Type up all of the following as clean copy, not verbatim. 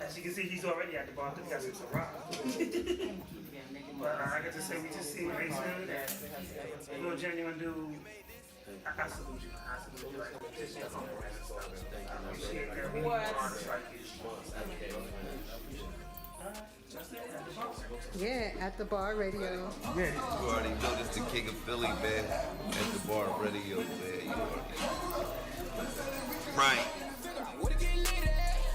As you can see, he's already at the bar because he got some Ciroc. But I got to say, we just see Ace Hood. Lil Jen, you gonna do. I salute you. I salute you. Like, just your humble ass stuff. I appreciate that. We need more artists like you. That's it. At the bar. Yeah, at the bar radio. Yeah. You already know this the king of Philly, man. At the bar radio, man. You already right.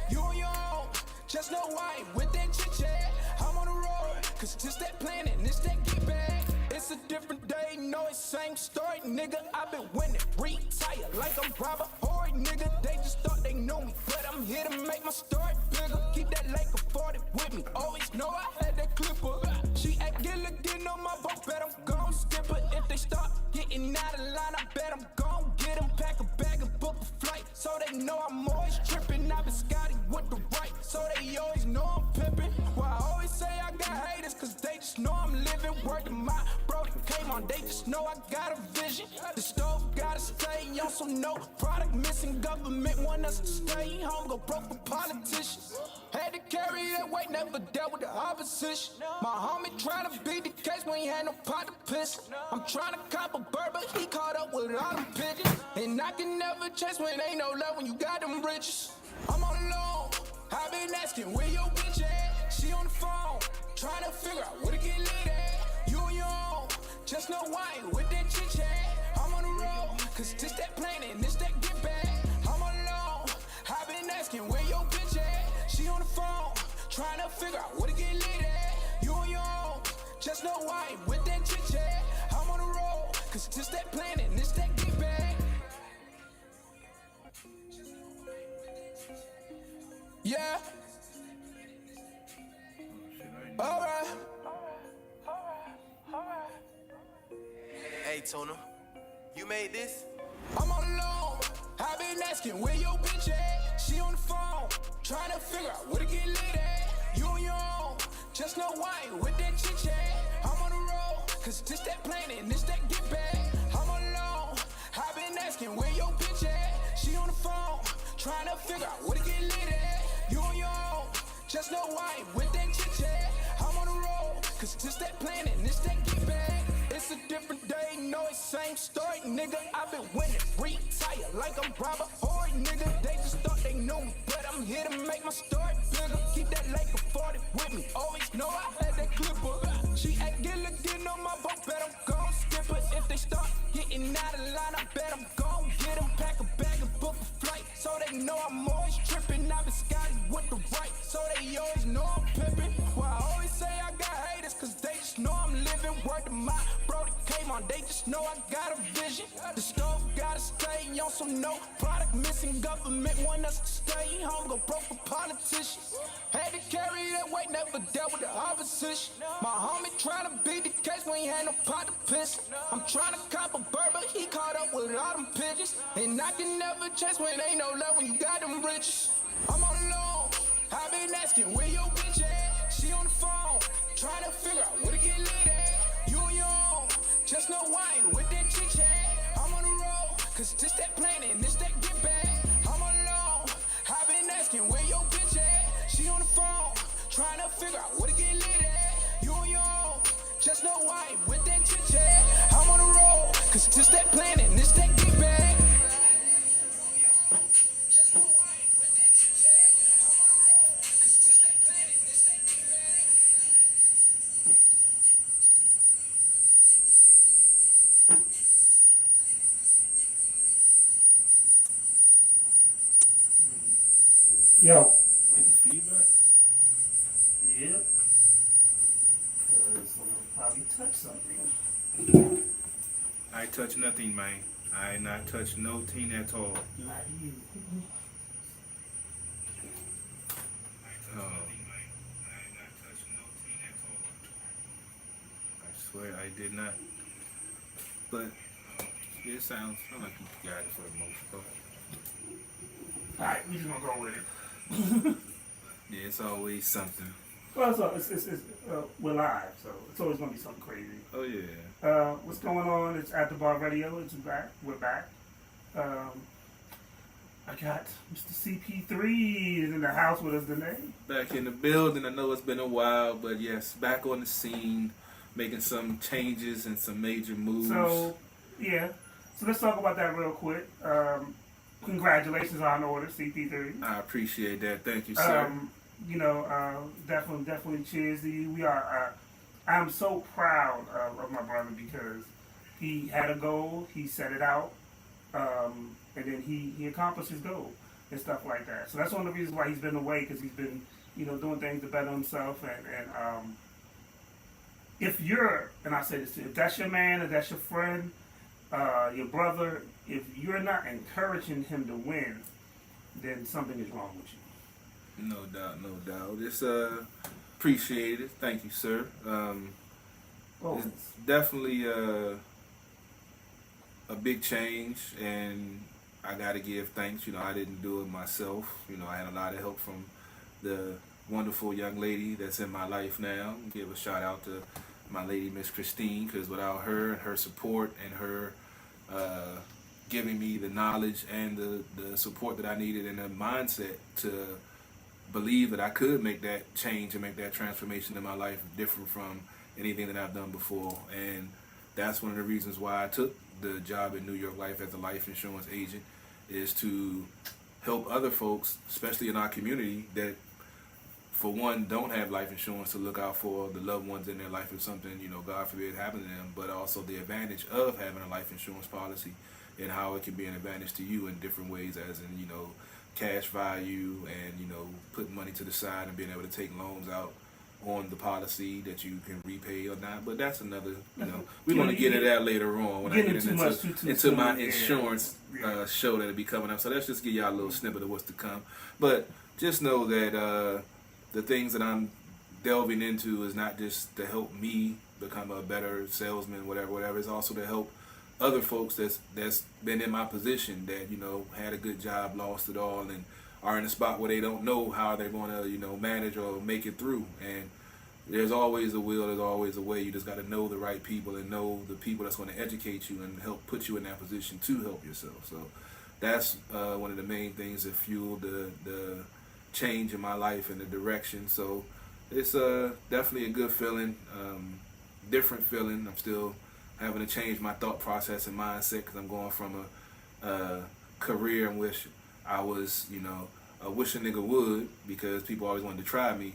You on your own, just know why with that chit chat. I'm on the road, cause this that planet, this that get back. It's a different day, no, it's same story, nigga. I've been winning, retire like I'm Robert Horry, nigga. They just thought they knew me, but I'm here to make my story bigger. Keep that Laker 40 with me, always know I had that clipper. She act Gilligan on my boat, bet I'm gon' skip her. If they start getting out of line, I bet I'm gon' get them. Pack a bag and book a flight, so they know I'm always tripping. I've been Scotty with the right, so they always know I'm pimping. Well, I always say I got haters, cause they just know I'm living. Working my bro that came on, they just know I got a vision. The stove gotta stay on, so no product missing. Government want us to stay home, go broke for politicians. Had to carry that weight, never dealt with the opposition. My homie tryna beat the case when he had no pot to piss. I'm tryna cop a bird, but he caught up with all them pigeons. And I can never chase when ain't no love when you got them riches. I'm all alone, I've been asking where your bitch at. She on the phone, tryna figure out where to get lit at. You on your own, just know why with that chit chat. I'm on the road, cause this that plane and this that get back. I'm all alone, I've been asking where your bitch at. She on the phone, trying to figure out where to get lit at. You on your own, just know why with that chit chat. I'm on the road, cause this that plane and this that get back. Yeah. Alright. Hey, Tuna, you made this? I'm all alone, I've been asking where your bitch at. She on the phone, trying to figure out where to get lit at. You on your own, just know why with that chit chat. I'm on the road, cause this that plane and this that get back. I'm all alone, I've been asking where your bitch at. She on the phone, trying to figure out where to get lit at. You on your own, just know why with that chit chat. I'm on the road, cause this that plane and this that get back. It's a different day, no, it's same story, nigga. I've been winning, retire like I'm Robert Horry, nigga. They just thought they knew me, but I'm here to make my story bigger. Keep that Laker 40 with me, always know I had that clipper. She act Gilligan on my boat, bet I'm gon' skip her. If they start getting out of line, I bet I'm gon' get them. Pack a bag and book a flight, so they know I'm always tripping. I've been Scotty with the right, so they always know I'm pimping. Well, I always say I got haters, cause they just know I'm living. Word to my bro that came on, they just know I got a vision. The stove gotta stay on, so no product missing. Government want us to stay home, go broke for politicians. Had to carry that weight, never dealt with the opposition. My homie tryna beat the case when he had no pot to piss. I'm tryna cop a bird, but he caught up with all them pigeons. And I can never chase when ain't no love when you got them riches. I'm all alone, I've been asking where your bitch at. She on the phone, tryna figure out where to get lit at. You on your own, just know why with that chit chat. I'm on the road, cause this that plane and this that get back. I'm all alone, I've been asking where your bitch at. She on the phone, tryna figure out where to get lit at. You on your own, just know why with that chit chat. I'm on the road, cause this that plane and this that get back. Yo. Getting feedback? Yep. Cause someone probably touched something. I touch nothing, man. I not touch no teen at all. Not you. I swear I did not. But it sounds like you got it for the most part. Alright, we just gonna go with it. Yeah, it's always something. Well, so we're live, so it's always gonna be something crazy. Oh yeah. What's going on? It's at the bar radio. It's back. We're back. I got Mr. CP3 is in the house with us today. Back in the building. I know it's been a while, but yes, back on the scene, making some changes and some major moves. So, yeah. So let's talk about that real quick. Congratulations on order, CP3. I appreciate that. Thank you, sir. Definitely cheers to you. We are. I'm so proud of my brother because he had a goal, he set it out, and then he accomplished his goal and stuff like that. So that's one of the reasons why he's been away, because he's been, doing things to better himself. And if you're, and I say this too, if that's your man, if that's your friend, your brother, if you're not encouraging him to win, then something is wrong with you. No doubt. It's appreciated. Thank you, sir. It's definitely a big change, and I got to give thanks. I didn't do it myself. I had a lot of help from the wonderful young lady that's in my life now. Give a shout out to my lady, Miss Christine, because without her and her support and her giving me the knowledge and the support that I needed and the mindset to believe that I could make that change and make that transformation in my life different from anything that I've done before. And that's one of the reasons why I took the job in New York Life as a life insurance agent, is to help other folks, especially in our community, that for one don't have life insurance, to look out for the loved ones in their life if something, God forbid, happened to them, but also the advantage of having a life insurance policy and how it can be an advantage to you in different ways, as in, cash value and, putting money to the side and being able to take loans out on the policy that you can repay or not. But that's another, we're going to get into that later on when I get into my insurance show that'll be coming up. So let's just give y'all a little snippet of what's to come. But just know that the things that I'm delving into is not just to help me become a better salesman, whatever. It's also to help other folks that's been in my position that, had a good job, lost it all, and are in a spot where they don't know how they're going to, manage or make it through. And there's always a will, there's always a way. You just got to know the right people and know the people that's going to educate you and help put you in that position to help yourself. So that's one of the main things that fueled the change in my life and the direction. So it's definitely a good feeling, different feeling. I'm still having to change my thought process and mindset, because I'm going from a career in which I was, I wish a nigga would, because people always wanted to try me,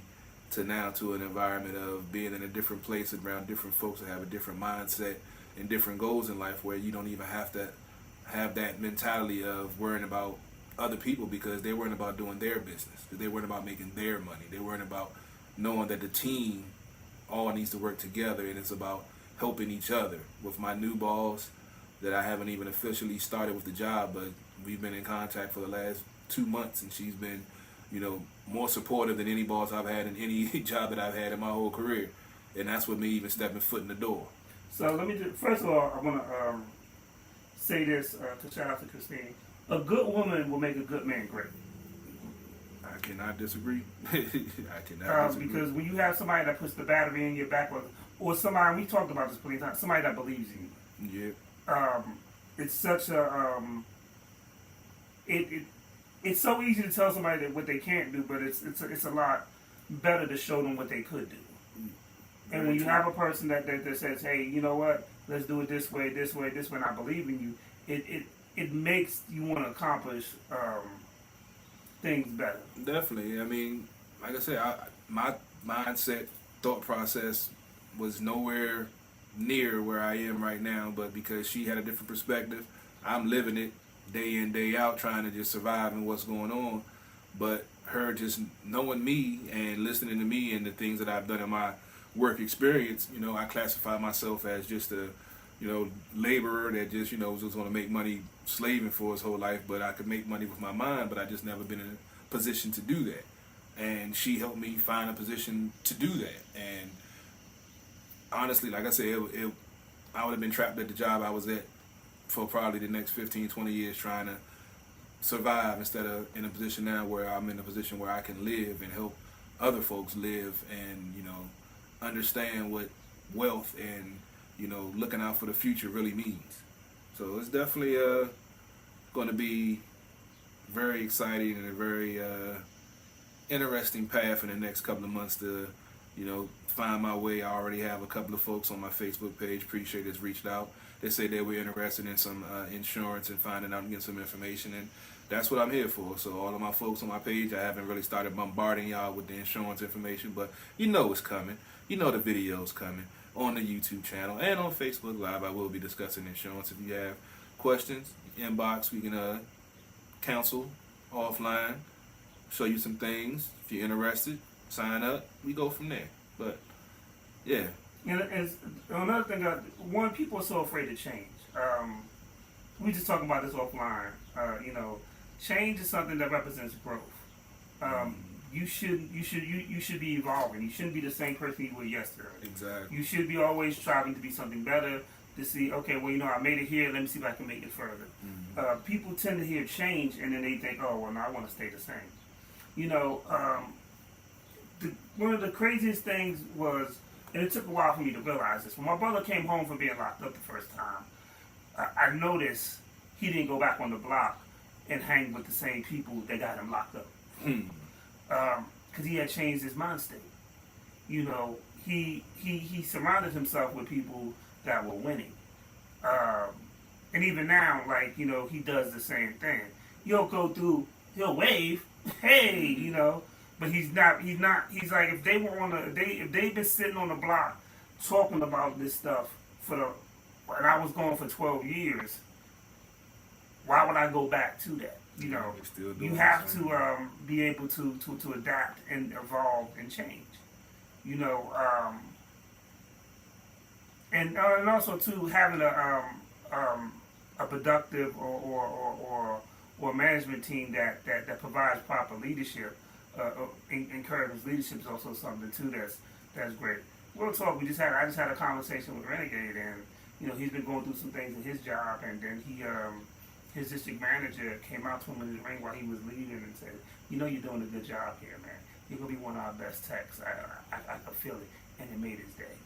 to now to an environment of being in a different place around different folks that have a different mindset and different goals in life, where you don't even have to have that mentality of worrying about other people, because they're worrying about doing their business, because they're worrying about making their money. They're worrying about knowing that the team all needs to work together, and it's about helping each other. With my new boss, that I haven't even officially started with the job, but we've been in contact for the last 2 months, and she's been, more supportive than any boss I've had in any job that I've had in my whole career. And that's with me even stepping foot in the door. So let me first of all, I want to say this to shout out to Christine. A good woman will make a good man great. I cannot disagree. I cannot disagree. Because when you have somebody that puts the battery in your back, or somebody, we talked about this plenty of times, somebody that believes in you. Yeah. It's such a it's so easy to tell somebody that what they can't do, but it's a lot better to show them what they could do. And when you have a person that says, hey, you know what, let's do it this way, and I believe in you, it makes you want to accomplish things better. Definitely. I mean, like I said, my mindset, thought process was nowhere near where I am right now, but because she had a different perspective, I'm living it day in, day out, trying to just survive in what's going on. But her just knowing me and listening to me and the things that I've done in my work experience, I classify myself as just a, laborer that just, was just going to make money slaving for his whole life, but I could make money with my mind, but I just never been in a position to do that. And she helped me find a position to do that. And honestly, like I said, I would have been trapped at the job I was at for probably the next 15, 20 years trying to survive, instead of in a position now where I'm in a position where I can live and help other folks live and, understand what wealth and, looking out for the future really means. So it's definitely going to be very exciting and a very interesting path in the next couple of months to, find my way. I already have a couple of folks on my Facebook page, Appreciate has reached out. They say they were interested in some insurance and finding out and getting some information, and that's what I'm here for. So all of my folks on my page, I haven't really started bombarding y'all with the insurance information, but it's coming. The video's coming on the YouTube channel and on Facebook Live. I will be discussing insurance. If you have questions, inbox. We can counsel offline, show you some things. If you're interested, sign up. We go from there. But yeah. And another thing, one, people are so afraid to change. We just talking about this offline. Change is something that represents growth. You should be evolving. You shouldn't be the same person you were yesterday. Exactly. You should be always striving to be something better. To see, okay, well, I made it here. Let me see if I can make it further. People tend to hear change and then they think, oh, well, no, I want to stay the same. One of the craziest things was, and it took a while for me to realize this. When my brother came home from being locked up the first time, I noticed he didn't go back on the block and hang with the same people that got him locked up. Because he had changed his mind state. He surrounded himself with people that were winning. And even now, he does the same thing. He'll wave, hey, but he's like, if they've been sitting on the block talking about this stuff and I was going for 12 years, why would I go back to that? You have to be able to adapt and evolve and change. And also too, having a productive or management team that provides proper leadership, encourages leadership is also something too that's great. Real talk. I just had a conversation with Renegade, and he's been going through some things in his job, and then his district manager came out to him in the ring while he was leaving and said, you're doing a good job here, man. You're gonna be one of our best techs. I could feel it, and it made his day.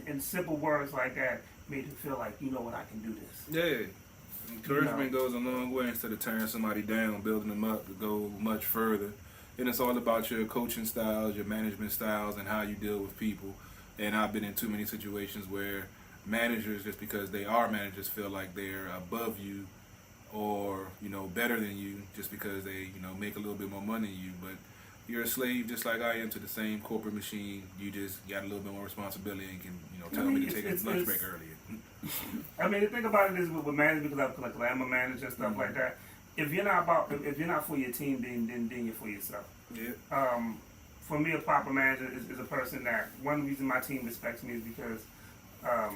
And simple words like that made him feel like, what, I can do this. Yeah. Encouragement goes a long way. Instead of tearing somebody down, building them up to go much further. And it's all about your coaching styles, your management styles, and how you deal with people. And I've been in too many situations where managers, just because they are managers, feel like they're above you or, better than you just because they, make a little bit more money than you. But you're a slave just like I am to the same corporate machine. You just got a little bit more responsibility and can, tell me to take a lunch break earlier. The thing about it is with management, because I'm a manager and stuff like that. If you're not for your team, then you're for yourself. Yeah. For me, a proper manager is a person that, one reason my team respects me is because I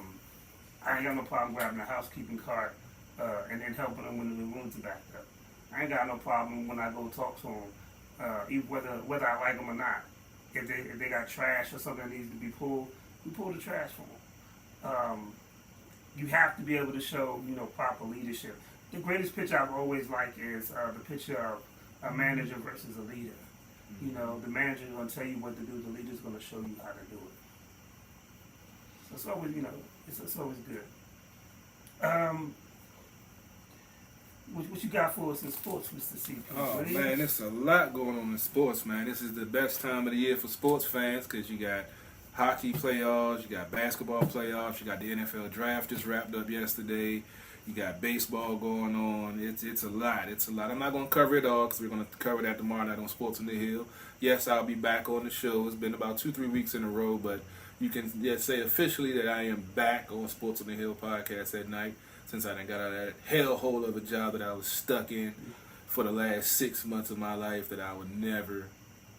ain't got no problem grabbing a housekeeping cart and then helping them when the rooms are backed up. I ain't got no problem when I go talk to them, whether I like them or not. If they got trash or something that needs to be pulled, we pull the trash for them. You have to be able to show, proper leadership. The greatest picture I've always liked is the picture of a manager versus a leader. The manager is going to tell you what to do. The leader is going to show you how to do it. So it's always, it's always good. What you got for us in sports, Mr. CP? Oh, man, there's a lot going on in sports, man. This is the best time of the year for sports fans because you got hockey playoffs, you got basketball playoffs, you got the NFL draft just wrapped up yesterday, you got baseball going on. It's a lot. I'm not going to cover it all because we're going to cover that tomorrow night on Sports on the Hill. Yes, I'll be back on the show. It's been about 2-3 weeks in a row, but you can say officially that I am back on Sports on the Hill podcast at night since I done got out of that hellhole of a job that I was stuck in for the last 6 months of my life that I would never,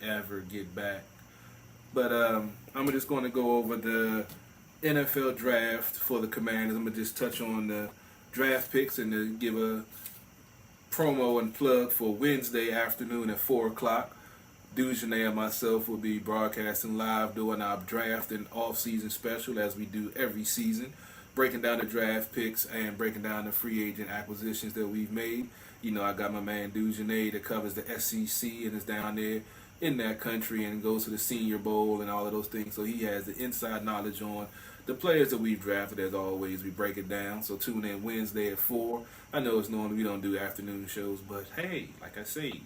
ever get back. But I'm just going to go over the NFL draft for the Commanders. I'm going to just touch on the draft picks and to give a promo and plug for Wednesday afternoon at 4 o'clock. Dujanay and myself will be broadcasting live doing our draft and off-season special as we do every season, breaking down the draft picks and breaking down the free agent acquisitions that we've made. I got my man Dujanay that covers the SEC and is down there in that country and goes to the Senior Bowl and all of those things. So he has the inside knowledge on the players that we've drafted, as always, we break it down. So tune in Wednesday at 4. I know it's normally we don't do afternoon shows, but hey, like I say,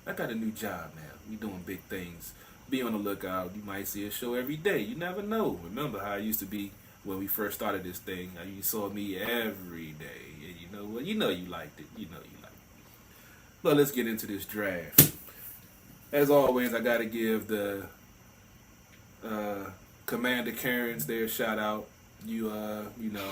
I got a new job now. We doing big things. Be on the lookout. You might see a show every day. You never know. Remember how it used to be when we first started this thing. You saw me every day. And you know what? You know you liked it. You know you liked it. But let's get into this draft. As always, I got to give the Commander Karens their shout out. You know,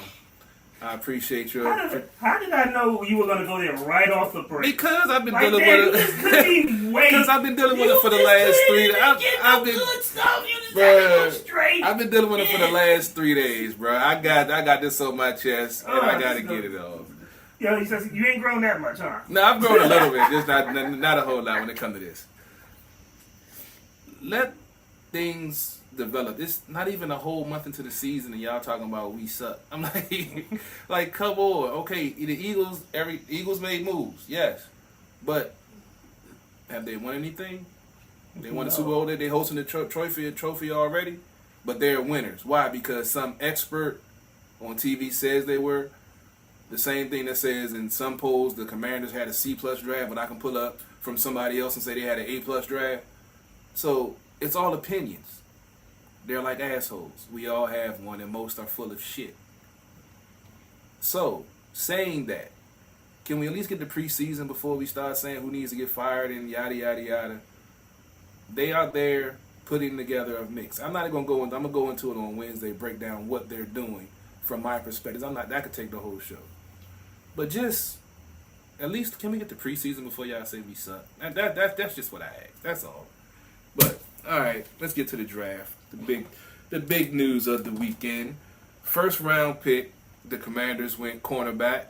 I appreciate your. How did I know you were going to go there right off the break? Because I've been Like, dealing man, with you just couldn't even wait. Because I've been dealing with it for the last 3 days. I've been good stuff. You just had to go straight. I've been dealing with it for the last 3 days, bro. I got this on my chest, and I got to get it off. Yo, he says you ain't grown that much, huh? No, I've grown a little bit, just not a whole lot when it comes to this. Let things develop. It's not even a whole month into the season, and y'all talking about we suck. I'm like, come on. Okay, the Eagles made moves, yes, but have they won anything? They won the Super Bowl. They hosting the trophy already, but they're winners. Why? Because some expert on TV says they were. The same thing that says in some polls the Commanders had a C+ draft, but I can pull up from somebody else and say they had an A+ draft. So it's all opinions. They're like assholes. We all have one, and most are full of shit. So, saying that, can we at least get the preseason before we start saying who needs to get fired and yada, yada, yada? They are there putting together a mix. I'm not going to go into I'm going to go into it on Wednesday, break down what they're doing from my perspective. That could take the whole show. But just, at least, can we get the preseason before y'all say we suck? That's just what I ask. That's all. But, all right, let's get to the draft. The big news of the weekend. First round pick, the Commanders went cornerback.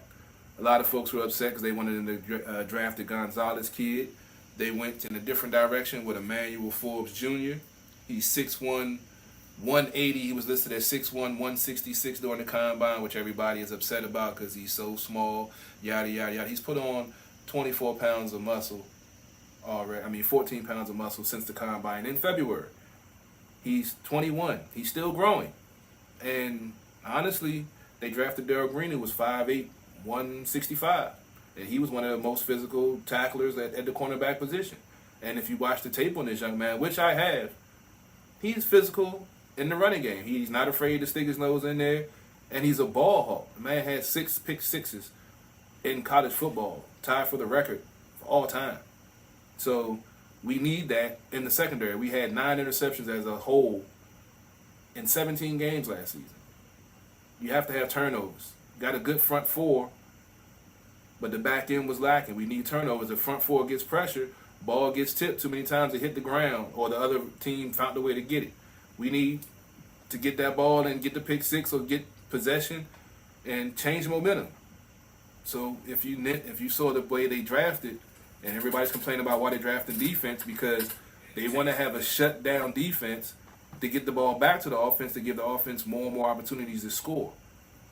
A lot of folks were upset because they wanted to draft the Gonzalez kid. They went in a different direction with Emmanuel Forbes Jr. He's 6'1", 180. He was listed at 6'1", 166 during the combine, which everybody is upset about because he's so small, yada, yada, yada. He's put on 24 pounds of muscle already. 14 pounds of muscle since the combine in February. He's 21. He's still growing. And honestly, they drafted Darrell Green, who was 5'8", 165. And he was one of the most physical tacklers at the cornerback position. And if you watch the tape on this young man, which I have, he's physical in the running game. He's not afraid to stick his nose in there. And he's a ball hawk. The man had 6 pick sixes in college football, tied for the record for all time. So we need that in the secondary. We had 9 interceptions as a whole in 17 games last season. You have to have turnovers. Got a good front four, but the back end was lacking. We need turnovers. The front four gets pressure, ball gets tipped too many times to hit the ground, or the other team found a way to get it. We need to get that ball and get the pick six or get possession and change momentum. So if you saw the way they drafted, and everybody's complaining about why they drafted defense, because they want to have a shutdown defense to get the ball back to the offense, to give the offense more and more opportunities to score.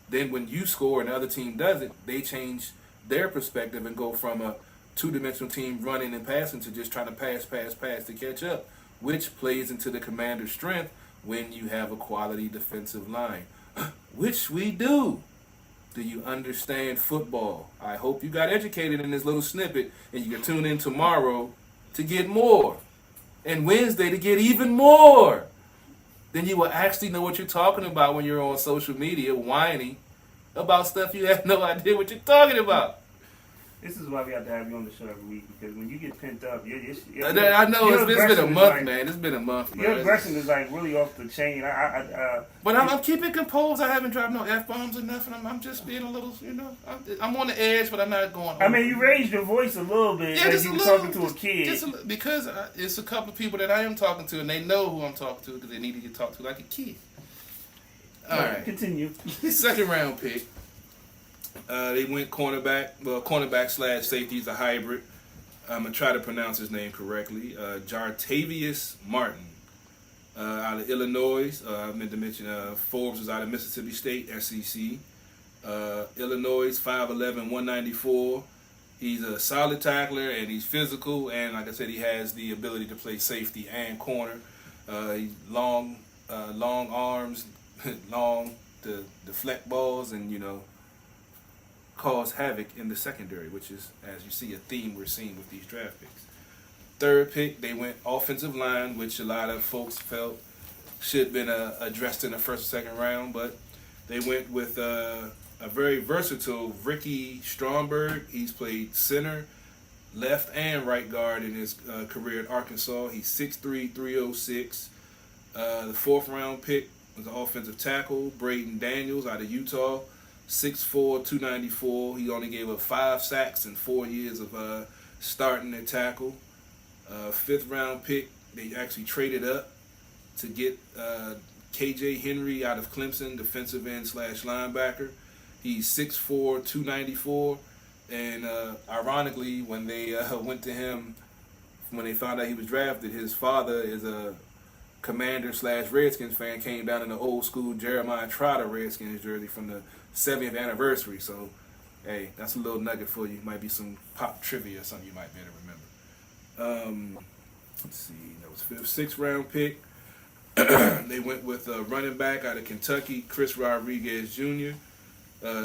Then when you score and the other team does it, they change their perspective and go from a two-dimensional team running and passing to just trying to pass to catch up, which plays into the Commander's strength when you have a quality defensive line, which we do. Do you understand football? I hope you got educated in this little snippet, and you can tune in tomorrow to get more, and Wednesday to get even more. Then you will actually know what you're talking about when you're on social media whining about stuff you have no idea what you're talking about. This is why we have to have you on the show every week, because when you get pent up, I know it's been a month, man. It's been a month. Your aggression is like really off the chain. But I'm keeping composed. I haven't dropped no F-bombs or nothing. I'm just being a little, I'm on the edge, but I'm not going. I mean, you raised your voice a little bit, like you were talking to a kid. Because it's a couple of people that I am talking to, and they know who I'm talking to because they need to get talked to like a kid. All right, continue. Second round pick. They went cornerback/safety. He's a hybrid. I'm going to try to pronounce his name correctly. Jartavius Martin, out of Illinois. I meant to mention Forbes is out of Mississippi State, SEC. Illinois, 5'11", 194. He's a solid tackler, and he's physical, and like I said, he has the ability to play safety and corner. He's long arms, long to deflect balls and, you know, cause havoc in the secondary, which is, as you see, a theme we're seeing with these draft picks. Third pick, they went offensive line, which a lot of folks felt should have been addressed in the first or second round, but they went with a very versatile Ricky Stromberg. He's played center, left, and right guard in his career at Arkansas. He's 6'3", 306. The fourth round pick was an offensive tackle, Braden Daniels out of Utah, 6'4", 294. He only gave up 5 sacks in 4 years of starting at tackle. Fifth round pick, they actually traded up to get KJ Henry out of Clemson, defensive end / linebacker. He's 6'4", 294. And ironically, when they went to him, when they found out he was drafted, his father is a Commander / Redskins fan, came down in the old school Jeremiah Trotter Redskins jersey from the 70th anniversary. So, hey, that's a little nugget for you. Might be some pop trivia or something you might better remember. Let's see, that was fifth, sixth round pick. They went with a running back out of Kentucky, Chris Rodriguez Jr.,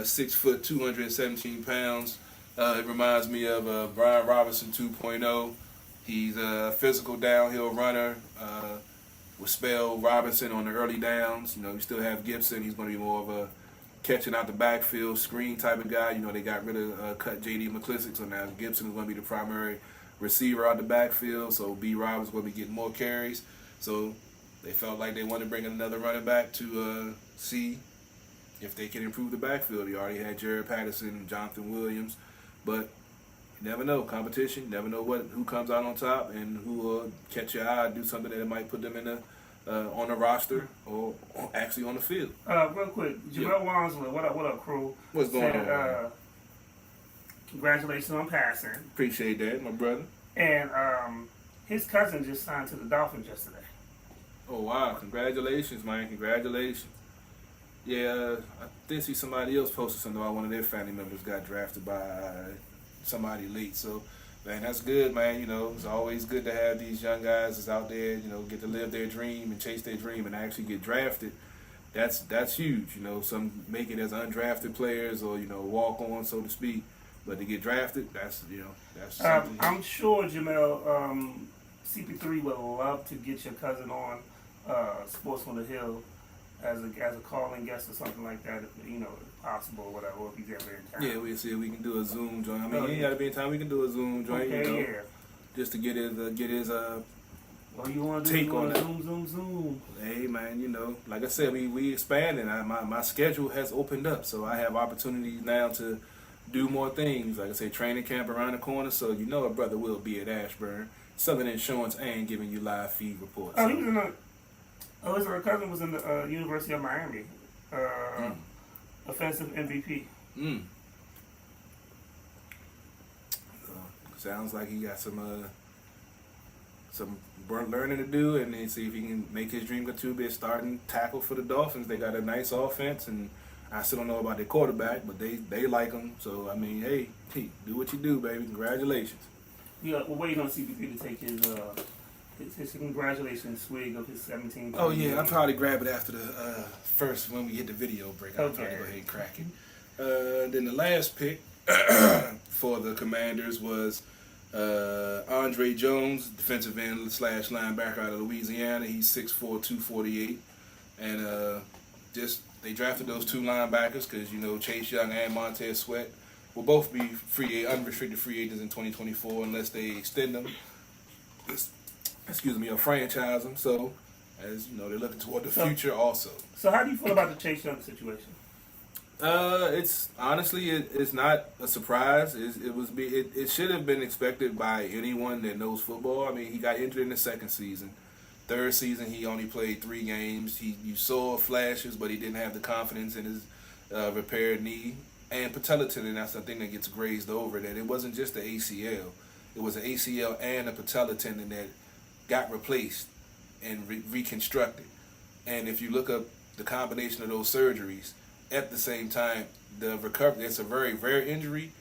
6 foot, 217 pounds. It reminds me of Brian Robinson 2.0. He's a physical downhill runner. With Spell Robinson on the early downs. You know, you still have Gibson. He's going to be more of a catching out the backfield, screen type of guy. You know, they got rid of cut J.D. McClissick, so now Gibson is going to be the primary receiver out the backfield. So B. Rob is going to be getting more carries. So they felt like they wanted to bring in another running back to see if they can improve the backfield. You already had Jared Patterson, Jonathan Williams, but you never know. Competition, you never know who comes out on top and who will catch your eye, do something that might put them in on the roster or actually on the field. Real quick, Jamel Wansley, what up, crew? What's going on? Congratulations on passing. Appreciate that, my brother. And his cousin just signed to the Dolphins yesterday. Oh, wow. Congratulations, man. Congratulations. Yeah, I did see somebody else posted something about one of their family members got drafted by somebody late. So, man, that's good, man. You know, it's always good to have these young guys that's out there, you know, get to live their dream and chase their dream and actually get drafted. That's huge. You know, some make it as undrafted players or, you know, walk on, so to speak. But to get drafted, that's something. I'm sure, Jamel, CP3 would love to get your cousin on Sports on the Hill as a calling guest or something like that, if, you know, if possible or whatever, or if he's ever in town. Yeah, we'll see if we can do a Zoom joint. I mean, he ain't got to be in town. We can do a Zoom joint, okay, you know, yeah. just to get his what you want to take do? on that. Zoom. Hey, man, you know, like I said, we expanding. My schedule has opened up, so I have opportunities now to do more things. Like I say, training camp around the corner, so you know a brother will be at Ashburn. Southern Insurance and giving you live feed reports. Oh, he was in the. Oh, his cousin was in the University of Miami. Offensive MVP. Sounds like he got some learning to do, and then see if he can make his dream come true. Be a starting tackle for the Dolphins. They got a nice offense, and I still don't know about their quarterback, but they like him. So I mean, hey, do what you do, baby. Congratulations. Yeah, we're waiting on CBP to take his congratulations swig of his 17th. Oh yeah, I'll probably grab it after the first when we hit the video break. I'll Okay. probably go ahead and crack it. Then the last pick for the Commanders was Andre Jones, defensive end / linebacker out of Louisiana. He's 6'4", 248, and they drafted those two linebackers because, you know, Chase Young and Montez Sweat will both be unrestricted free agents in 2024 unless they extend them. Or franchise them. So, as you know, they're looking toward the future also. So, how do you feel about the Chase Young situation? It's honestly, it's not a surprise. It should have been expected by anyone that knows football. I mean, he got injured in the second season. Third season, he only played 3 games. You saw flashes, but he didn't have the confidence in his repaired knee and patella tendon. That's the thing that gets grazed over. That it wasn't just the ACL; it was an ACL and a patella tendon that got replaced and reconstructed. And if you look up the combination of those surgeries at the same time, the recovery, it's a very rare injury,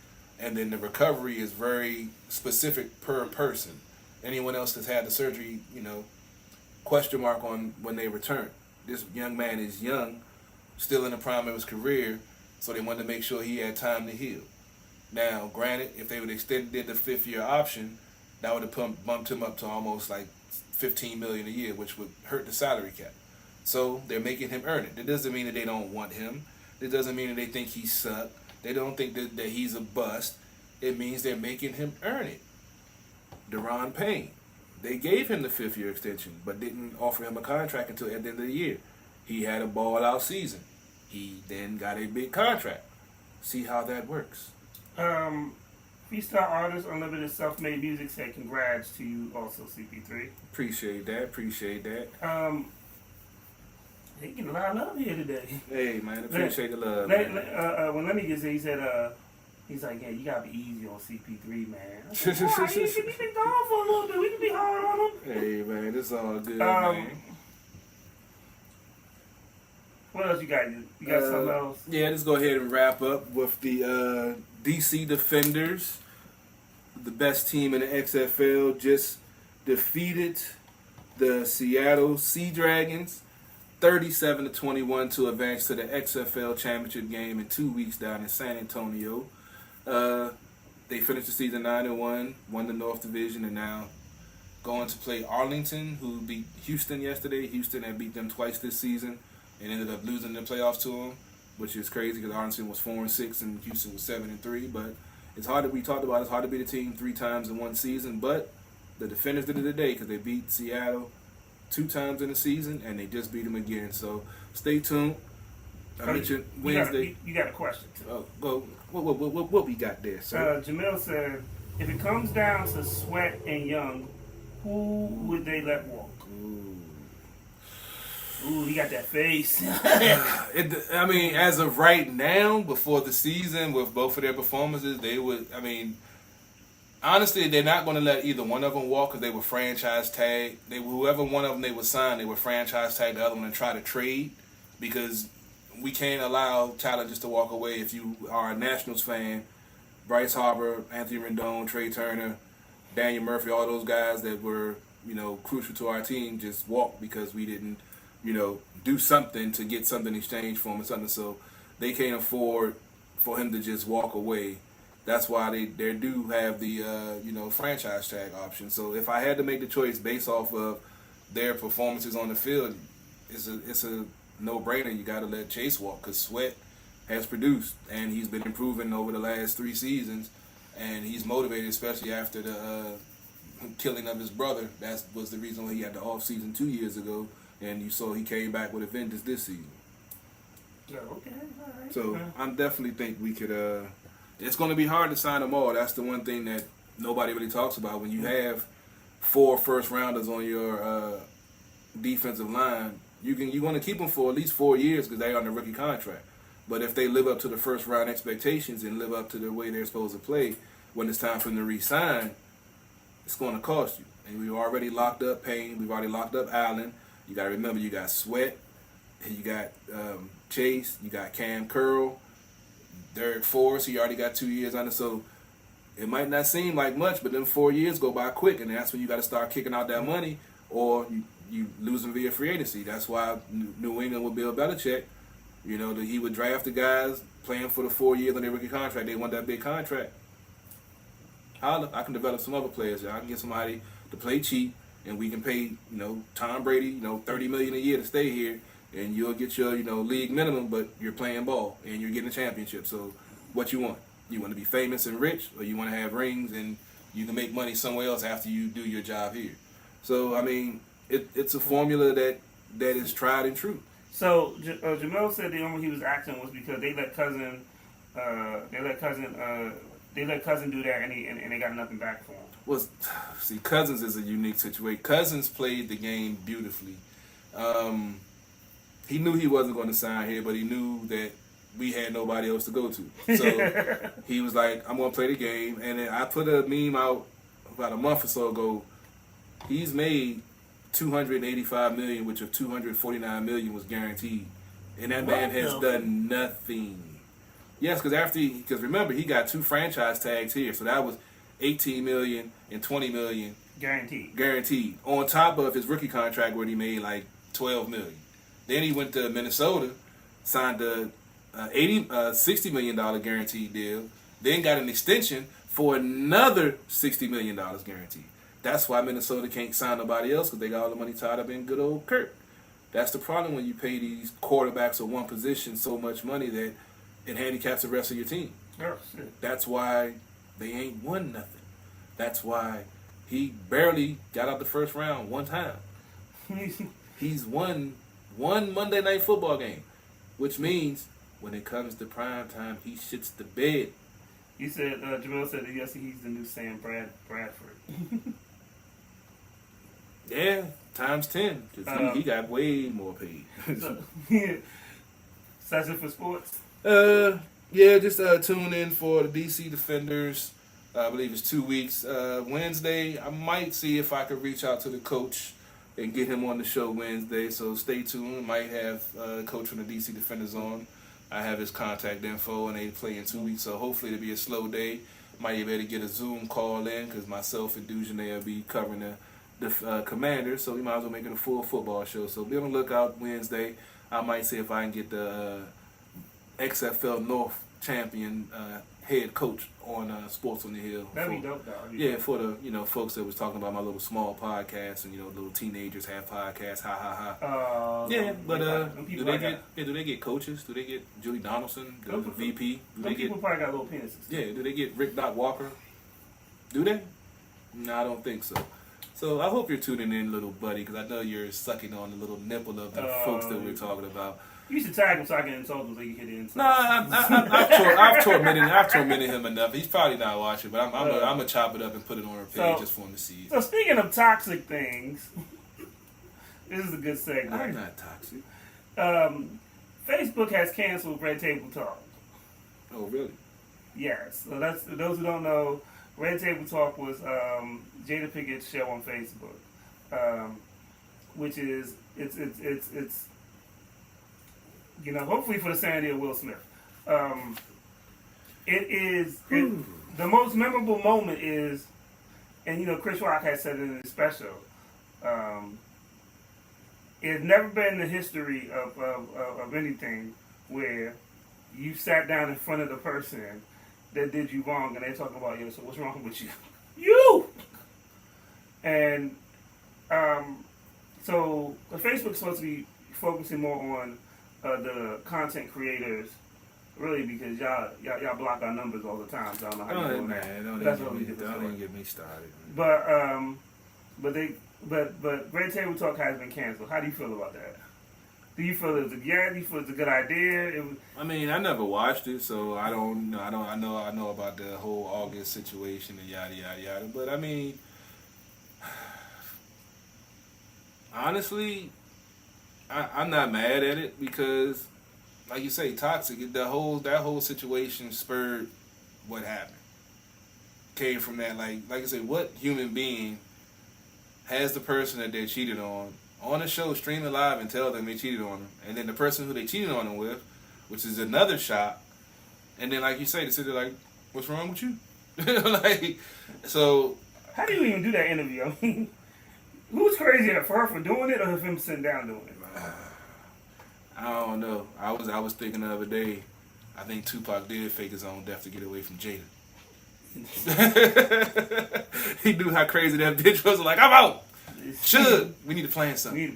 and then the recovery is very specific per person. Anyone else that's had the surgery, you know, question mark on when they return. This young man is young, still in the prime of his career, so they wanted to make sure he had time to heal. Now, granted, if they would extend the 5th-year option, that would have bumped him up to almost like $15 million a year, which would hurt the salary cap. So they're making him earn it. That doesn't mean that they don't want him. It doesn't mean that they think he sucked. They don't think that he's a bust. It means they're making him earn it. Deron Payne, they gave him the 5th-year extension, but didn't offer him a contract until at the end of the year. He had a ball-out season. He then got a big contract. See how that works. Freestyle Artist Unlimited Self-Made Music said congrats to you also, CP3. Appreciate that. They getting a lot of love here today. Hey, man, appreciate the love. When Lenny gets there, he said, he's like, yeah, you gotta be easy on CP3, man. I said, why? He's been gone for a little bit. We can be hard on him. Hey, man, it's all good, man. What else you got? You got something else? Yeah, let's go ahead and wrap up with the DC Defenders. The best team in the XFL just defeated the Seattle Sea Dragons 37-21 to advance to the XFL championship game in 2 weeks down in San Antonio. They finished the season 9-1, won the North Division, and now going to play Arlington, who beat Houston yesterday. Houston had beat them twice this season and ended up losing the playoffs to them, which is crazy because Arlington was 4-6 and Houston was 7-3. But it's hard to, we talked about, it's hard to beat a team 3 times in one season. But the Defenders did it today because they beat Seattle 2 times in the season and they just beat them again. So stay tuned. I mentioned Wednesday. You got a question too. Oh, go. What we got there, sir? Jamil said, if it comes down to Sweat and Young, who would they let walk? Ooh, he got that face. I mean, as of right now, before the season, with both of their performances, they would. I mean, honestly, they're not going to let either one of them walk because they were franchise tagged. Whoever one of them they would sign, they were franchise tagged the other one and try to trade because we can't allow talent just to walk away. If you are a Nationals fan, Bryce Harper, Anthony Rendon, Trey Turner, Daniel Murphy, all those guys that were, crucial to our team just walked because we didn't, do something to get something exchanged for him or something. So they can't afford for him to just walk away. That's why they do have the, franchise tag option. So if I had to make the choice based off of their performances on the field, it's a no-brainer. You got to let Chase walk because Sweat has produced and he's been improving over the last 3 seasons, and he's motivated, especially after the killing of his brother. That was the reason why he had the off season 2 years ago, and you saw he came back with a vengeance this season. Yeah, okay, all right. So I definitely think we could. It's going to be hard to sign them all. That's the one thing that nobody really talks about. When you have 4 first-rounders on your defensive line, you're going to keep them for at least 4 years because they're on the rookie contract. But if they live up to the first-round expectations and live up to the way they're supposed to play, when it's time for them to re-sign, it's going to cost you. And we've already locked up Payne. We've already locked up Allen. You got to remember, you got Sweat, you got Chase, you got Cam Curl, Derek Forrest. He already got 2 years under, so it might not seem like much, but then 4 years go by quick, and that's when you got to start kicking out that money, or you lose them via free agency. That's why New England with Bill Belichick, he would draft the guys playing for the 4 years on their rookie contract. They want that big contract. I can develop some other players. I can get somebody to play cheap, and we can pay, Tom Brady, $30 million a year to stay here, and you'll get your, league minimum, but you're playing ball and you're getting a championship. So, what you want? You want to be famous and rich, or you want to have rings and you can make money somewhere else after you do your job here? So, I mean, it's a formula that is tried and true. So Jamel said the only he was asking was because they let cousin do that and they got nothing back for him. Well, see, Cousins is a unique situation. Cousins played the game beautifully. He knew he wasn't going to sign here, but he knew that we had nobody else to go to. So he was like, I'm going to play the game. And then I put a meme out about a month or so ago. He's made $285 million, which of $249 million was guaranteed. And that man has done nothing. Yes, because remember, he got 2 franchise tags here. So that was $18 million and $20 million. Guaranteed. On top of his rookie contract where he made like $12 million. Then he went to Minnesota signed a $60 million guaranteed deal, then got an extension for another $60 million guaranteed. That's why Minnesota can't sign nobody else, because they got all the money tied up in good old Kirk. That's the problem when you pay these quarterbacks of one position so much money that it handicaps the rest of your team. Oh, shit. That's why they ain't won nothing. That's why he barely got out the first round one time. He's won one Monday Night Football game, which means when it comes to prime time, he shits the bed. He said, Jamel said that yes, he's the new Sam Bradford. Yeah, times 10. 'Cause he got way more paid. So that's it for sports. Yeah, just tune in for the DC Defenders. I believe it's 2 weeks. Wednesday, I might see if I could reach out to the coach and get him on the show Wednesday. So stay tuned. Might have the coach from the DC Defenders on. I have his contact info, and they play in 2 weeks. So hopefully it'll be a slow day. Might be able to get a Zoom call in, because myself and Dujane will be covering the Commanders. So we might as well make it a full football show. So be on the lookout Wednesday. I might see if I can get the XFL North champion head coach on Sports on the Hill. That'd be dope, though. Yeah, for the folks that was talking about my little small podcast, and little teenagers have podcasts. Ha ha ha. Yeah, but do they get coaches? Do they get Julie Donaldson, the VP? Do they people get? Probably got little penises. Yeah, do they get Rick Doc Walker? Do they? No, I don't think so. So I hope you're tuning in, little buddy, because I know you're sucking on the little nipple of the folks that we're talking about. You should tag him so I can insult him so you can insult. I've tormented him enough. He's probably not watching, but I'm gonna chop it up and put it on her page just for him to see it. So speaking of toxic things, this is a good segue. I'm not toxic. Facebook has canceled Red Table Talk. Oh, really? Yes. So that's, for those who don't know, Red Table Talk was Jada Pickett's show on Facebook, which is it's hopefully for the sanity of Will Smith. The most memorable moment is, and Chris Rock has said it in his special, it's never been in the history of anything where you sat down in front of the person that did you wrong and they talk about, so what's wrong with you? You! And so Facebook's supposed to be focusing more on the content creators, really, because y'all block our numbers all the time. So I don't know how you're doing that. Don't even get me started. But Red Table Talk has been canceled. How do you feel about that? Do you feel it's a good idea? I mean, I never watched it, so I don't know. I know about the whole August situation and yada yada yada. But I mean, honestly, I'm not mad at it, because, like you say, toxic. That whole situation spurred what happened. Came from that, like I said, what human being has the person that they cheated on the show, streaming live, and tell them they cheated on them, and then the person who they cheated on them with, which is another shot, and then, like you say, they sit there like, what's wrong with you? So how do you even do that interview? I mean, who's crazier, for her for doing it or for him sitting down doing it? I don't know. I was thinking the other day, I think Tupac did fake his own death to get away from Jada. He knew how crazy that bitch was. Like, I'm out. Should we need to plan something? He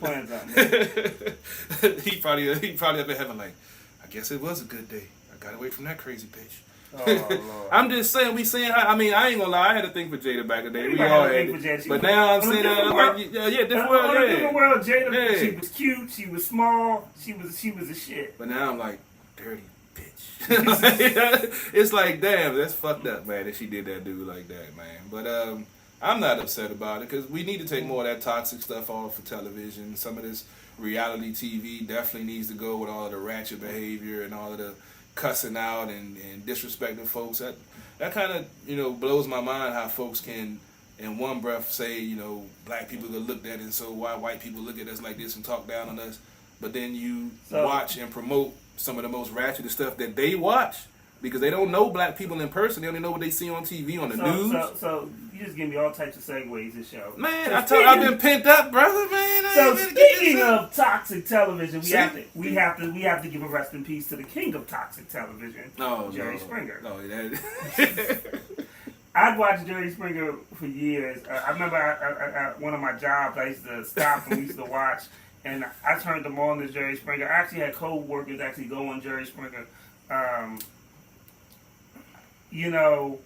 probably up in heaven like, I guess it was a good day. I got away from that crazy bitch. Oh, Lord. I'm just saying, I ain't gonna lie, I had to think for Jada back in the day. We all had it. But now I'm saying different world. In a different world, Jada, she was cute, she was small, she was a shit. But now I'm like, dirty bitch. It's like, damn, that's fucked up, man, that she did that dude like that, man. But I'm not upset about it, because we need to take more of that toxic stuff off for television. Some of this reality TV definitely needs to go with all of the ratchet behavior and all of the cussing out and disrespecting folks. That kind of blows my mind, how folks can in one breath say black people get looked at, and so why white people look at us like this and talk down on us, but then you watch and promote some of the most ratchet stuff that they watch, because they don't know black people in person. They only know what they see on TV on the news. So just give me all types of segues this show. Man, So I told you I've been pent up, brother. Man, I So ain't gonna get speaking this up. of toxic television, we See? have to give a rest in peace to the king of toxic television, Jerry no. Springer. No, that. I'd watched Jerry Springer for years. I remember at one of my jobs, I used to stop and we used to watch, and I turned them on to Jerry Springer. I actually had co-workers actually go on Jerry Springer. You know,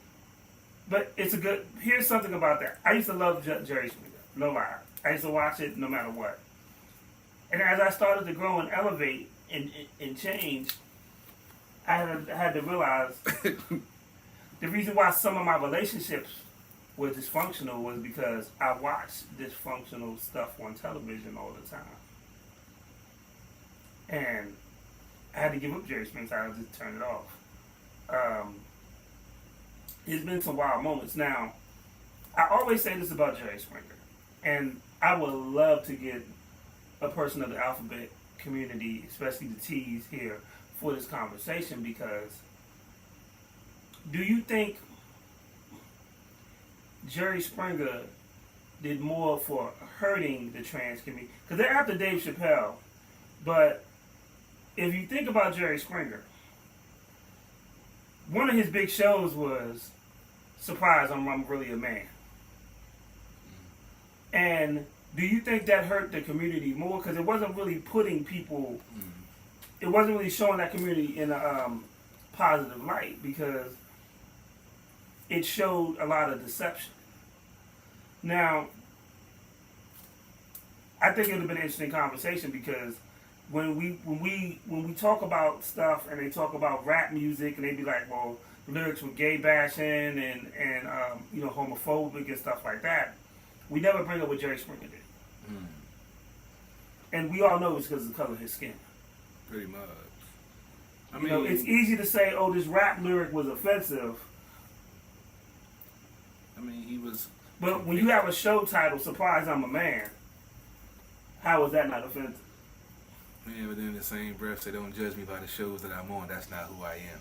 but it's a good. Here's something about that. I used to love Jerry Springer. No lie. I used to watch it no matter what. And as I started to grow and elevate and change, I had to realize the reason why some of my relationships were dysfunctional was because I watched dysfunctional stuff on television all the time. And I had to give up Jerry Springer, so I just turned it off. There's been some wild moments. Now, I always say this about Jerry Springer, and I would love to get a person of the alphabet community, especially the T's here, for this conversation, because do you think Jerry Springer did more for hurting the trans community? Because they're after Dave Chappelle, but if you think about Jerry Springer, one of his big shows was Surprise, I'm Really a Man. And do you think that hurt the community more? Because it wasn't really putting people, it wasn't really showing that community in a positive light, because it showed a lot of deception. Now, I think it would have been an interesting conversation, because when we talk about stuff and they talk about rap music and they be like, well, lyrics were gay bashing and you know, homophobic and stuff like that, we never bring up what Jerry Springer did. And we all know it's because of the color of his skin. Pretty much. I You know, it's easy to say, oh, this rap lyric was offensive. I mean, he was. But when you have a show titled Surprise, I'm a Man, how is that not offensive? Yeah, but then in the same breath, they don't judge me by the shows that I'm on. That's not who I am.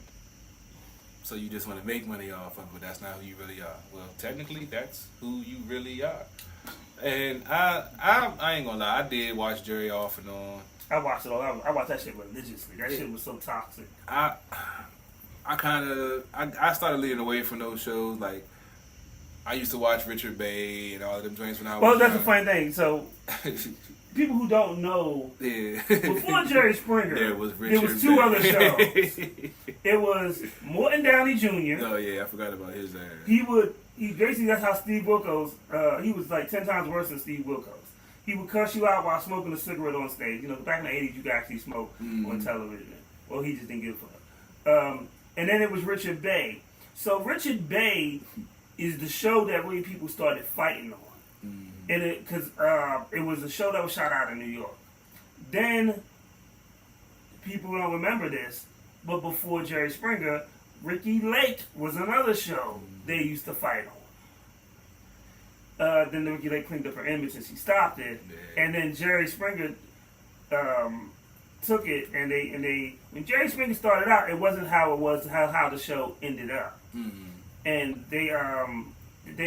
So you just want to make money off of it, but that's not who you really are. Well, technically, that's who you really are. And I ain't gonna lie, I did watch Jerry off and on. I watched it all. I watched that shit religiously. That shit was so toxic. I started leaning away from those shows. Like, I used to watch Richard Bay and all of them joints when I was Well, that's the young. funny thing. So, people who don't know, Yeah. before Jerry Springer, there was two Bay. other shows. It was Morton Downey Jr. Oh yeah, I forgot about his ass. He basically, that's how Steve Wilkos, he was like 10 times worse than Steve Wilkos. He would cuss you out while smoking a cigarette on stage. You know, back in the 80s, you could actually smoke on television. Well, he just didn't give a fuck. And then it was Richard Bay. So Richard Bay is the show that really people started fighting on. And because it was a show that was shot out in New York. Then, people don't remember this, but before Jerry Springer, Ricky Lake was another show they used to fight on. Then Ricky Lake cleaned up her image and she stopped it. Yeah. And then Jerry Springer took it, and they when Jerry Springer started out, it wasn't how it was how the show ended up. And they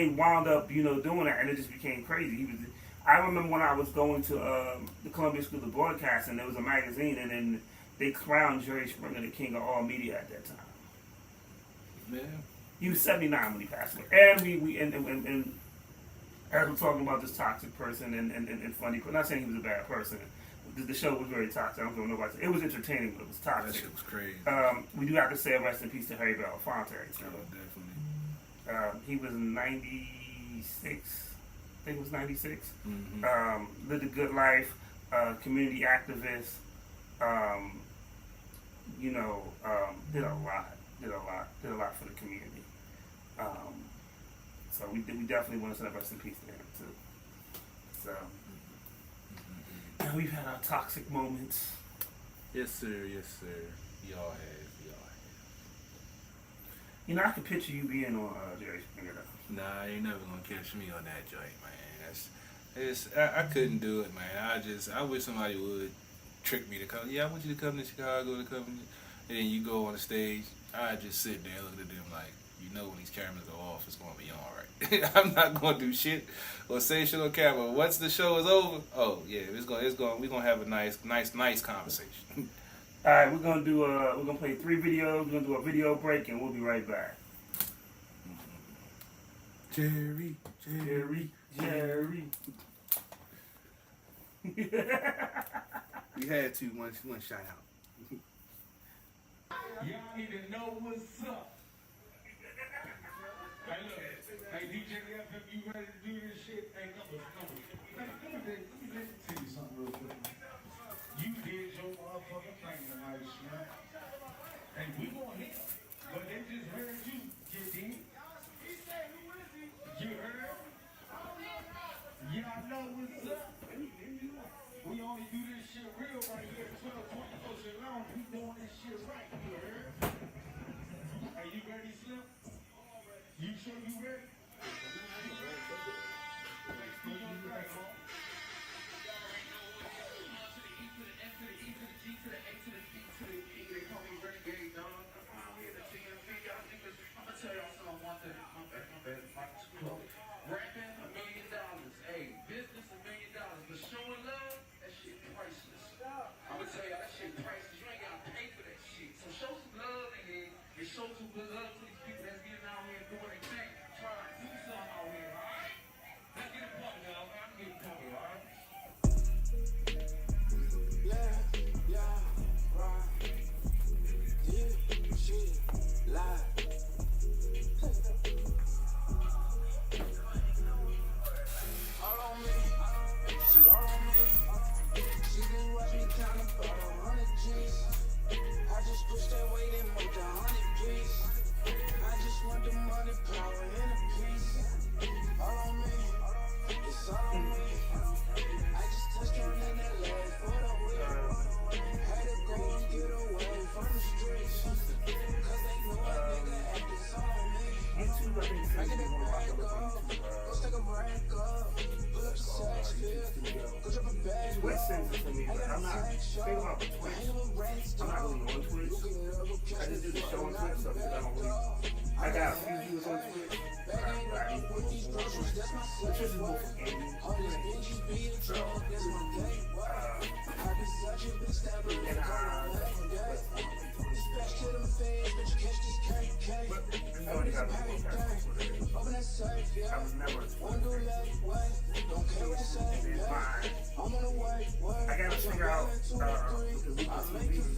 wound up, you know, doing that, and it just became crazy. I remember when I was going to the Columbia School of Broadcasting, there was a magazine, and then they crowned Jerry Springer the king of all media at that time. Yeah. He was 79 when he passed away. And as we're talking about this toxic person and funny, I'm not saying he was a bad person. The show was very toxic. I don't know nobody. It was entertaining, but it was That toxic. shit was crazy. We do have to say rest in peace to Harry Belafonte. So, Definitely. he was 96. I think it was 96. Lived a good life. Community activist. You know, did a lot for the community. So we definitely want to send rest in peace to him too. So, and we've had our toxic moments. Yes, sir. Yes, sir. Y'all have. You know, I could picture you being on Jerry Springer though. Nah, you ain't never gonna catch me on that joint, man. I couldn't do it, man. I wish somebody would trick me to come. Yeah, I want you to come to Chicago to come, and then you go on the stage. I just sit there and look at them like, you know when these cameras go off, it's gonna be on, right? I'm not gonna do shit or say shit on camera. Once the show is over, oh yeah, we're gonna have a nice conversation. All right, we're gonna play 3 videos. We're gonna do a video break, and we'll be right back. Jerry. We had to one shout out. Y'all need to know what's up. Hey, look. Hey, DJ FM, you ready to do this shit? Hey, come on. Let me tell you something real quick. You did your motherfucking thing tonight, man. Hey, we gonna hit, but they just heard you. You did? You heard? Y'all know what's up. We only do this shit real right here. 12-24 shit long. We doing this shit right. You heard? Are you ready, Slim? You sure you ready? Rapping $1 million, hey, business $1 million, but showing love, that shit priceless. I'ma tell y'all that shit priceless. You ain't gotta pay for that shit. So show some love and show some good love to these people that's getting out here and doing their thing. Try to do something out here, alright? Let's get it pumping, y'all. I'm getting pumping, alright? Twitch sends it to me, but I'm not thinking about Twitch. I'm not really on Twitch. I just do the show on Twitch, so I don't really. I got a few viewers on Twitch. I need more. Twitch is more for gaming. So, I already got my phone back on Twitter. I was never a Twitter. And then mine. I gotta figure out because we can see these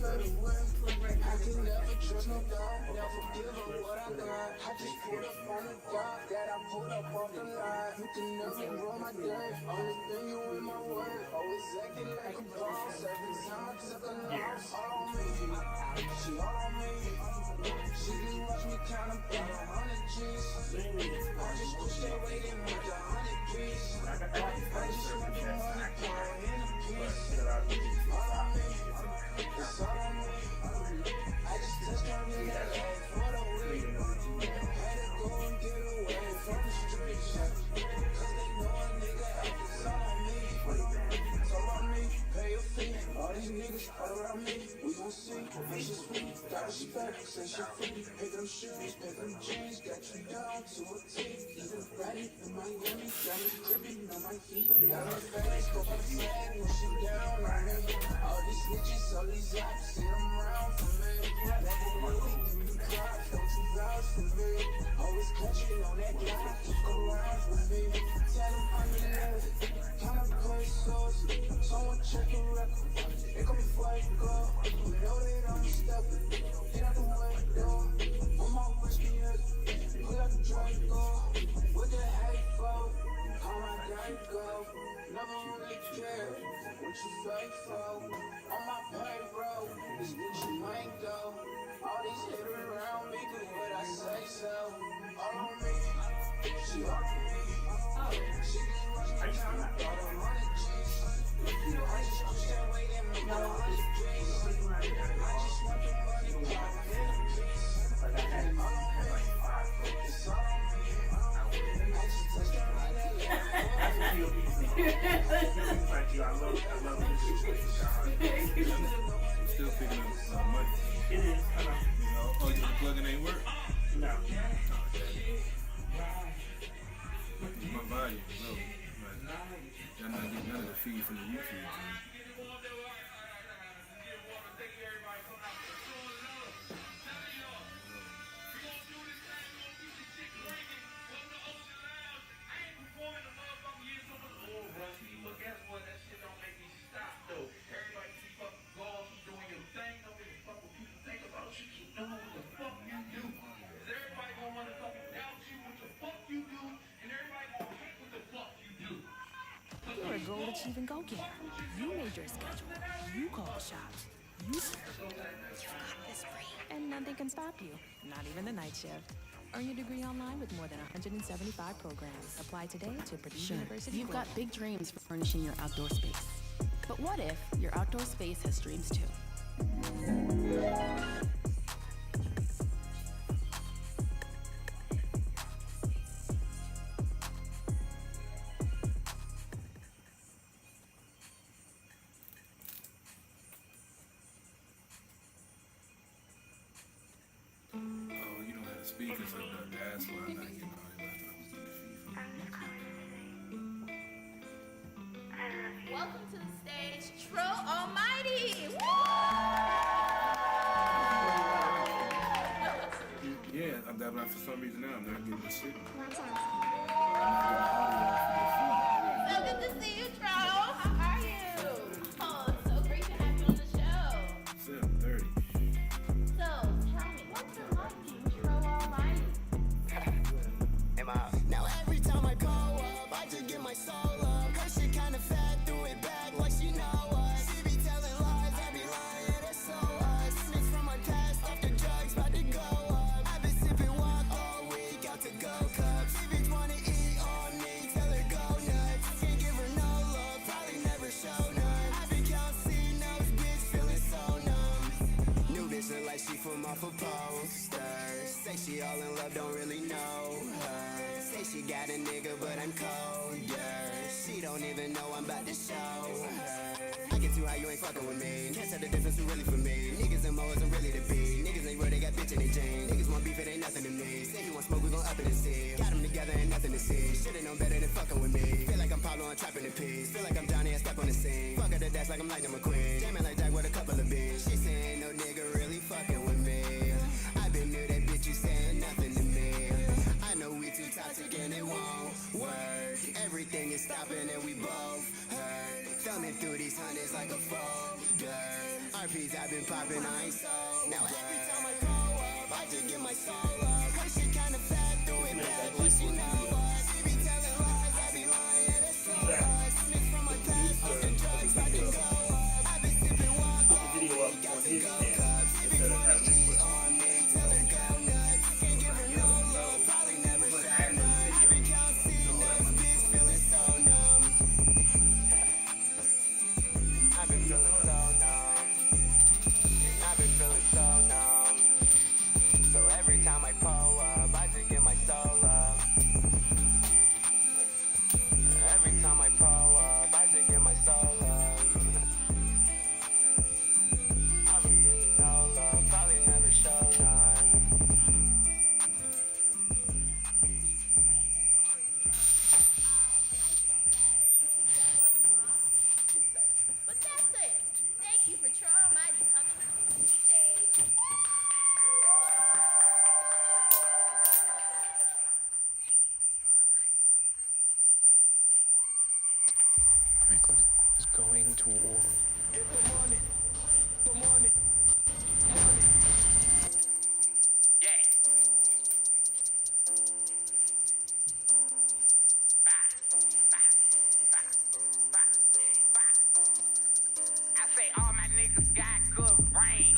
Still picking up money. It is. Oh, the plug-in ain't work? No. achieving go-getter. You made your schedule. You call the shots. You've got this free. And nothing can stop you, not even the night shift. Earn your degree online with more than 175 programs. Apply today to Purdue University. You've got big dreams for furnishing your outdoor space. But what if your outdoor space has dreams too? Speakers hooked up, that's why I'm not getting all that. Welcome to the stage, Tro Almighty! Yeah, I'm dabbling for some reason now. I'm not getting the signal. So good to see you, Tro. How are you? Oh, it's so great to have you on the show. 7:30. So, tell me, what's it like being Tro Almighty? Now every time I call up, I just get my soul up. Her shit kinda fat, threw it back like she know us. She be telling lies, I be lying, that's so us. Snitch from my past, off the drugs, about to go up. I've been sipping walk all week, out to go cups. She be trying to eat on me, tell her go nuts. Can't give her no love, probably never show none. I been counting C-notes, bitch, feeling so numb. New bitch look like she from off a poster. Say she all in love, don't really know her. Say she got a nigga, but I'm colder. She don't even know I'm about to show her. I get too high, you ain't fucking with me. Can't tell the difference who really for me. Niggas and moles are really the beat. Niggas ain't real, they got bitch in their jeans. Niggas want beef, it ain't nothing to me. Say he want smoke, we gon' up it and see. Got them together, ain't nothing to see. Should've known better than fucking with me. Feel like I'm Pablo, I'm trapping the piece. Feel like I'm Johnny, I step on the scene. Fuck her to death like I'm Lightning McQueen. Jamming like Jack with a couple of beans. She saying no nigga really fucking with me. I been knew that bitch, you saying nothing to me. I know we too toxic and it won't work. Everything is stopping and we both hurt. Thumbing through these hundreds like a folder. RPs I've been popping, I ain't sold. Now every time I call up, I just get my soul up. Her shit kinda fat, threw it back like she know us. She be telling lies, I be lying, that's so us. Snitch from my past, off the drugs, about to go up. I've been sipping walk all week, got to go cups. She be trying to eat on me, tell her go nuts. Can't give her no love, probably never show none. I been counting C-notes, bitch, feeling so numb. I've been feeling so numb. I've been feeling so numb. So every time I pull up, I just get my soul up. Every time I pull up, I just get my soul up. I've been feeling no love, probably never show none. But that's it. Thank you for Tro Almighty coming on the stage. Franklin is going to war. Get the money, the money. Yeah. I say all my niggas got good range.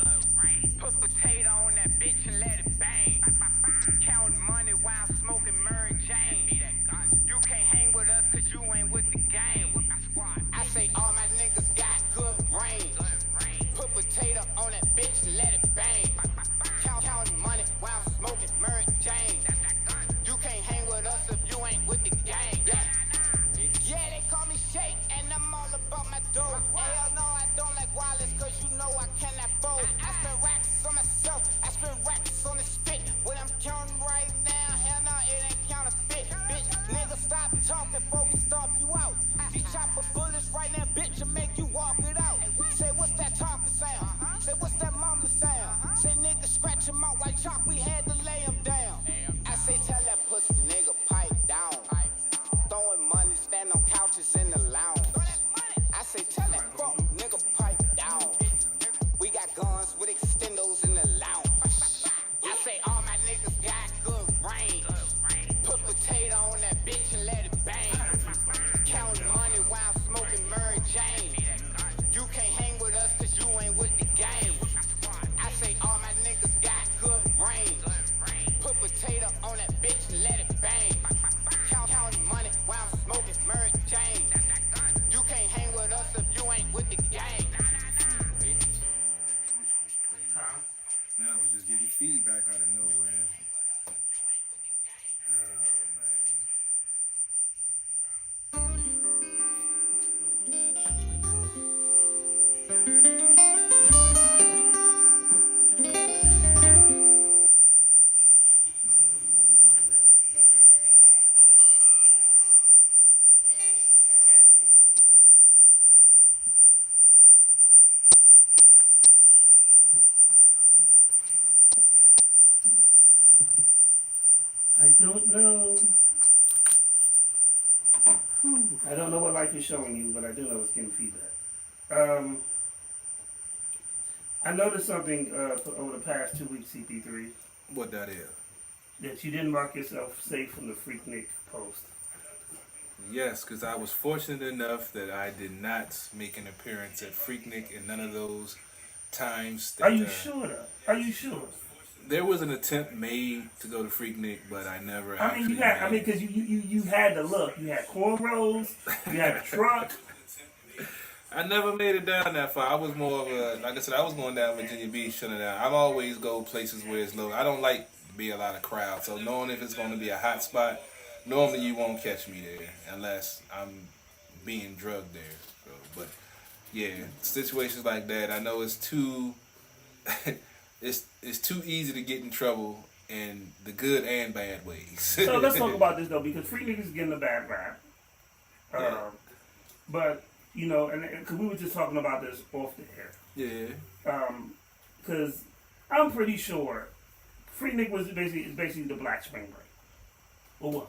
Put potato on that bitch and let it bang. Counting money while smoking Mary Jane. You can't hang with us cause you ain't with the game. I say all my niggas got good range. Put potato on that bitch and let it bang. Counting money while smoking Mary Jane. You can't hang with us if you ain't with the gang. Yeah, they call me Shake and I'm all about my dough. Hell no, I don't like wireless cause you know I cannot fold. I spend racks on myself, I spend racks on the spit. What I'm counting right now, hell no, it ain't counterfeit. Bitch, nigga, stop talking before we stomp you out. She chopping bullets right now, bitch, and make you walk it out. Say, what's that talking sound? Say, what's that mumbling sound? Say, nigga, scratch him out like chalk, we had to lay him down. I say, tell that pussy nigga, pipe down. Throwing money, stand on couches in the lounge. I say, tell that fuck nigga, pipe down. We got feedback out of nowhere. Oh man. I don't know. I don't know what life is showing you, but I do know it's getting feedback. I noticed something over the past 2 weeks, CP3, What that is? that you didn't mark yourself safe from the Freaknik post. Yes, because I was fortunate enough that I did not make an appearance at Freaknik in none of those times. That, Are you sure though? Are you sure? There was an attempt made to go to Freaknik, but I never. I mean, because you had the look. You had cornrows. You had a truck. I never made it down that far. I was more of a, like I said, I was going down Virginia Beach, shutting down. I always go places where it's low. I don't like to be a lot of crowd, so knowing if it's going to be a hot spot, normally you won't catch me there unless I'm being drugged there. So, but yeah, situations like that, I know it's too, it's too easy to get in trouble in the good and bad ways. So let's talk about this though, because Freaknik is getting a bad rap. Yeah. But you know, and because we were just talking about this off the air. Yeah. Because I'm pretty sure Freaknik was basically the Black Spring Break. Or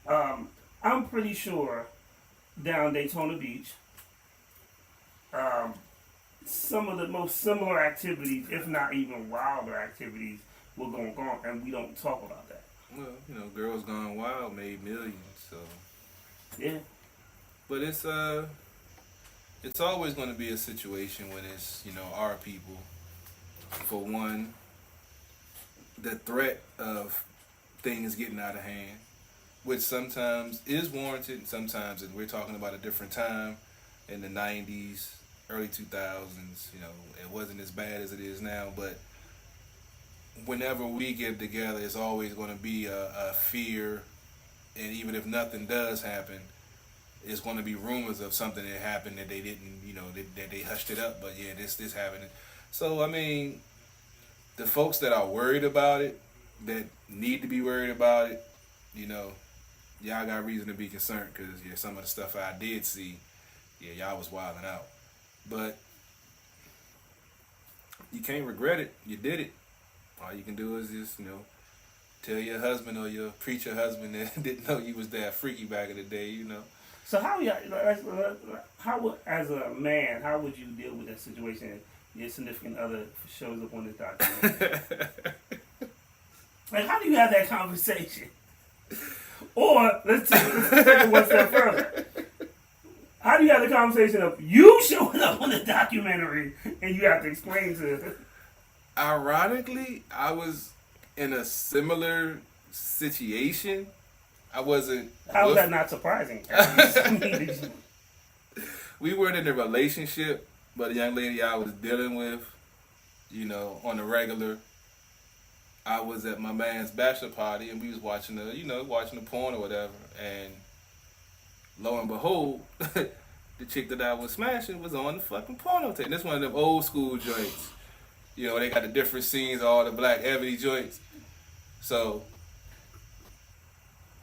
was. I'm pretty sure down Daytona Beach, some of the most similar activities, if not even wilder activities, were going on, and we don't talk about that. Well, you know, Girls Gone Wild made millions, so yeah. But it's always going to be a situation when it's, you know, our people. For one, the threat of things getting out of hand, which sometimes is warranted, and sometimes we're talking about a different time in the 90s, early 2000s. You know, it wasn't as bad as it is now, but whenever we get together, it's always going to be a fear, and even if nothing does happen, it's going to be rumors of something that happened that they didn't, you know, that they hushed it up. But yeah, this happened. So I mean, the folks that are worried about it, that need to be worried about it, you know, y'all got reason to be concerned, because yeah, some of the stuff I did see, yeah, y'all was wilding out. But you can't regret it. You did it. All you can do is just, you know, tell your husband or your preacher husband that didn't know you was that freaky back in the day, you know. So how as a man, how would you deal with that situation if your significant other shows up on this documentary? Like, how do you have that conversation? Or let's take it one step further. How do you have the conversation of you showing up on the documentary and you have to explain to? Ironically, I was in a similar situation. I wasn't. How is that not surprising? We weren't in a relationship, but a young lady I was dealing with, you know, on the regular. I was at my man's bachelor party and we was watching the porn or whatever, and lo and behold, the chick that I was smashing was on the fucking porno tape. And this one of them old school joints. You know, they got the different scenes, all the Black Ebony joints. So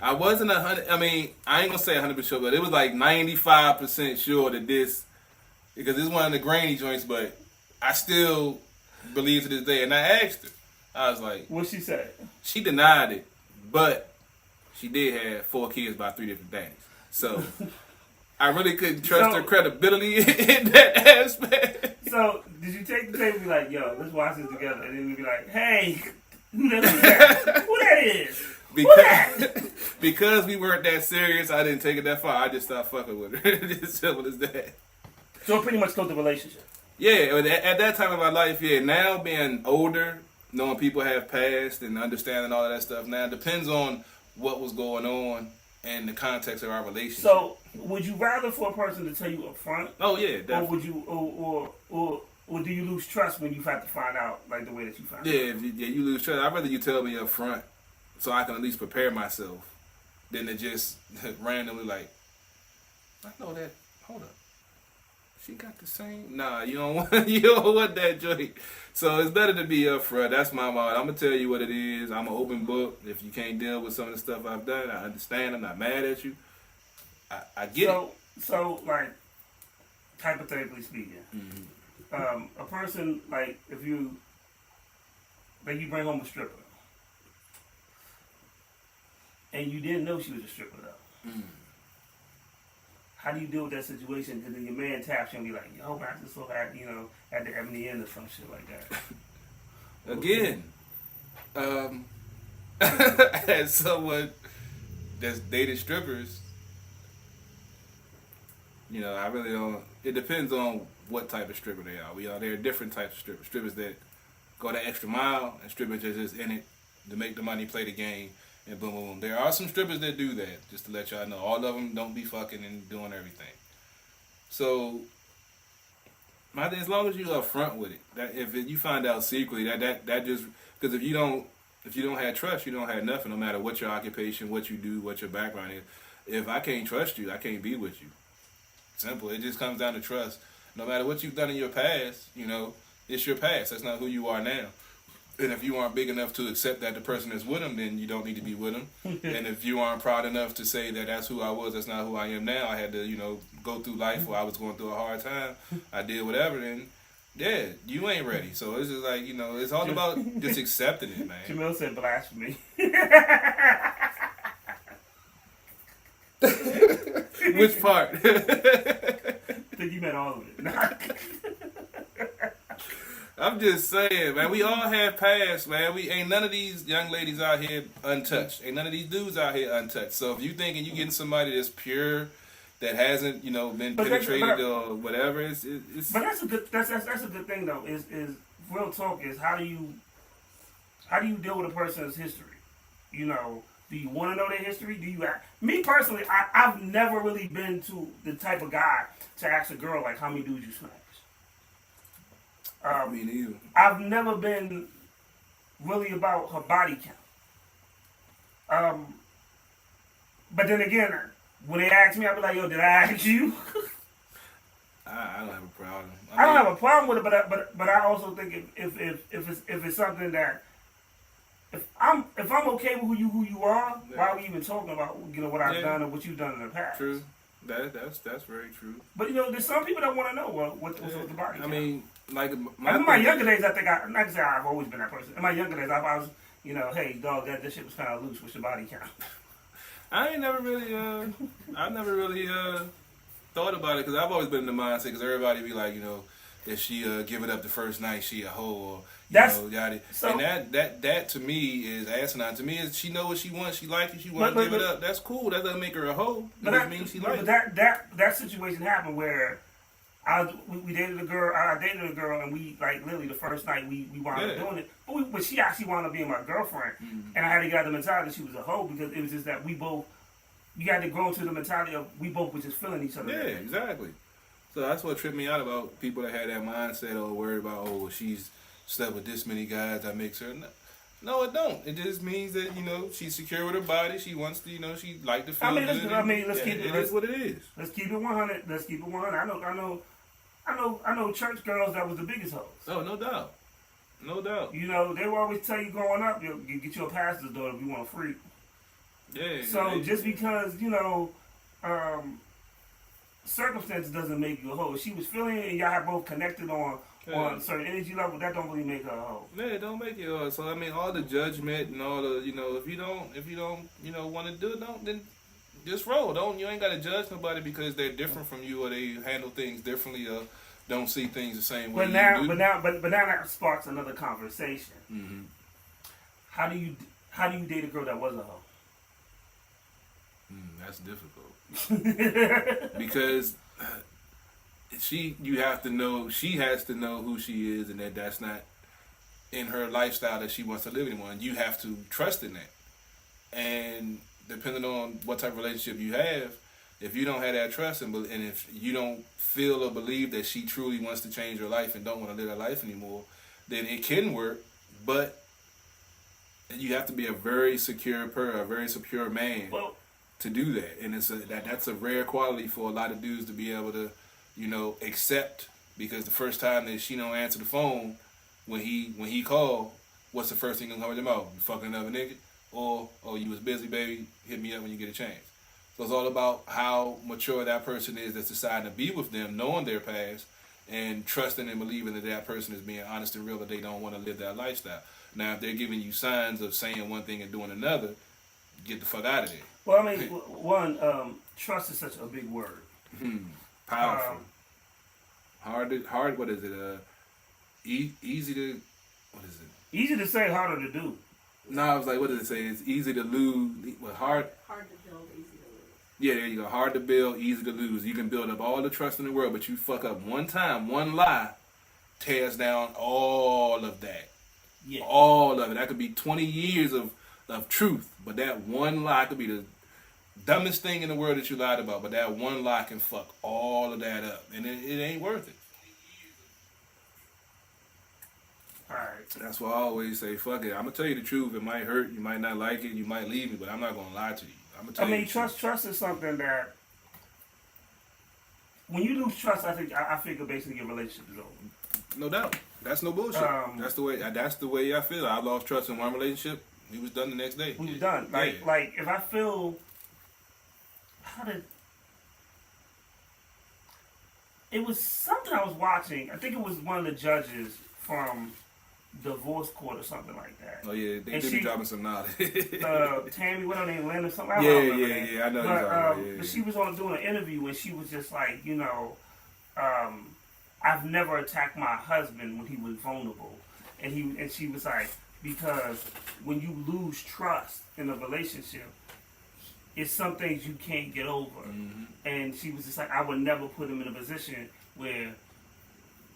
I wasn't 100. I mean, I ain't gonna say 100% sure, but it was like 95% sure that this, because this is one of the grainy joints. But I still believe to this day. And I asked her. I was like, what she said? She denied it, but she did have 4 kids by 3 different daddies. So I really couldn't trust her credibility in that aspect. So did you take the tape and be like, yo, let's watch this together, and then be like, hey, who that is? Because we weren't that serious, I didn't take it that far. I just stopped fucking with her. It's simple as that. So it pretty much killed the relationship. Yeah, at that time of my life, yeah. Now being older, knowing people have passed and understanding all of that stuff, now it depends on what was going on and the context of our relationship. So would you rather for a person to tell you up front? Oh yeah, definitely. Or would you, Or do you lose trust when you have to find out like the way that you found Yeah, out? you lose trust. I'd rather you tell me up front so I can at least prepare myself than to just randomly like, I know that. Hold up, she got the same. Nah, you don't want that joint. So it's better to be up front. That's my motto. I'm gonna tell you what it is. I'm an open book. If you can't deal with some of the stuff I've done, I understand. I'm not mad at you. I get it. So like, hypothetically speaking, a person like if you bring home a stripper and you didn't know she was a stripper though. How do you deal with that situation? Because then your man taps you and be like, yo, man, I just saw that, at the Ebony Inn or some shit like that. Again, as someone that's dated strippers, I really don't. It depends on what type of stripper they are. There are different types of strippers. Strippers that go the extra mile, and strippers that are just in it to make the money, play the game, and boom, boom, boom. There are some strippers that do that, just to let y'all know. All of them don't be fucking and doing everything. So, my thing, as long as you up front with it, that if you find out secretly, that just, because if you don't have trust, you don't have nothing. No matter what your occupation, what you do, what your background is. If I can't trust you, I can't be with you. Simple. It just comes down to trust. No matter what you've done in your past, it's your past. That's not who you are now. And if you aren't big enough to accept that the person is with him, then you don't need to be with him. And if you aren't proud enough to say that that's who I was, that's not who I am now, I had to, go through life where I was going through a hard time, I did whatever, then, yeah, you ain't ready. So it's just like, it's all about just accepting it, man. Jamil said blasphemy. Which part? I think you meant all of it. I'm just saying, man, we all have past, man. We ain't none of these young ladies out here untouched. Ain't none of these dudes out here untouched. So if you thinking you getting somebody that's pure, that hasn't, been penetrated or whatever, it's. But that's a good thing though. Is real talk is how do you deal with a person's history? Do you want to know their history? Do you? Me personally, I've never really been to the type of guy to ask a girl like how many dudes you smash. Me neither. I've never been really about her body count. But then again, when they ask me, I'll be like, yo, did I ask you? I don't have a problem. I don't have a problem with it, but I also think if it's something that if I'm okay with who you are, why are we even talking about what I've done or what you've done in the past? True. That's very true. But there's some people that want to know what's the body count. I mean, like in my younger days, I think not to say I've always been that person. In my younger days, I was hey dog, that shit was kind of loose. What's your body count? I never really thought about it because I've always been in the mindset because everybody be like, if she give it up the first night, she a hoe or yada. So, and that to me is asinine. To me is she know what she wants, she like it, she want to give it up. That's cool. That doesn't make her a hoe. That means she like it. But that situation happened where we dated a girl. I dated a girl, and we like literally the first night we wound up doing it. But she actually wound up being my girlfriend, and I had to get out the mentality that she was a hoe because it was just that you had to grow into the mentality of we both were just feeling each other. Yeah, exactly. So that's what tripped me out about people that had that mindset or worried about, she's slept with this many guys, that makes her. No, it don't. It just means that, she's secure with her body. She wants to, she like to feel good. Let's keep it. It is what it is. Let's keep it 100. Let's keep it 100. I know church girls that was the biggest hoes. Oh, no doubt. No doubt. They will always tell you growing up, you get you a pastor's daughter if you want a freak. Yeah. So just because, circumstances doesn't make you a hoe. If she was feeling it and y'all have both connected on certain energy level, that don't really make her a hoe. Yeah, it don't make you a hoe. So I mean, all the judgment and all the, if you don't, want to do it, then just roll. You ain't got to judge nobody because they're different from you or they handle things differently or don't see things the same way. But now that sparks another conversation. Mm-hmm. How do you date a girl that was a hoe? That's difficult. Because she has to know who she is and that's not in her lifestyle that she wants to live anymore. And you have to trust in that. And depending on what type of relationship you have, if you don't have that trust and if you don't feel or believe that she truly wants to change her life and don't want to live that life anymore, then it can work, but you have to be a very secure man to do that. And that's a rare quality for a lot of dudes to be able to, accept, because the first time that she don't answer the phone when he called, what's the first thing gonna come out your mouth? You fucking another nigga? Or, oh, you was busy, baby, hit me up when you get a chance. So it's all about how mature that person is that's deciding to be with them, knowing their past, and trusting and believing that that person is being honest and real, that they don't want to live that lifestyle. Now, if they're giving you signs of saying one thing and doing another, get the fuck out of there. Well, I mean, trust is such a big word. Powerful. Hard. What is it? Easy to. What is it? Easy to say, harder to do. No, I was like, what does it say? It's easy to lose. What, hard? Hard to build, easy to lose. Yeah, there you go. Hard to build, easy to lose. You can build up all the trust in the world, but you fuck up one time, one lie, tears down all of that. Yeah. All of it. That could be 20 years of truth, but that one lie could be the dumbest thing in the world that you lied about, but that one lie can fuck all of that up, and it ain't worth it. Alright. That's why I always say, fuck it. I'm gonna tell you the truth. It might hurt. You might not like it. You might leave me, but I'm not gonna lie to you. I'm gonna tell you. Trust is something that when you lose trust, I figure basically your relationship is over. No doubt. That's no bullshit. That's the way I feel. I lost trust in one relationship. We was done the next day. We was done. Like if I feel it was something I was watching. I think it was one of the judges from divorce court or something like that. Oh yeah, they did be dropping some knowledge. Tammy, what her name, Lynn or something? Yeah, I know. But she was on doing an interview and she was just like, I've never attacked my husband when he was vulnerable, and she was like, because when you lose trust in a relationship, it's some things you can't get over. Mm-hmm. And she was just like, I would never put him in a position where,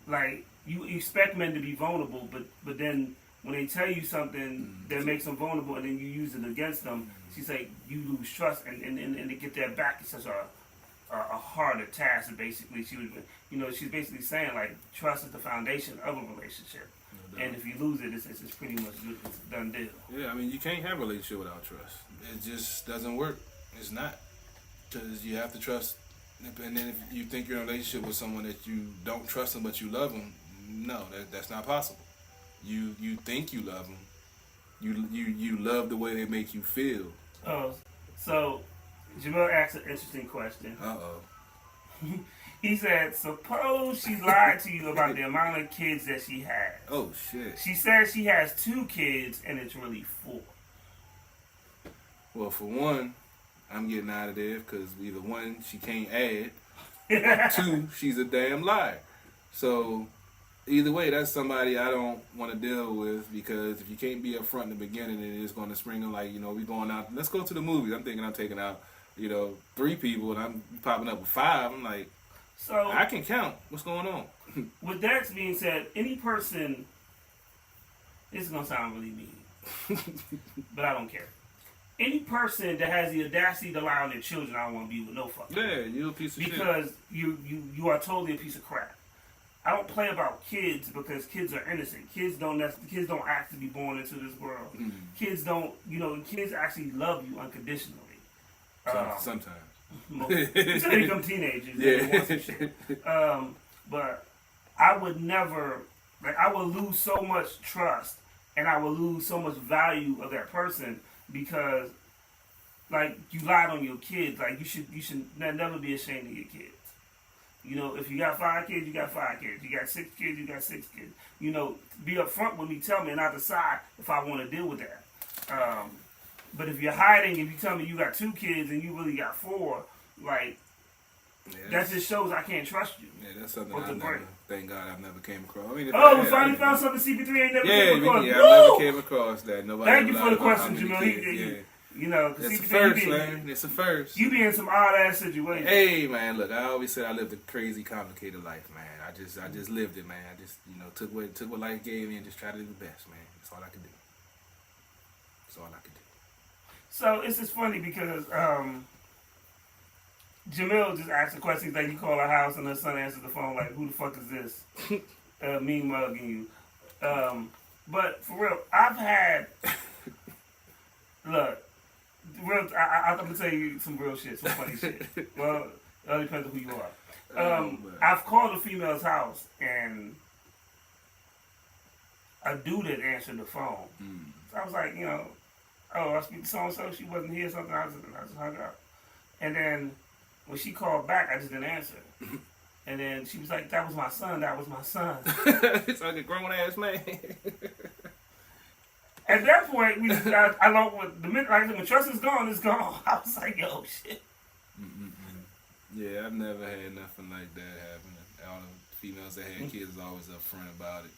like, you expect men to be vulnerable, but then when they tell you something that makes them vulnerable and then you use it against them, she's like, you lose trust, and to get that back is such a harder task. Basically, she was, she's basically saying, like, trust is the foundation of a relationship. And if you lose it, it's pretty much it's a done deal. Yeah, I mean, you can't have a relationship without trust. It just doesn't work. It's not. Because you have to trust. And then if you think you're in a relationship with someone that you don't trust them but you love them, no, that's not possible. You think you love them. You love the way they make you feel. Oh, so Jamel asked an interesting question. Uh-oh. He said, suppose she lied to you about the amount of kids that she has. Oh, shit. She says she has 2 kids and it's really 4. Well, for one, I'm getting out of there because either one, she can't add. 2, she's a damn liar. So either way, that's somebody I don't want to deal with, because if you can't be up front in the beginning, it is going to spring them like, we going out. Let's go to the movies. I'm thinking I'm taking out, 3 people and I'm popping up with 5. I'm like, so I can count. What's going on? With that being said, any person, this is going to sound really mean, but I don't care. Any person that has the audacity to lie on their children, I don't want to be with no fucking. Yeah, you're a piece of shit. Because you are totally a piece of crap. I don't play about kids because kids are innocent. Kids don't act to be born into this world. Mm. Kids don't, kids actually love you unconditionally. Sometimes. Until they become teenagers. Yeah. They want some shit. But I would never, I would lose so much trust and I would lose so much value of that person because, you lied on your kids. You should never be ashamed of your kids. If you got 5 kids, you got 5 kids. You got 6 kids, you got 6 kids. Be upfront with me, tell me, and I'll decide if I want to deal with that. But if you're hiding, if you tell me you got 2 kids and you really got 4, that just shows I can't trust you. Yeah, that's something thank God I've never came across. I mean, we finally found something CP3 ain't never came across. Yeah, I never came across that. Nobody. Thank you for the question, Jamil. It's a first, man. It's a first. You be in some odd ass situations. Hey, man, look, I always said I lived a crazy, complicated life, man. I just lived it, man. I just, took what life gave me and just tried to do the best, man. That's all I could do. That's all I could do. So it's just funny because Jamil just asked a question. He's like, you call her house and her son answers the phone like, who the fuck is this? Me mugging you. But for real, I've had, look, I'm going to tell you some real shit, some funny shit. Well, it all depends on who you are. I've called a female's house and a dude had answered the phone. So I was like, you know, I speak to so-and-so, she wasn't here, something, I just hung up. And then when she called back, I just didn't answer. And then she was like, that was my son. It's like a grown-ass man. At that point, I learned when trust is gone, it's gone. I was like, yo, shit. Yeah, I've never had nothing like that happen. All the females that had kids is always upfront about it.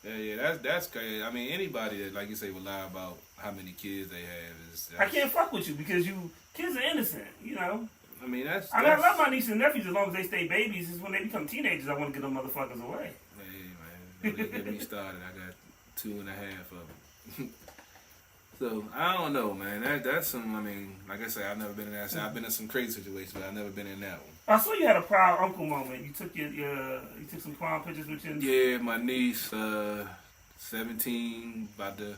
Yeah, that's crazy. I mean, anybody that, like you say, will lie about how many kids they have is. I can't fuck with you because kids are innocent, you know. I mean, I love my nieces and nephews as long as they stay babies. It's when they become teenagers I want to get them motherfuckers away. Hey, man, don't get me started. I got 2.5 of them. So, I don't know, man. That's some, I mean, like I said, I've never been in that. I've been in some crazy situations, but I've never been in that one. I saw you had a proud uncle moment. You took you took some prom pictures with your... Yeah, my niece, 17, about to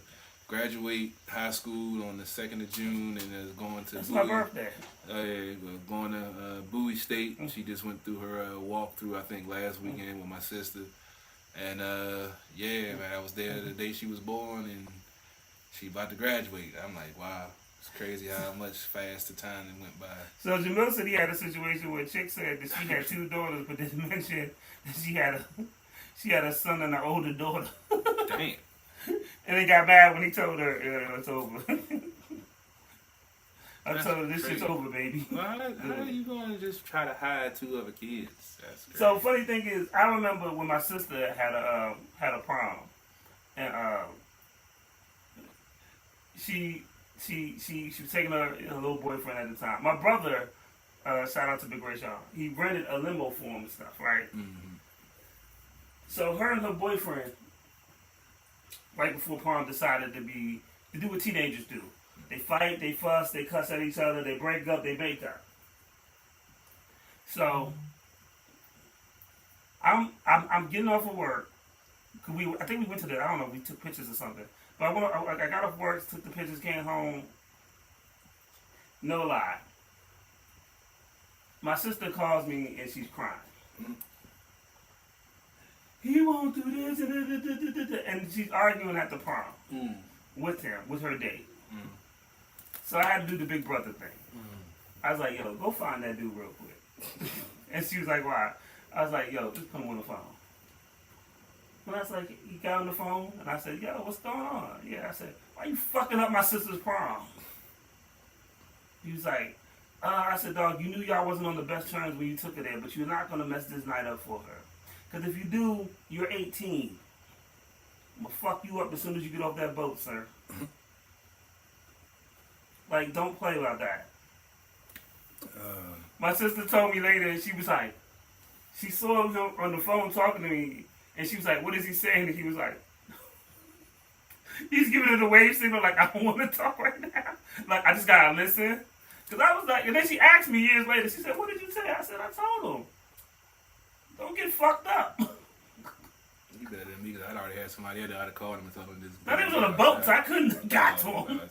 graduate high school on the 2nd of June, and is going to... That's Bowie. my birthday. Going to Bowie State. She just went through her walkthrough, I think, last weekend with my sister. And, yeah, man, I was there the day she was born, and she about to graduate. I'm like, wow, it's crazy how much faster time went by. So Jamil said he had a situation where a chick said that she had 2 daughters, but didn't mention that she had a son and an older daughter. Damn. And they got mad when he told her, it's over. I told her, this shit's over, baby. Well, how are you going to just try to hide 2 other kids? That's crazy. So funny thing is, I remember when my sister had a prom, and she was taking her little boyfriend at the time. My brother, shout out to Big Ray Sean, he rented a limo for him and stuff, right? Mm-hmm. So her and her boyfriend, right before prom, decided to do what teenagers do. They fight, they fuss, they cuss at each other, they break up, they make up. So I'm getting off of work. I think we went to I don't know, we took pictures or something. But I got off work, took the pictures, came home. No lie. My sister calls me and she's crying. He won't do this, and she's arguing at the prom with him, with her date. So I had to do the big brother thing. I was like, yo, go find that dude real quick. And she was like, why? I was like, yo, just put him on the phone. And I was like, he got on the phone, and I said, yo, what's going on? Yeah, I said, why you fucking up my sister's prom? He was like, I said, dog, you knew y'all wasn't on the best terms when you took her there, but you're not going to mess this night up for her. Because if you do, you're 18. I'm going to fuck you up as soon as you get off that boat, sir. Like, don't play about that. My sister told me later, and she was like, she saw him on the phone talking to me, and she was like, what is he saying? And he was like, he's giving her the wave signal, like, I don't want to talk right now. Like, I just got to listen. Because I was like, and then she asked me years later, she said, what did you say? I said, I told him, don't get fucked up. You better than me, because I'd already had somebody else that I'd called him and told him this. Now, they was on a boat, so I couldn't have got to him.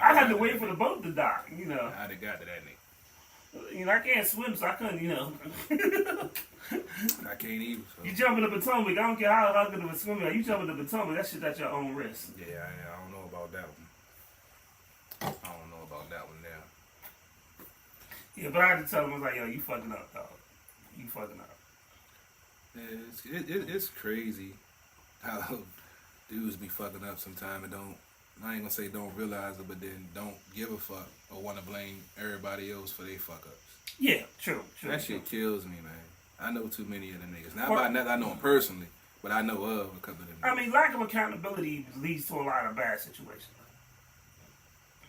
I had to wait for the boat to dock, you know. I'd have got to that nigga. You know, I can't swim, so I couldn't, you know. I can't either. So. You jump in the Potomac, I don't care how good of a swimmer you are. You jump in the Potomac, that shit's at your own risk. Yeah, I don't know about that one. I don't know about that one now. Yeah, but I had to tell him, I was like, yo, you fucking up, dog. You fucking up. Yeah, it's crazy how dudes be fucking up sometime and don't, I ain't gonna say don't realize it, but then don't give a fuck or want to blame everybody else for their fuck ups. Yeah, true. That shit kills me, man. I know too many of them niggas. Not I know them personally, but I know of a couple of them. I mean, lack of accountability leads to a lot of bad situations.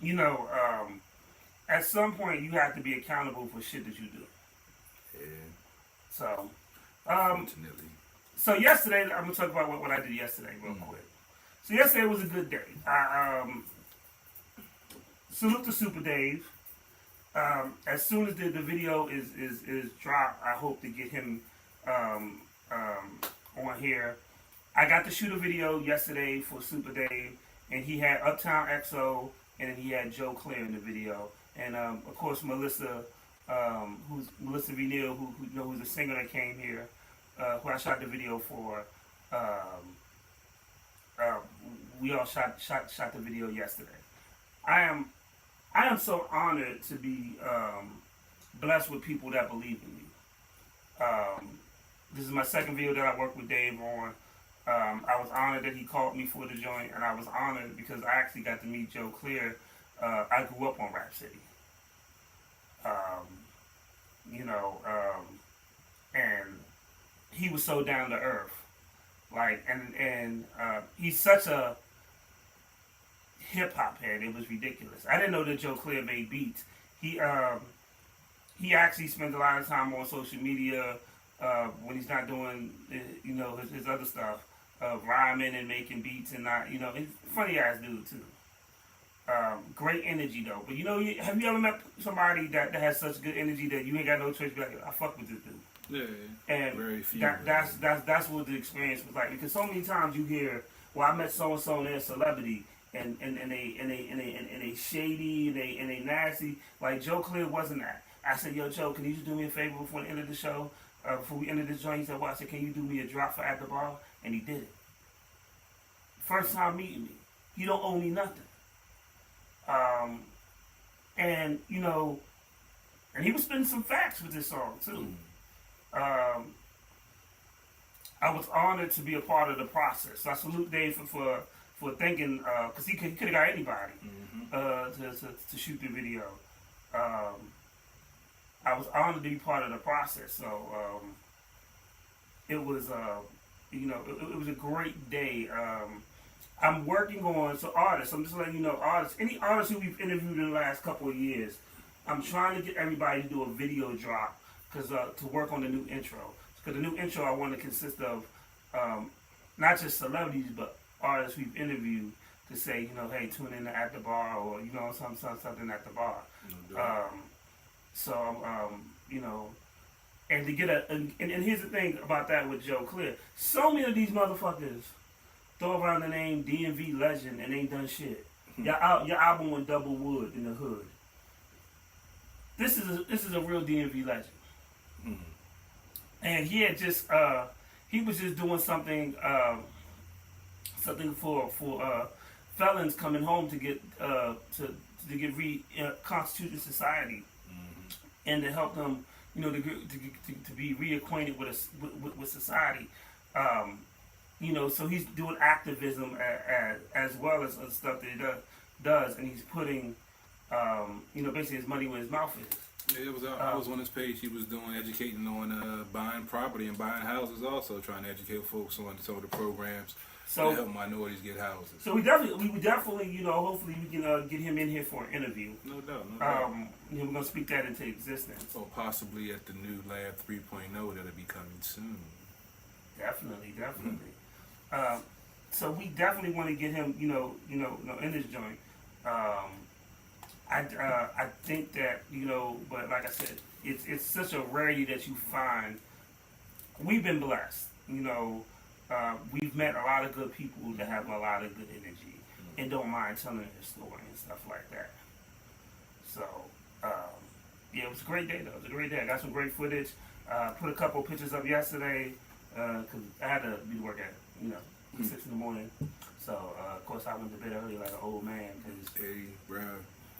You know, at some point you have to be accountable for shit that you do. Yeah. So, unfortunately. So yesterday, I'm gonna talk about what I did yesterday real quick. So yesterday was a good day. Salute to Super Dave. as soon as the video is dropped, I hope to get him on here. I got to shoot a video yesterday for Super Dave, and he had Uptown XO, and then he had Joe Clear in the video, and of course Melissa, who's Melissa Venil, who's a singer that came here, who I shot the video for. We all shot the video yesterday. I am so honored to be blessed with people that believe in me. This is my second video that I worked with Dave on. I was honored that he called me for the joint, and I was honored because I actually got to meet Joe Clear. I grew up on Rap City. And he was so down to earth. Like, and he's such a hip hop head. It was ridiculous. I didn't know that Joe Clear made beats. He actually spends a lot of time on social media when he's not doing his other stuff, rhyming and making beats and not he's a funny ass dude too. Great energy though. But have you ever met somebody that has such good energy that you ain't got no choice to be like, I fuck with this dude? Yeah, and very few. That's what the experience was like, because so many times you hear, well, I met so and so and they're a celebrity and they shady and they nasty. Like Joe Clear wasn't that. I said, yo Joe, can you just do me a favor before the end of the show? Before we ended this joint, he said, well, I said, can you do me a drop for At the Bar? And he did it. First time meeting me. He don't owe me nothing. And he was spitting some facts with this song too. I was honored to be a part of the process. So I salute Dave for thinking, because he could have got anybody to shoot the video. I was honored to be part of the process. So it was it was a great day. I'm working on artists. I'm just letting you know, artists. Any artists who we've interviewed in the last couple of years, I'm trying to get everybody to do a video drop to work on the new intro. Because the new intro I want to consist of not just celebrities but artists we've interviewed to say, hey, tune in to At the Bar, or something at the bar. And to get and here's the thing about that with Joe Clear. So many of these motherfuckers throw around the name DMV Legend and ain't done shit. Your album went double wood in the hood. This is a real DMV legend. And he had just he was just doing something for felons coming home to get reconstituted society, and to help them to be reacquainted with society. So he's doing activism as well as other stuff that he does, and he's putting basically his money where his mouth is. Yeah, it was. I was on his page. He was doing educating on buying property and buying houses. Also, trying to educate folks on some of the programs to help minorities get houses. So we would definitely, hopefully we can get him in here for an interview. No doubt. We're gonna speak that into existence. Or possibly at the new Lab 3.0 that'll be coming soon. Definitely. So we definitely want to get him, in this joint. I think that, but like I said, it's such a rarity that you find. We've been blessed, we've met a lot of good people that have a lot of good energy and don't mind telling their story and stuff like that. So, it was a great day though. It was a great day. I got some great footage. Put a couple pictures up yesterday, because I had to be to work at, 6 in the morning. So, of course, I went to bed early like an old man. Hey, bro.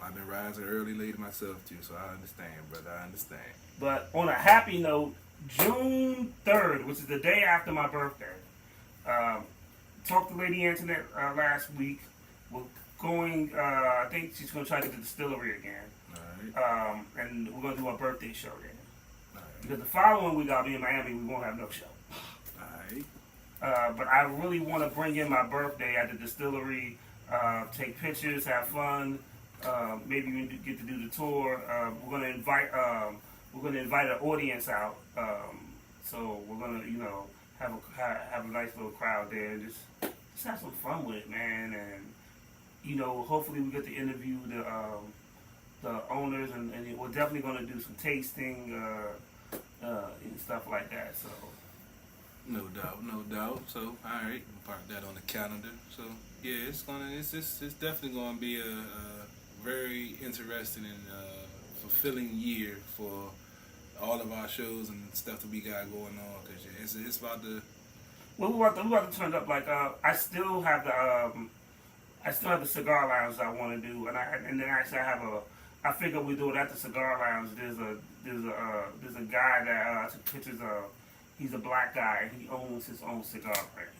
I've been rising early late myself too, so I understand, brother. I understand. But on a happy note, June 3rd, which is the day after my birthday, talked to Lady Antoinette last week. We're going, I think she's going to try to get the distillery again. All right. And we're going to do a birthday show there. All right. Because the following week I'll be in Miami, we won't have no show. All right. But I really want to bring in my birthday at the distillery, take pictures, have fun. Maybe we get to do the tour. We're gonna invite an audience out. So we're gonna have a nice little crowd there and just have some fun with it, man. And hopefully we get to interview the owners, and we're definitely going to do some tasting and stuff like that. So. No doubt. So, all right, park that on the calendar. So, yeah, it's definitely gonna be a very interesting and fulfilling year for all of our shows and stuff that we got going on. Cause yeah, it's about to. Well, we about to turn up. Like, I still have the cigar lounge I want to do, and then actually I figure we do it at the cigar lounge. There's a guy that I took pictures of. He's a black guy. He owns his own cigar brand.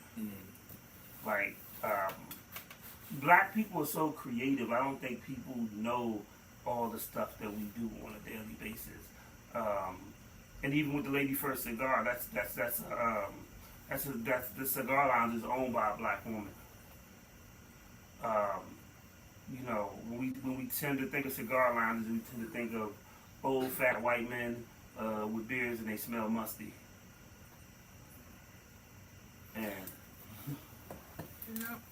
Like, black people are so creative. I don't think people know all the stuff that we do on a daily basis. And even with the Lady First Cigar, that's the cigar lounge is owned by a black woman. You know, when we tend to think of cigar lounges, we tend to think of old fat white men with beards and they smell musty. And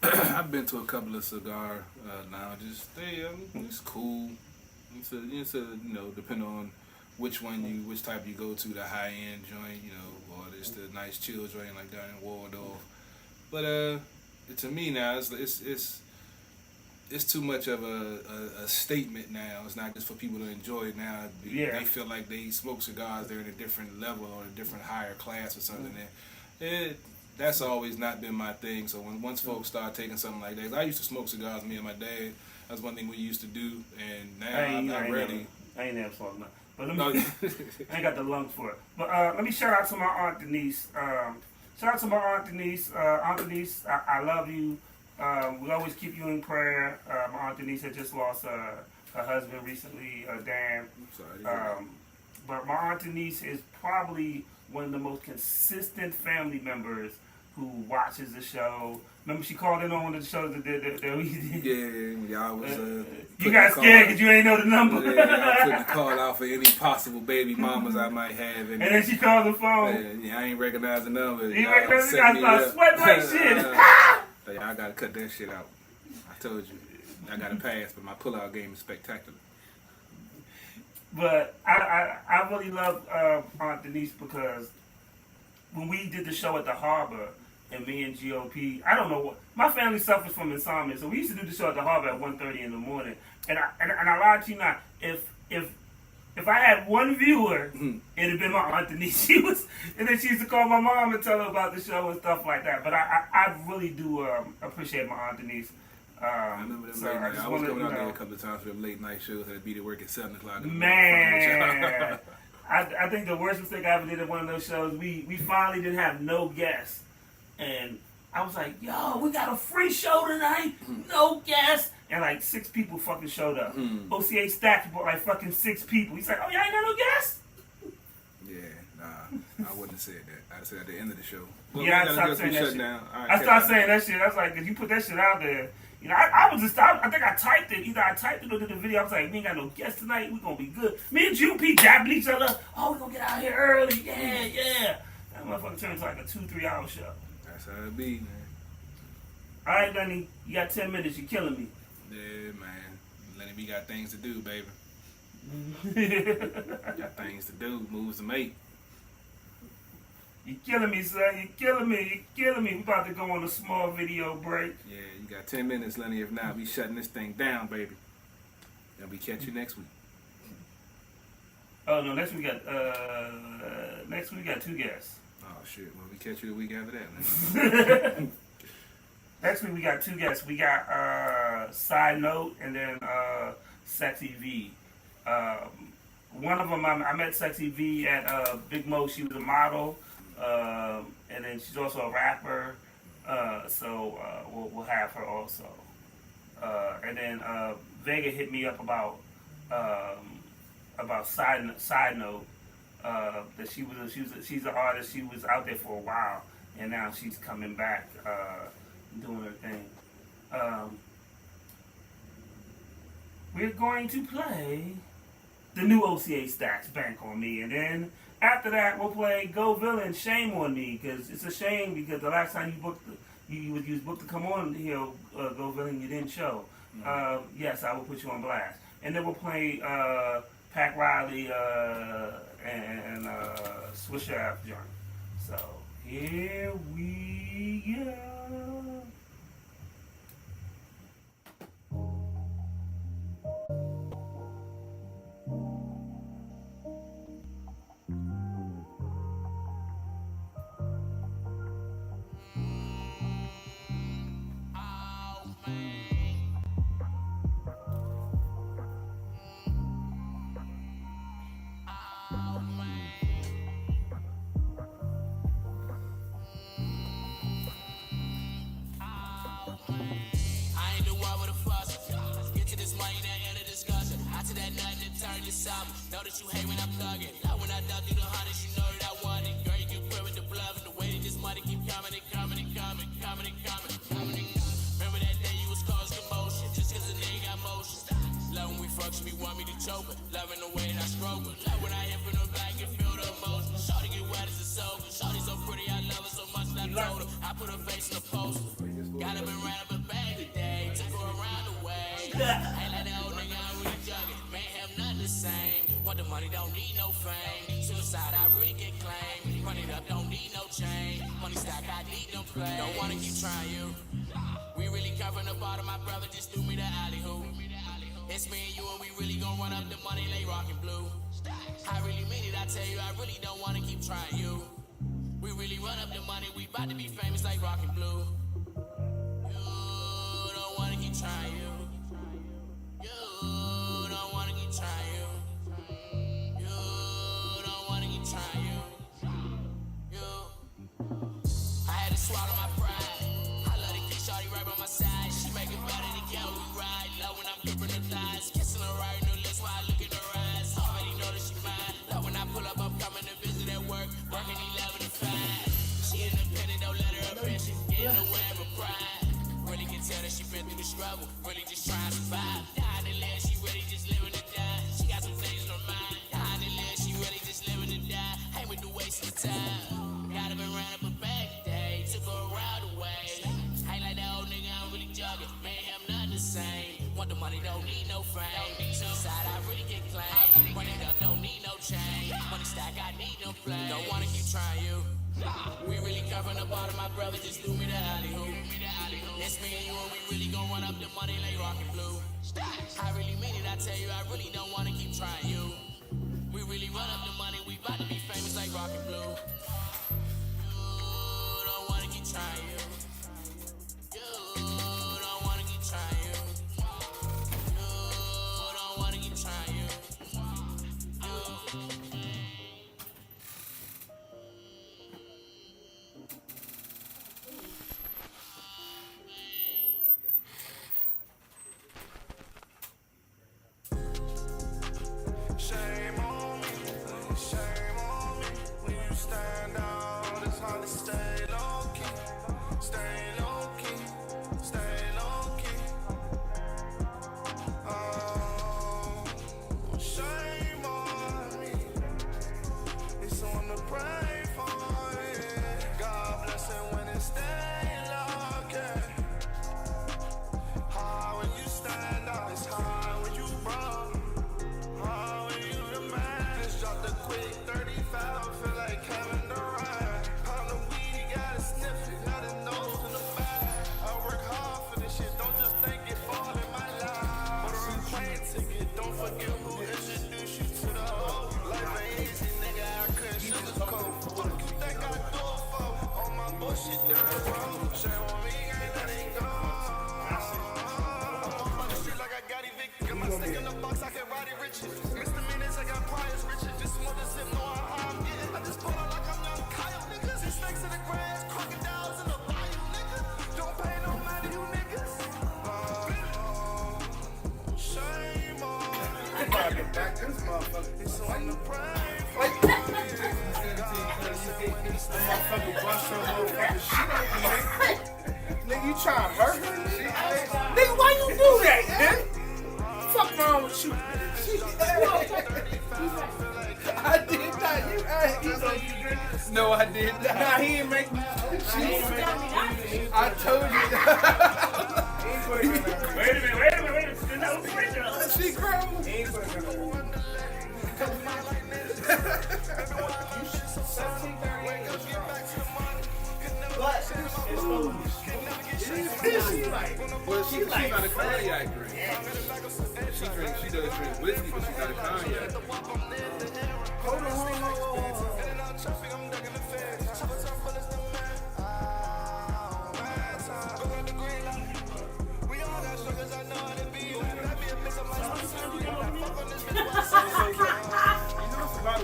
I've been to a couple of cigar lounges. It's cool. It's depending on which type you go to, the high end joint, or it's the nice chill joint like down in Waldorf. But to me now, it's too much of a statement now. It's not just for people to enjoy it now. They feel like they smoke cigars. They're in a different level or a different higher class or something. That's always not been my thing. So once folks start taking something like that, I used to smoke cigars, me and my dad. That's one thing we used to do, and now I'm ready. I ain't never smoked nothing. But I ain't got the lungs for it. But let me shout out to my Aunt Denise. Shout out to my Aunt Denise. Aunt Denise, I love you. We always keep you in prayer. My Aunt Denise had just lost her husband recently, Dan. But my Aunt Denise is probably one of the most consistent family members who watches the show. Remember, she called in on one of the shows that we did. Yeah, y'all was. You got scared because you ain't know the number. I put the call out for any possible baby mamas I might have. And then she called the phone. I ain't recognize the number. You recognize the guy started sweating like shit. I gotta cut that shit out. I told you, I got a pass, but my pullout game is spectacular. But I really love Aunt Denise because when we did the show at the Harbor and me and GOP, I don't know what, my family suffers from insomnia, so we used to do the show at the Harbor at 1:30 in the morning. And I lied to you not, if I had one viewer, it'd have been my Aunt Denise. And then she used to call my mom and tell her about the show and stuff like that. But I really do appreciate my Aunt Denise. I remember them late night. I was coming out there a couple of times for them late night shows. I'd be to work at 7 o'clock. Man, I think the worst mistake I ever did at one of those shows, we finally didn't have no guests. And I was like, yo, we got a free show tonight, no guests. And like 6 people fucking showed up. OCA Stacks brought like fucking 6 people. He's like, oh, y'all ain't got no guests? Yeah, nah, I wouldn't have said that. I'd say at the end of the show. Well, yeah, I stopped saying that shit. I started saying that shit. I was like, because you put that shit out there. You know, I think I typed it. Either I typed it or did the video. I was like, we ain't got no guests tonight. We gonna be good. Me and GP jabbing each other. Oh, we gonna get out here early. Yeah. That motherfucker turned into like a 2-3 hour show. That's how it be, man. All right, Lenny, you got 10 minutes. You're killing me. Yeah, man. Lenny, we got things to do, baby. Got things to do. Moves to make. You're killing me, son. You're killing me. We about to go on a small video break. Yeah, you got 10 minutes, Lenny. If not, we shutting this thing down, baby. And we catch you next week. Oh no, next week we got 2 guests. Oh shit. Well, we catch you the week after that, man. Next week we got 2 guests. We got Side Note and then Sexy V. One of them I met Sexy V at Big Mo. She was a model. And then she's also a rapper, so we'll have her also. And then Vega hit me up about Side Note, that she's an artist. She was out there for a while, and now she's coming back, doing her thing. We're going to play the new OCA Stacks, Bank on Me, and then after that, we'll play Go Villain, Shame on Me, because it's a shame because the last time you was booked to come on here, Go Villain, you didn't show. Yes, I will put you on blast. and then we'll play Pat Riley and Swisher F. Johnny. So here we go. Know that you hate when I'm thugging. Love when I dug through the hundreds, you know that I want it. Girl, you get queer with the blood and the way that this money keep coming and coming and coming, coming and coming, coming and coming. Remember that day you was causing commotion, just cause a nigga got motion. Love when we fuck, she want me to choke her. Loving the way that I stroke her. Love when I hit from the back and feel the emotion. Shorty get wet as a soaker. Shorty so pretty, I love her so much that I told her. I put her face in the poster. Got up and ran up a bag today. Took her around the way. Ain't like that old nigga, I'm really jugging. Man, have nothing the same. Want the money, don't need no fame. Suicide, I really get claimed. Run it up, don't need no chain. Money stack, I need no play. Don't wanna keep trying you. We really covering the bottom, my brother just threw me the alley-hoop. It's me and you and we really gon' run up the money, lay rockin' blue. I really mean it, I tell you, I really don't wanna keep trying you. We really run up the money, we bout to be famous like rockin' blue. You don't wanna keep trying you. You don't wanna keep trying you. Trying you. I had to swallow my pride. I love to keep shorty right by my side. She make it better together, we ride. Love when I'm gripping her thighs. Kissing her right in her lips while I look in her eyes. Already know that she mine. Love when I pull up, I'm coming to visit at work. Working 11 to 5. She independent, don't let her ambition get in the way of her pride. Really can tell that she been through the struggle. Really just trying to survive. Dying to live, she really just living to die. She got some things in her mind. Dying to live, she really just living to die. Ain't with the waste of time. Got up and ran up a bag today. Took her around the way. Ain't like that old nigga, I'm really jugging. Man, him not the same. Want the money, don't need no fame. Suicide, I really get claimed. Run it up, don't need no chain. Money stack, I need no play. Don't wanna keep trying you. We really covering the bottom, my brother just threw me the alley-hoop. It's me and you and we really gon' run up the money like rockin' blue. I really mean it, I tell you, I really don't wanna keep trying you. We really run up the money, we bout to be famous like rockin' blue. You don't wanna keep trying you. You don't wanna keep trying you. You don't wanna keep trying you. Shame on me, shame on me. When you stand out, it's hard to stay low key. Stay low key, stay low key. Oh, shame on me. It's someone to pray for it. God bless it when it stay low key. Hard when you stand out, it's hard when you broke. Dropped a quick 35, feel like Kevin Durant. Pound of weed, he gotta sniff it, got his nose in the bag. I work hard for this shit, don't just think it fall in my life. Order a plane ticket, don't forget who introduced you to the hoe. Life ain't easy, nigga, I couldn't sugarcoat. What you think I do it for? On my bullshit, dirty road. Shame on me, ain't let it go. I'm on the street like I got evicted. Got my stick in the box, I can ride it riches. Misdemeanors, I got priors, riches. Just smoke the sip, know how I'm getting. I just pull out like I'm young Kyle, niggas. See snakes in the grass, crocodiles in the bayou, nigga. Don't pay no mind to you niggas. Shame on me. Back this motherfucker. It's on the brain for Motherfucker bust some motherfucking shit over me. Nigga, you trying to hurt her? Nigga, why you do that, man? Fuck wrong with you? I did not. No, I did not. Nah, he didn't make me. I told you. Wait a minute. That was Rachel. She grown. Well, she's not a cognac drink. She does drink whiskey, but she's not a cognac. Hold on.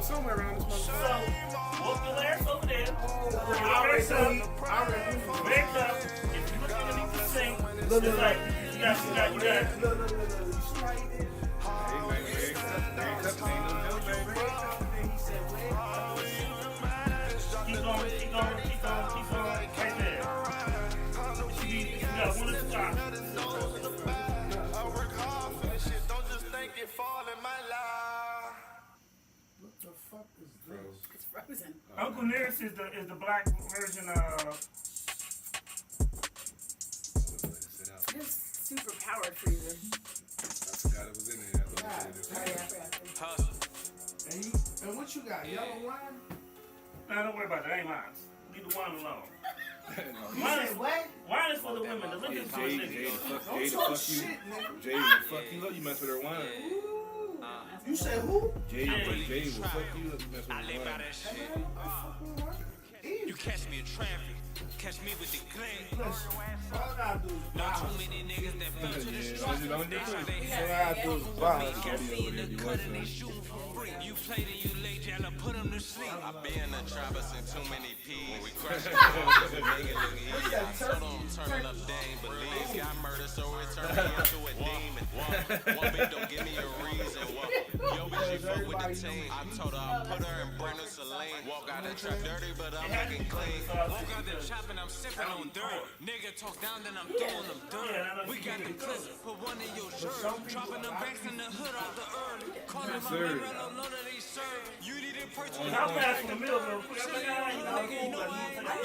Somewhere around this motherfucker. Walk your ass over there. Red cup. If you look underneath the sink, it's like you got. Keep going. Right there. You got one at the top. Uncle Nearest is the black version of. This super powered freezer. I forgot it was in there. And what you got? Yellow wine? Nah, don't worry about that. Ain't mine. Leave the wine alone. Wine is for the women. The liquor is for the niggas. Jay will fuck you up. You mess with her wine. You said who? Jay will fuck you up. You mess with her wine. You catch me in traffic, catch me with the clean. All I gotta do is Not too many niggas that fell to the streets. All I gotta do is Catch me in the cut and they shoot for free. You played and you laid y'all and put them to sleep. I be in the Travis and too many P's. When we crush it, we make it look easy. I told them turn up, they ain't believe. Got murder, so it turned me into a demon. One bitch don't give me a reason. Yo, bitch, she fuck with the team. I told her I put her in Brandon Saline. Walk out the trap dirty, but I'm looking clean. Walk out the trap and I'm sipping on dirt. Nigga talk down, then I'm throwing them dirt. We got the clips, put one in your shirt. Dropping them backs in the hood out the earth. Calling my man, I don't know that they serve. You need to purchase. I'll pass in the middle real quick. You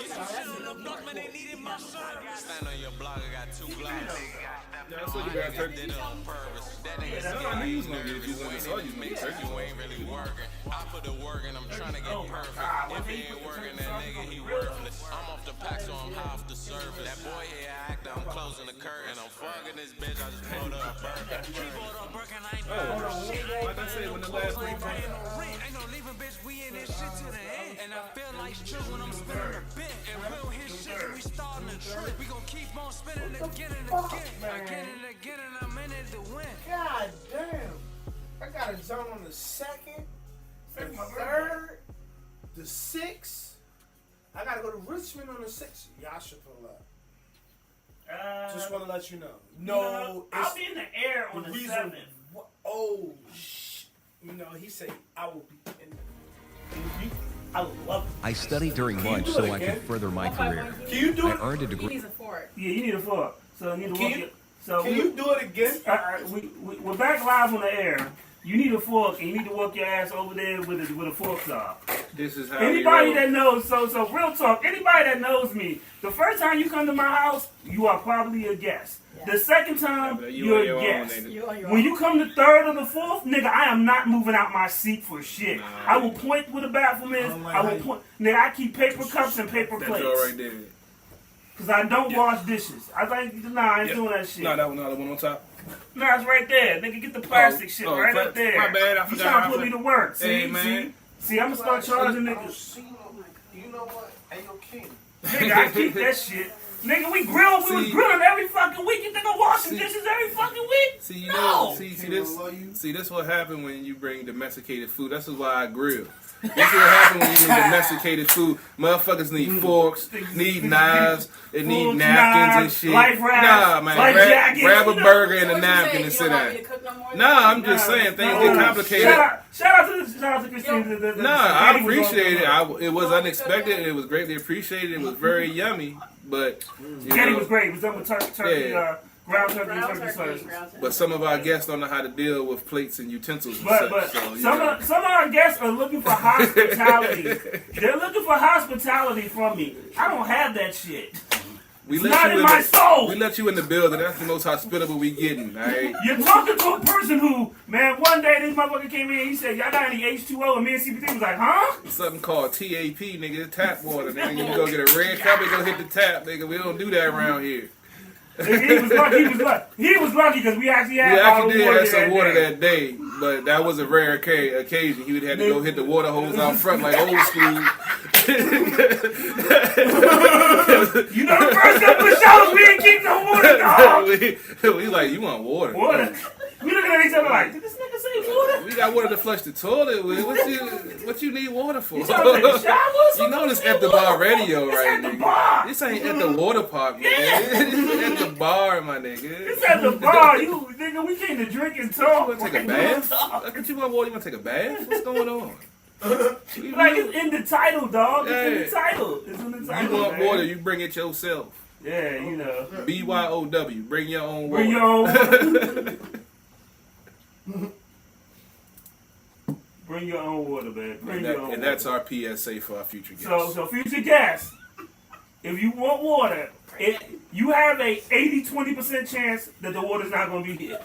some shit on the block, man, they needed my shirt. Stand on your block, I got 2 Glocks. That's what you got turkey. Did it on purpose. That nigga I knew you was gonna get you one. I saw you make turkey. you ain't really working. I put the work and I'm trying to get perfect. If he ain't working, that nigga, he worthless. I'm off the pack, so I'm high off the surface. That boy here acting, I'm closing the curtain. I'm fucking this bitch, I just pulled up a burger. He bought a Birkin, I ain't Like I said, when the last three ain't no leaving, bitch, we in this shit to the end. And I feel like true when I'm spinning the bit. And we'll hit shit and we starting the trip. We gon' keep on spinning again and again. Again and again, and I'm in it to win. God damn. I got a zone on the 2nd, the 3rd, the 6th. I gotta go to Richmond on the 6th. Y'all should pull up. Just want to let you know. No, I'll be in the air on the 7th. Oh, you know, he said I will be in the I love it. I studied during lunch so I could further my career. Can you do it? I earned a degree. He needs a fork. Yeah, you need a fork. So you need to Can walk you- it. So can you do it again? We're back live on the air. You need a fork, and you need to walk your ass over there with a fork saw. This is how Anybody we that knows, so real talk, anybody that knows me, the first time you come to my house, you are probably a guest. The second time, you're a guest. When you come the 3rd or the 4th, nigga, I am not moving out my seat for shit. I will point where the bathroom is. I will point. Nigga, I keep paper cups and paper plates. That's all right there. Cause I don't wash dishes. I like, I ain't doing that shit. No, that one on top. No, it's right there. Nigga, get the plastic shit right up there. My bad, I You forgot. trying to put me to work. Hey, man. See, I'm gonna start charging niggas. You know what? Hey, yo, King. Nigga, I keep that shit. Nigga, we grill. We was grilling every fucking week. You think I'm washing dishes every fucking week? See, you No. know, see this what happened when you bring domesticated food. This is why I grill. This is what happened when you bring domesticated food. Motherfuckers need forks, need knives, they need Forks, napkins and knives, shit. life rafts, Nah, man, life jackets. grab a You know- burger and So a what you napkin saying, and you sit don't want down. me to cook no more? Nah, I'm just saying things get complicated. Shout out to Christine. Nah, I appreciate it. It was unexpected. It was greatly appreciated. It was very yummy. But Kenny was great. It was done with turkey, Yeah. ground turkey, and turkey slices. But some of our guests don't know how to deal with plates and utensils and But such. So, you some know. of our guests are looking for hospitality. They're looking for hospitality from me. I don't have that shit. We It's let not you in my the, soul. We let you in the building. That's the most hospitable we getting. All right. You're talking to a person who, man, one day this motherfucker came in, he said, y'all got any H2O? And me and CP3 was like, huh? Something called TAP, nigga. Tap water, nigga. You go get a red cup and go hit the tap, nigga. We don't do that around here. He was lucky because we actually had some water that day, but that was a rare occasion. He would have to go hit the water hose out front like old school. You know the first couple of showers we didn't keep no water, dog. we like, you want water? Water. We looking at each other like, did this nigga say water? We got water to flush the toilet with. What you need water for? You trying to take a shower or something? You know this at the bar radio, It's right, at the nigga? bar. This ain't at the water park, man. This at the bar, my nigga. It's at the bar. Nigga, we came to drink and talk. You want to take a bath? What you want water? You want to take a bath? What's going on? Like, it's in the title, dog. It's in the title. It's in the title. You want man. water, you bring it yourself. Yeah, you know. BYOW. Bring your own water. Bring your own water. Bring your own water, man. And that's our PSA for our future guests. So future guests, if you want water, you have a 80-20% chance that the water's not going to be here.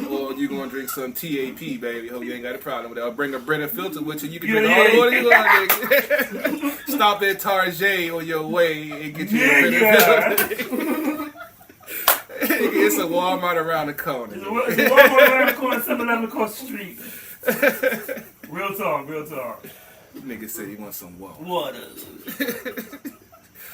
Or you gonna drink some TAP, baby. Hope you ain't got a problem with that. Or bring a Brita filter with you. You can Yeah, drink all the water you yeah. want, nigga. Stop at Tarjay on your way and get you a Brita filter. It's a Walmart around the corner. It's a Walmart around the corner, 7-Eleven across the street. Real talk. Nigga said he wants some water. Water.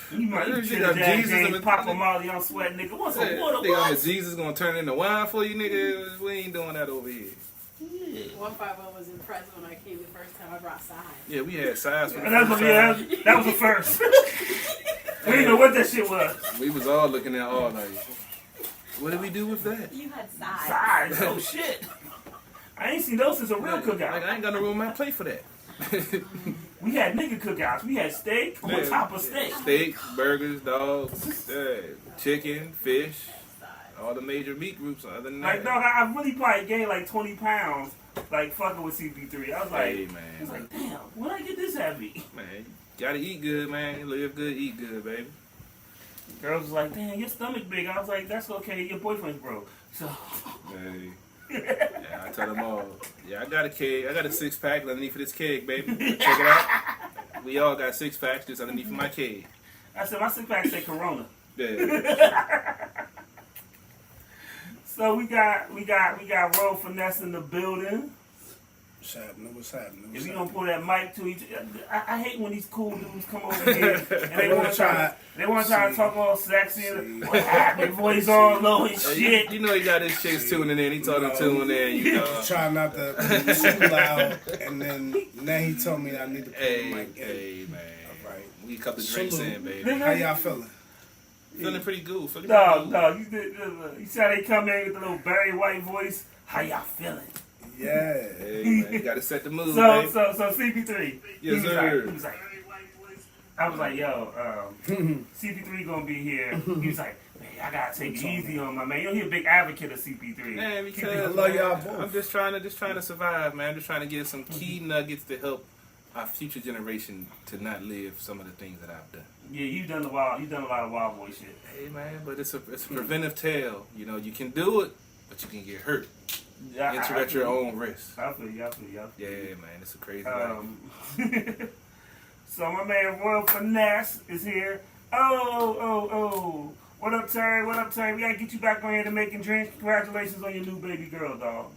You might Jesus should have and Pop a Molly on sweat, nigga. What's some water? Think What? Jesus gonna turn into wine for you, nigga? We ain't doing that over here. 151 was impressed when I came the first time I brought size. Yeah, we had size for the That first was the first. We didn't know what that shit was. We was all looking at all like, what did we do with that? You had size. Size. Oh shit. I ain't seen those since a real cookout. Like I ain't got no room on my plate for that. We had nigga cookouts. We had steak on top of steak. Steak, burgers, dogs, chicken, fish, all the major meat groups. Other than Like, that, dog, I really probably gained like 20 pounds, like fucking with CP3. I was like, hey man, I was like, damn, when I get this heavy? man, gotta eat good, man. Live good, eat good, baby. Girls was like, damn, your stomach big. I was like, that's okay. Your boyfriend's broke. So. Hey. Yeah, I tell them all. Yeah, I got a keg. I got a 6-pack underneath of this keg, baby. Check it out. We all got 6-packs just underneath of my keg. I said my 6-pack said Corona. Yeah. So we got Roll Finesse in the building. What's happening? If you don't pull that mic to each, I hate when these cool dudes come over here and they want to try to talk all sexy and what happened, voice all low and shit. You know he got his chicks tuning in. He told them tune in. You know. Try not to be too loud, and then he told me I need to pull the mic in. Hey man, all right. We a couple drinks in, baby. How y'all feeling? Feeling pretty good. Dog, you see how they come in with the little Barry White voice? How y'all feeling? Yeah. Hey man, you gotta set the mood, so baby. So CP3. Yes, sir. He was like, I was like, yo, CP3 gonna be here. He was like, man, I gotta take it easy on my man. You're a big advocate of CP3. Man, because I love y'all both. I'm just trying to survive, man. I'm just trying to get some key nuggets to help our future generation to not live some of the things that I've done. Yeah, you've done a lot of wild boy shit. Hey man, but it's a preventive tale. You know, you can do it, but you can get hurt. Enter at your own risk. I feel you. Yeah, man, it's a crazy life. So my man Royal Finesse is here. Oh. What up, Terry? We gotta get you back on here to making drinks. Congratulations on your new baby girl, dog.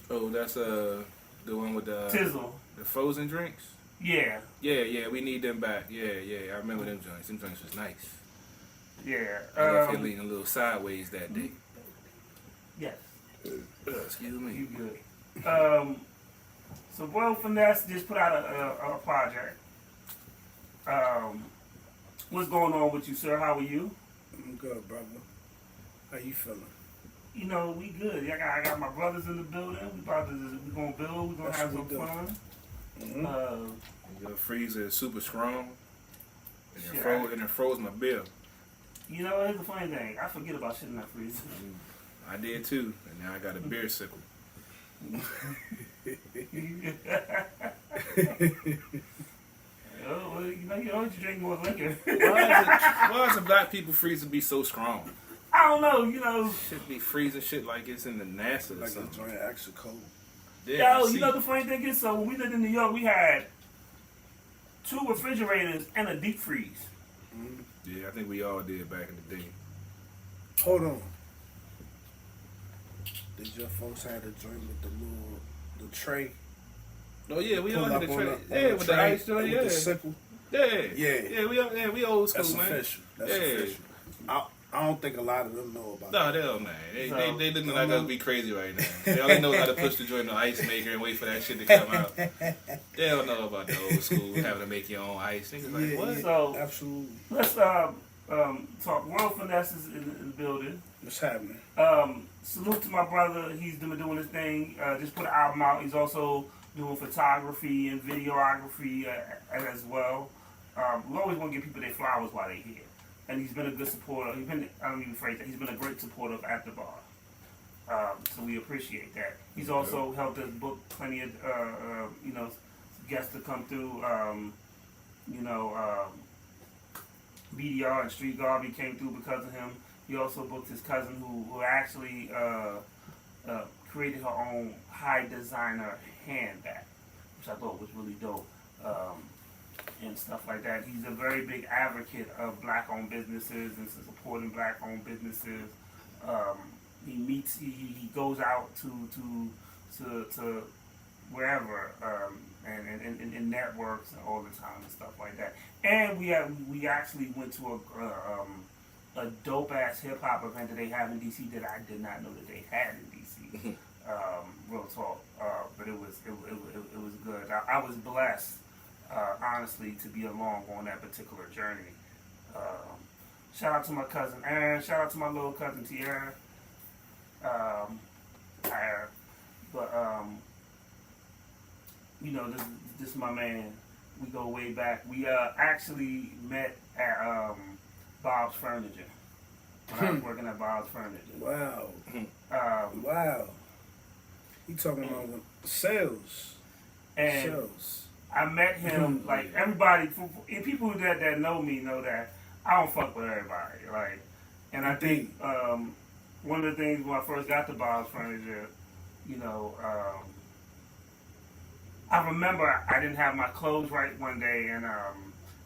Oh, that's the one with the Tizzle. The frozen drinks? Yeah. Yeah, we need them back. Yeah, I remember them joints. Them joints was nice. Yeah. I left him leaning a little sideways that day. Yes. Excuse me. You good. So Royal Finesse just put out a project. What's going on with you, sir? How are you? I'm good, brother. How you feeling? You know, we good. I got my brothers in the building. We gonna build. We gonna have some fun. Your freezer is super strong, and Shit, it froze my bill. You know, here's the funny thing. I forget about shit in that freezer. I did too, and now I got a beer sickle. Oh, well, you know, you always drink more liquor. Why is the black people freezer be so strong? I don't know, you know. Should be freezing shit like it's in the NASA or Like something. it's joint extra cold. Yeah, Yo, see. you know the funny thing is, so when we lived in New York, we had 2 refrigerators and a deep freeze. Yeah, I think we all did back in the day. Hold on. Did your folks have a joint with the tray? Oh yeah, we all Pull had up the on tray. the- Yeah, on with the the tray, ice joint. with Yeah, the sickle. yeah, we old school, That's man. official. That's yeah. official. I don't think a lot of them know about No, that. they don't, man. They looking Don't like know. us be crazy right now. They only know how to push the joint in the ice maker and wait for that shit to come out. They don't know about the old school having to make your own ice. Niggas like, what? So, absolutely. Let's talk. World Finesse is in the building. What's happening? Salute to my brother. He's been doing his thing. Just put an album out. He's also doing photography and videography as well. We always want to give people their flowers while they're here. And he's been a good supporter. He's been a great supporter of At the Bar. So we appreciate that. He's also helped us book plenty of, guests to come through. BDR and Street Garvey came through because of him. He also booked his cousin who actually created her own high designer handbag, which I thought was really dope. And stuff like that. He's a very big advocate of black-owned businesses and supporting black-owned businesses. He goes out to wherever and networks all the time and stuff like that. And we actually went to a dope-ass hip-hop event that they have in DC that I did not know that they had in DC. Real talk, but it was good. I was blessed. Honestly, to be along on that particular journey. Shout out to my cousin Aaron. Shout out to my little cousin Tierra. This is my man. We go way back. We actually met at Bob's Furniture. When I was working at Bob's Furniture. Wow. Wow. You talking about sales. And sales. I met him, like, everybody, and people that know me know that I don't fuck with everybody, like, and I think one of the things when I first got to Bob's Furniture, I remember I didn't have my clothes right one day, and I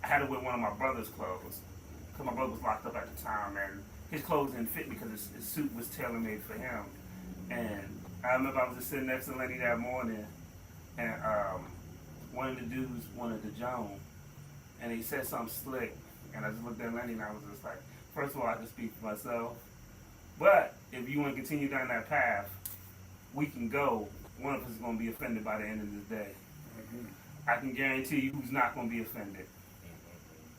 had to wear one of my brother's clothes, because my brother was locked up at the time, and his clothes didn't fit because his suit was tailor-made for him, and I remember I was just sitting next to Lenny that morning, and one of the dudes wanted the Joan, and he said something slick, and I just looked at Lenny and I was just like, first of all, I can speak for myself, but if you want to continue down that path, we can go. One of us is going to be offended by the end of this day. I can guarantee you who's not going to be offended.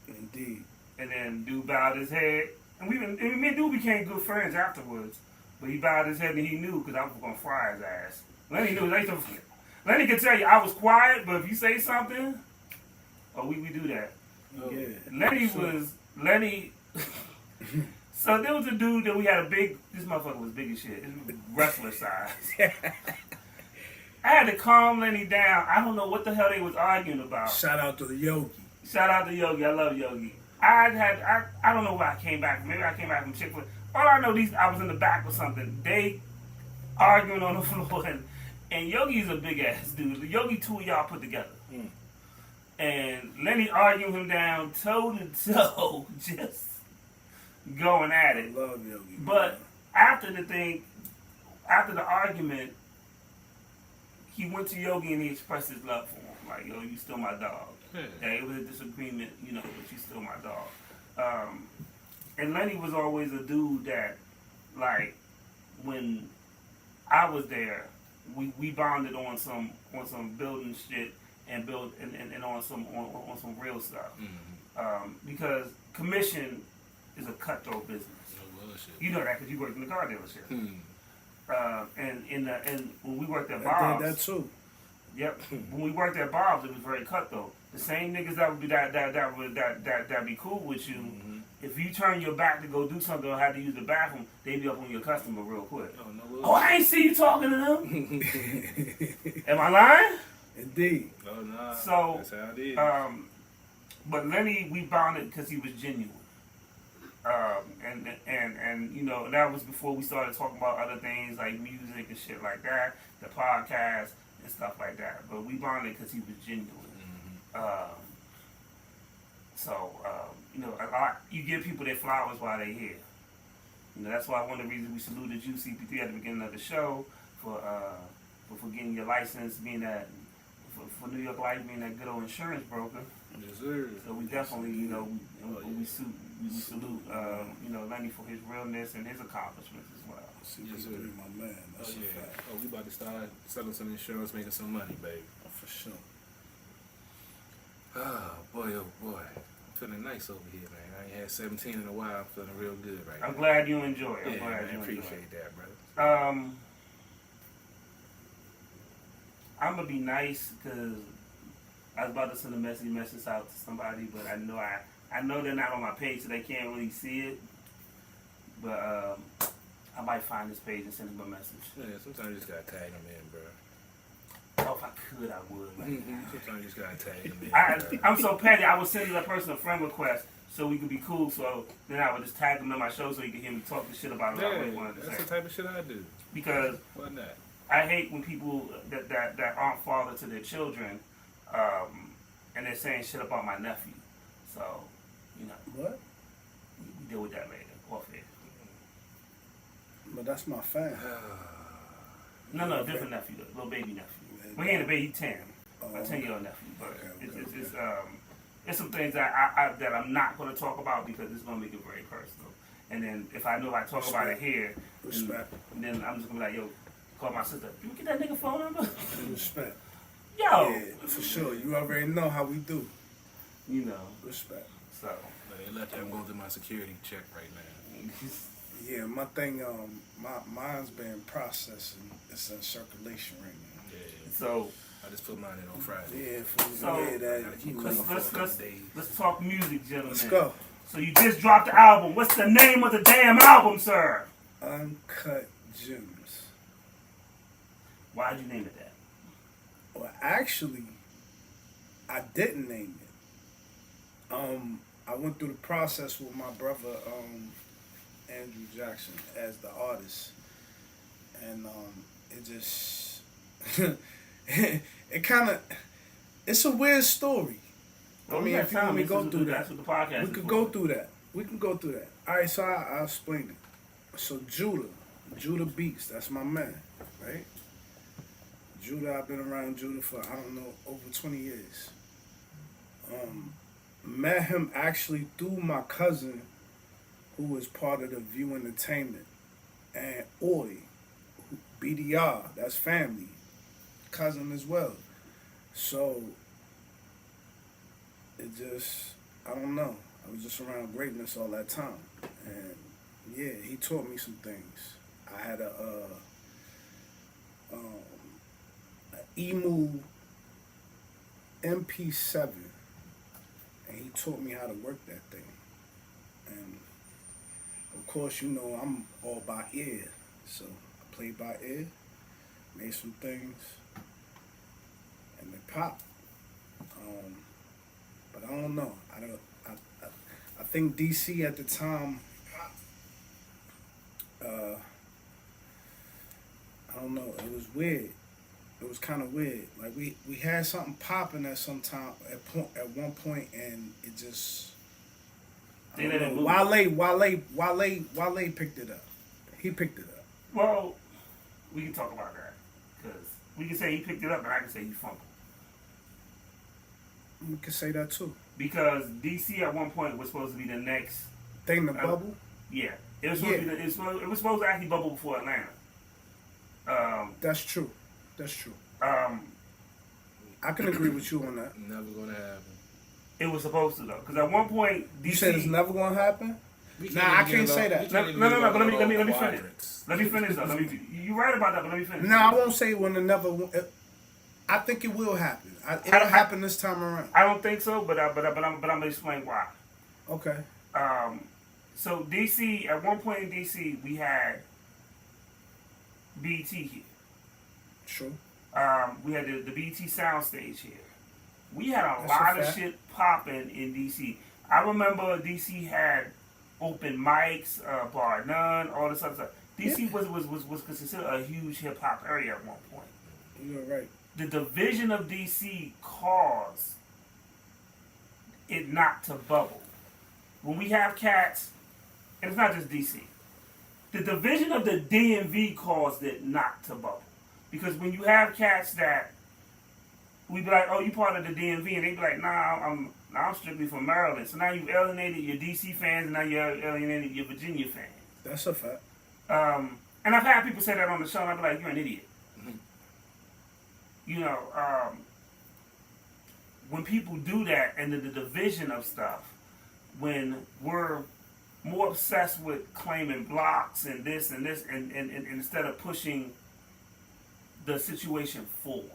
Indeed. And then dude bowed his head, and me and dude became good friends afterwards, but he bowed his head and he knew because I was going to fry his ass. Lenny knew. Lenny can tell you I was quiet, but if you say something, we do that. Yeah. Lenny. So there was a dude that we had this motherfucker was big as shit. It was wrestler size. I had to calm Lenny down. I don't know what the hell they was arguing about. Shout out to the Yogi. Shout out to Yogi. I love Yogi. I don't know where I came back from. Maybe I came back from Chick-fil-A. All I know, I was in the back or something. They arguing on the floor, and Yogi's a big ass dude. Yogi, 2 of y'all put together. And Lenny arguing him down toe to toe, just going at it. I love Yogi. But after the argument, he went to Yogi and he expressed his love for him. Like, yo, you still my dog. Yeah, it was a disagreement, but you still my dog. And Lenny was always a dude that, like, when I was there, we bonded on some building shit and on some real stuff. Because commission is a cutthroat business. You know that because you worked in the car dealership. And when we worked at Bob's, I did that too. Yep. When we worked at Bob's, it was very cutthroat. The same niggas that be cool with you. If you turn your back to go do something or have to use the bathroom, they be up on your customer real quick. Oh, I ain't see you talking to them. Am I lying? Indeed. Oh, nah. So, that's how it is. But Lenny, we bonded because he was genuine. And you know, that was before we started talking about other things like music and shit like that, the podcast and stuff like that. But we bonded because he was genuine. You know, you give people their flowers while they're here. You know, that's why one of the reasons we saluted you, CP3, at the beginning of the show for getting your license, being that for New York Life, being that good old insurance broker. Yes, sir. So we definitely, you know, we salute, you know, Lenny for his realness and his accomplishments as well. Yes, sir. My man. That's a fact. Oh, we about to start selling some insurance, making some money, baby. Oh, for sure. Oh boy, I'm feeling nice over here, man. I ain't had 17 in a while. I'm feeling real good right now. I'm glad you enjoy it. Yeah, I'm glad man, you appreciate enjoy it. that, brother. I'm gonna be nice because I was about to send a message out to somebody, but I know they're not on my page, so they can't really see it. But I might find this page and send them a message. Yeah, sometimes you just gotta tag them in, bro. Oh, if I could, I would. Sometimes you just gotta tag them in. I'm so petty. I would send that person a friend request so we could be cool. So then I would just tag them in my show so he could hear me talk the shit about it. Yeah, that's the type of shit I do. Because why not? I hate when people that aren't father to their children, and they're saying shit about my nephew. So, you know. What? We deal with that later, off air. But that's my fan. No, different nephew, little baby nephew. Well, he ain't a baby, he's 10. My 10-year-old nephew. But it's some things that I'm not going to talk about because it's going to make it very personal. And then if I know I talk about it here, then I'm just going to be like, yo, call my sister. You get that nigga phone number? Respect. Yo. Yeah, for sure. You already know how we do. You know. Respect. So. But they let them go through my security check right now. Yeah, my thing, mine's been processed and it's in circulation right now. Yeah. So. I just put mine in on Friday. Yeah, so let's talk music, gentlemen. Let's go. So you just dropped the album. What's the name of the damn album, sir? Uncut Gems. Why'd you name it that? Well, actually, I didn't name it. I went through the process with my brother, Andrew Jackson, as the artist. And it just... it kind of... It's a weird story. Well, I mean, if you want me to go through that, that's what the podcast we could go through that. We can go through that. All right, so I'll explain it. So Judah Beats, that's my man, right? Judah, I've been around Judah for, I don't know, over 20 years. Met him actually through my cousin, who was part of the View Entertainment, and Ori, BDR, that's family, cousin as well. So, it just, I don't know. I was just around greatness all that time. And yeah, he taught me some things. I had a Emu MP7, and he taught me how to work that thing. And of course, you know, I'm all by ear, so I played by ear, made some things, and they popped. But I don't know. I think DC at the time, I don't know. It was weird. It was kind of weird. Like we had something popping at some time at one point, and it just. I don't know. Wale picked it up. He picked it up. Well, we can talk about that because we can say he picked it up, and I can say he fumbled. We can say that too. Because DC at one point was supposed to be the next thing to bubble. Yeah, it was supposed to be it was supposed to actually bubble before Atlanta. That's true. That's true. I can agree with you on that. Never gonna happen. It was supposed to though, because at one point DC. You said it's never gonna happen. Nah, I can't say that. No. But let me finish. Let me finish though. You're right about that, but let me finish. No, I won't say when it never. I think it will happen. It'll happen this time around. I don't think so, but I'm gonna explain why. Okay. So DC, at one point in DC, we had BET here. True. We had the BET soundstage here. we had a That's lot a of fact. shit popping in DC. I remember DC had open mics, bar none, all this other stuff. DC was considered a huge hip hop area at one point. You're right. The division of DC caused it not to bubble. When we have cats, and it's not just DC, the division of the DMV caused it not to bubble. Because when you have cats that, we be like, oh, you part of the DMV, and they be like, I'm strictly from Maryland. So now you've alienated your DC fans, and now you're alienated your Virginia fans. That's a fact. And I've had people say that on the show, and I'd be like, you're an idiot. You know, when people do that, and the division of stuff, when we're more obsessed with claiming blocks and this and instead of pushing the situation forward.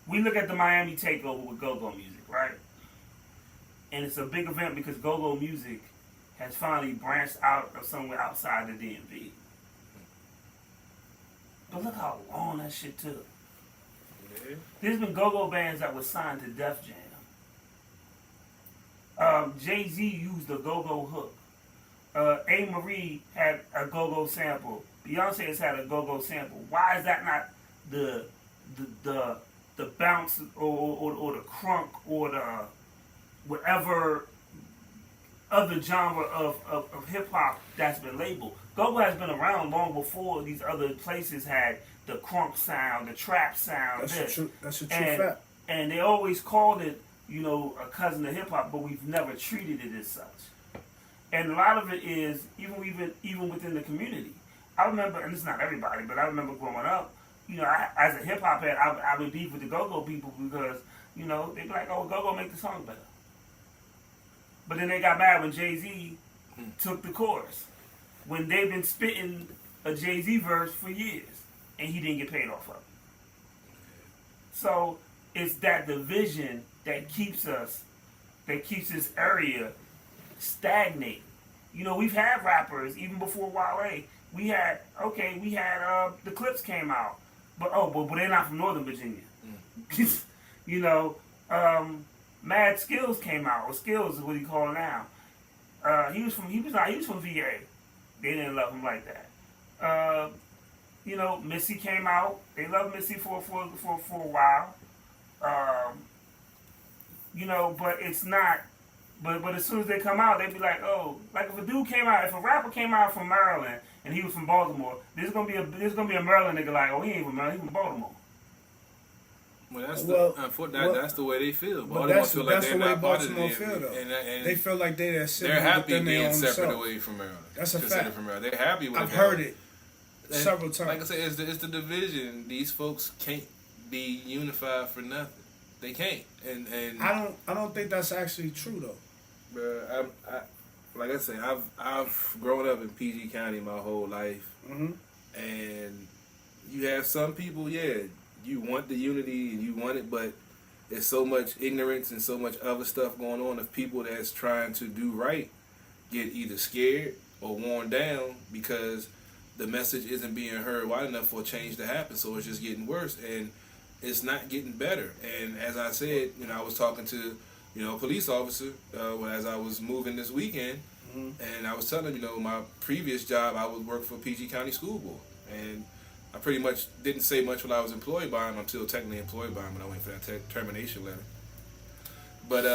We look at the Miami takeover with go-go music, right? And it's a big event because go-go music has finally branched out of somewhere outside the DMV. But look how long that shit took. Yeah. There's been go-go bands that were signed to Def Jam. Jay-Z used the go-go hook. A. Marie had a go-go sample. Beyonce has had a go-go sample. Why is that not the bounce or the crunk or the whatever other genre of hip-hop that's been labeled? Go-go has been around long before these other places had the crunk sound, the trap sound. That's a true and, fact. And they always called it, you know, a cousin of hip-hop, but we've never treated it as such. And a lot of it is, even within the community. I remember, and it's not everybody, but I remember growing up, you know, as a hip-hop head, I would beef with the go-go people because, you know, they'd be like, oh, go-go make the song better. But then they got mad when Jay-Z took the chorus. When they've been spitting a Jay-Z verse for years, and he didn't get paid off of it. So it's that division that keeps this area stagnated. You know, we've had rappers, even before Wale, we had the Clips came out. But they're not from Northern Virginia. You know, Mad Skills came out, or Skills is what he called now. He was from VA. They didn't love him like that. You know, Missy came out. They loved Missy for a while. You know, but it's not. But as soon as they come out, they be like, oh, like if a rapper came out from Maryland and he was from Baltimore, there's gonna be a Maryland nigga like, oh, he ain't from Maryland, he from Baltimore. Well, that's the way they feel. Baltimore feel like they're not part of the DMV. And they feel like they're happy being their own separate self. away from Maryland. That's a Considered fact. from Maryland. They're happy with I've heard it several times. Like I said, it's the division. These folks can't be unified for nothing. They can't. And I don't think that's actually true though. But like I say, I've grown up in PG County my whole life, and you have some people, you want the unity and you want it, but there's so much ignorance and so much other stuff going on of people that's trying to do right get either scared or worn down because the message isn't being heard wide enough for a change to happen. So it's just getting worse and it's not getting better. And as I said, you know, I was talking to a police officer as I was moving this weekend, and I was telling him, you know, my previous job, I would work for PG County School Board, and I pretty much didn't say much when I was employed by him until technically employed by him when I went for that termination letter. But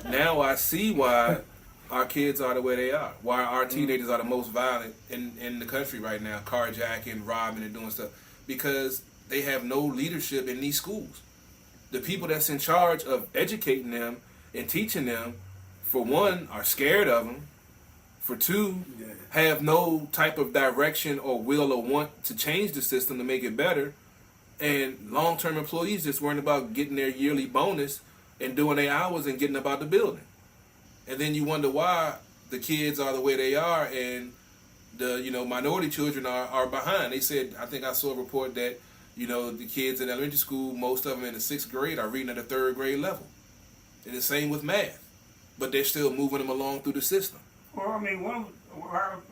now I see why our kids are the way they are, why our teenagers are the most violent in the country right now, carjacking, robbing, and doing stuff, because they have no leadership in these schools. The people that's in charge of educating them and teaching them, for one, are scared of them. For two, have no type of direction or will or want to change the system to make it better. And long-term employees just worrying about getting their yearly bonus and doing their hours and getting about the building. And then you wonder why the kids are the way they are and the minority children are behind. They said, I think I saw a report that the kids in elementary school, most of them in the 6th grade are reading at a 3rd grade level. And the same with math. But they're still moving them along through the system. Well, I mean, a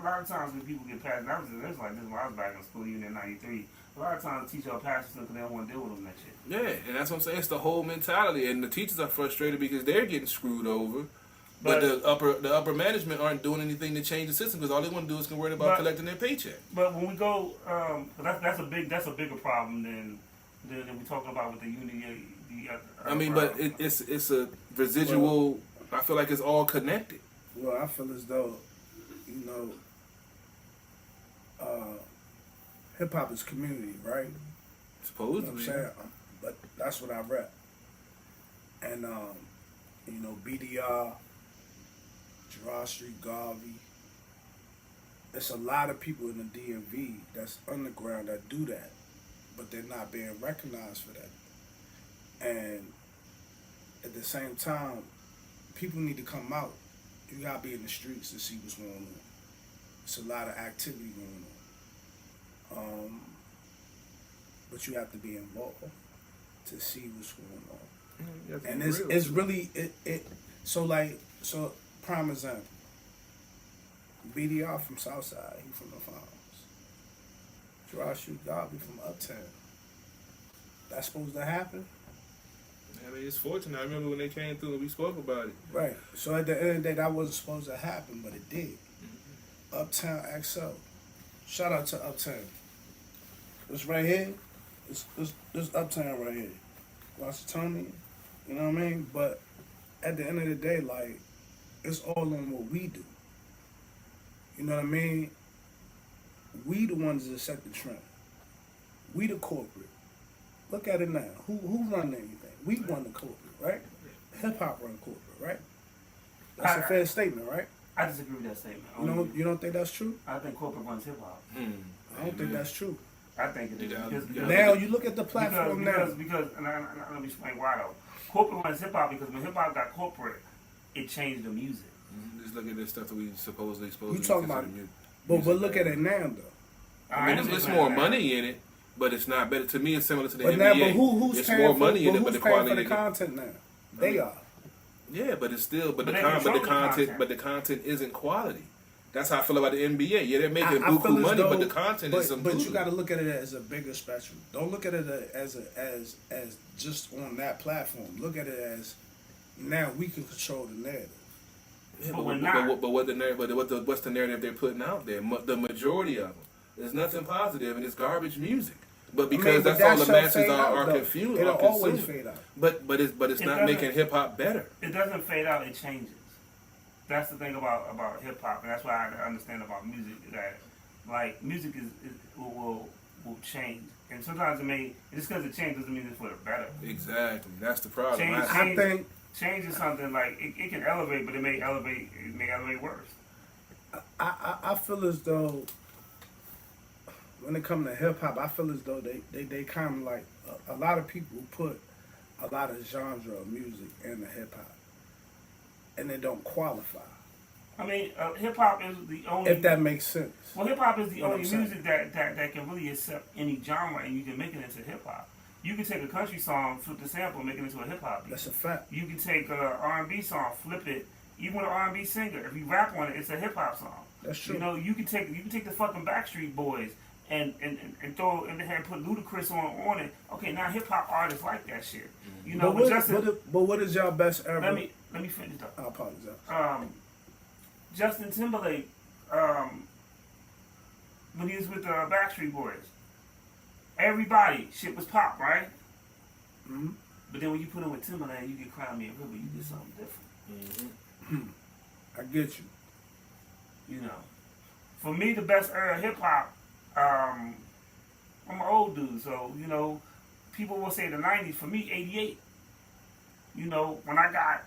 lot of times when people get past, that was like this when I was back in school, even in '93. A lot of times the teachers are passing because they don't want to deal with them that shit. Yeah, and that's what I'm saying. It's the whole mentality, and the teachers are frustrated because they're getting screwed over. But the upper management aren't doing anything to change the system because all they want to do is worry about collecting their paycheck. But when we go, that's a bigger problem than we're talking about with the unity. But it's a residual. I feel like it's all connected. Well, I feel as though, hip hop is community, right? Supposedly. You know what I'm saying? But that's what I rep. And BDR, Gerard Street, Garvey. There's a lot of people in the DMV that's underground that do that, but they're not being recognized for that. And at the same time, people need to come out. You gotta be in the streets to see what's going on. It's a lot of activity going on. But you have to be involved to see what's going on. And it's really so prime example. BDR from Southside, he from the farms. Gerard Street Garvey from Uptown. That's supposed to happen? I mean, it's fortunate. I remember when they came through and we spoke about it. Right. So at the end of the day, that wasn't supposed to happen, but it did. Mm-hmm. Uptown XO. Shout out to Uptown. This right here, this Uptown right here. Washingtonian, you know what I mean? But at the end of the day, like, it's all on what we do. You know what I mean? We the ones that set the trend. We the corporate. Look at it now. Who run anything? We run the corporate, right? Hip hop run corporate, right? That's a fair statement, right? I disagree with that statement. You don't think that's true? I think corporate runs hip hop. I don't think that's true. I think it is. Because now you look at the platform because let me explain why though. Corporate runs hip hop because when hip hop got corporate, it changed the music. Just look at this stuff that we supposedly You talking about, but look at it now though. I mean, it's more money in it, but it's not better. To me, it's similar to the NBA. NBA. But who's it's paying more for, money in it, but the who's paying quality for the content now? They are. Yeah, but it's still, but the content content isn't quality. That's how I feel about the NBA. Yeah, they're making buku money, but the content is some. But you got to look at it as a bigger spectrum. Don't look at it as just on that platform. Look at it as now we can control the narrative. Yeah, but what the narrative? What's the narrative they're putting out there? The majority of them, there's nothing positive, and it's garbage music. But because that's all the masses are confused. It'll always fade out. But it's not making hip hop better. It doesn't fade out. It changes. That's the thing about hip hop, and that's why I understand about music that like music will change, and sometimes it may just because it changes doesn't mean it's for the better. Exactly, that's the problem. I think change is something like it can elevate, but it may elevate worse. I feel as though when it comes to hip hop, I feel as though they kind of like a lot of people put a lot of genre of music in the hip hop, and they don't qualify. I mean, hip hop is the only. If that makes sense. Well, hip hop is the only music that can really accept any genre, and you can make it into hip hop. You can take a country song, flip the sample, make it into a hip hop beat. That's a fact. You can take a R&B song, flip it, even with an R&B singer. If you rap on it, it's a hip hop song. That's true. You know, you can take the fucking Backstreet Boys and throw in the head, put Ludacris on it. Okay, now hip hop artists like that shit. You know, but what is y'all best ever? Let me finish though. I apologize. Justin Timberlake, when he was with the Backstreet Boys, everybody shit was pop, right? Mm-hmm. But then when you put him with Timberland, you get Cry Me a River, you get something different. Mm-hmm. I get you. You know, for me, the best era of hip hop. I'm an old dude, so you know, people will say the '90s. For me, '88. You know, when I got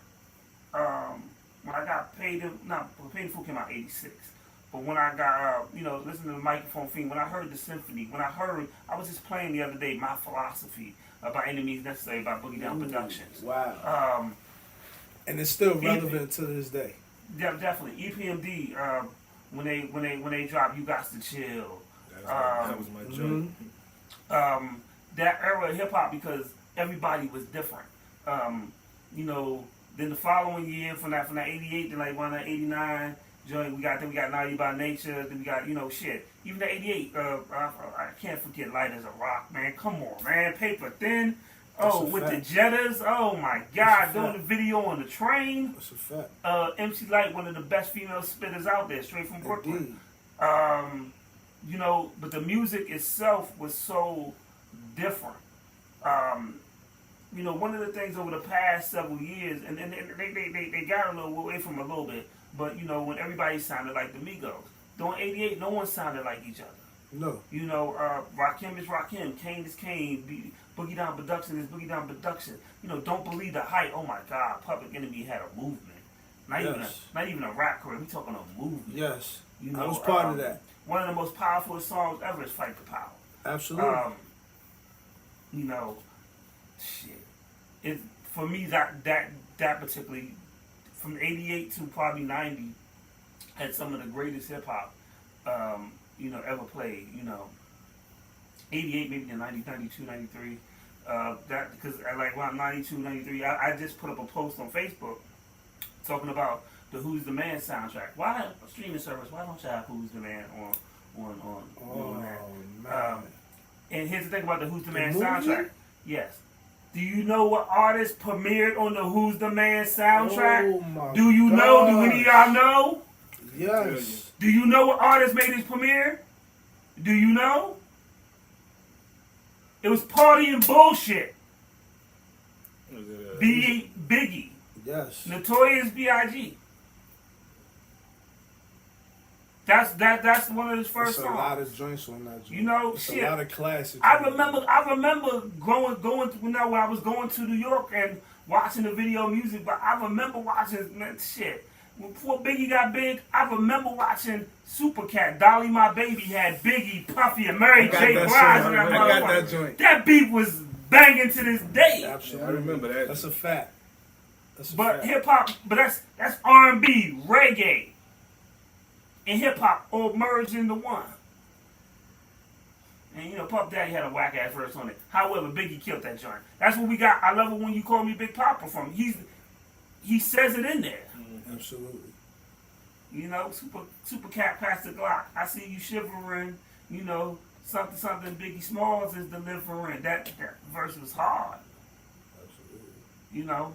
Paid in Full came out '86. But when I got, listening to the Microphone Fiend, when I heard the symphony, I was just playing the other day My Philosophy by Any Means Necessary by Boogie Down Productions. Wow. And it's still relevant to this day. Yeah, definitely. EPMD, when they drop You Got to Chill. That was my joke. That era of hip hop because everybody was different. Then the following year from that '88 to like around that '89, joint. We got 90 by Nature. Then we got shit. Even the '88. I can't forget Light as a Rock, man. Come on, man. Paper Thin. Oh, with the Jettas. Oh my God, doing the video on the train. That's a fact. MC Light, one of the best female spitters out there, straight from Brooklyn. But the music itself was so different. One of the things over the past several years, and they got a little away from a little bit, but when everybody sounded like the Migos. During '88, no one sounded like each other. No. Rakim is Rakim, Kane is Kane, Boogie Down Production is Boogie Down Production. Don't believe the hype. Oh my God, Public Enemy had a movement. Not even a rap career. We talking a movement. Yes. I was part of that. One of the most powerful songs ever is Fight the Power. Absolutely. For me, that particularly, from '88 to probably '90, had some of the greatest hip hop, ever played. '88 maybe to '90, '92, '93. Because like around '92, '93, I just put up a post on Facebook talking about the Who's the Man soundtrack. Why a streaming service? Why don't you have Who's the Man on that? Man. And here's the thing about the Who's the Man soundtrack. Yes. Do you know what artist premiered on the Who's the Man soundtrack? Oh my Do you know? Do any of y'all know? Yes. Do you know what artist made his premiere? Do you know? It was Party and Bullshit. Biggie. Yes. Notorious B.I.G. That's one of his first songs. songs. A lot of joints on that joint. Shit. A lot of classics. I remember going when I was going to New York and watching the video music, but I remember watching shit. Before Biggie got big, I remember watching Supercat. Dolly My Baby had Biggie, Puffy, and Mary J. Blige. I got that joint. That beat was banging to this day. Absolutely. I remember that. That's a fact. Hip hop, but that's R&B, reggae, and hip hop all merged into one. And Puff Daddy had a whack ass verse on it. However, Biggie killed that joint. That's what we got. I love it when you call me Big Papa from. He says it in there. Absolutely. Super Cat past the Glock. I see you shivering. Something Biggie Smalls is delivering. That verse was hard. Absolutely.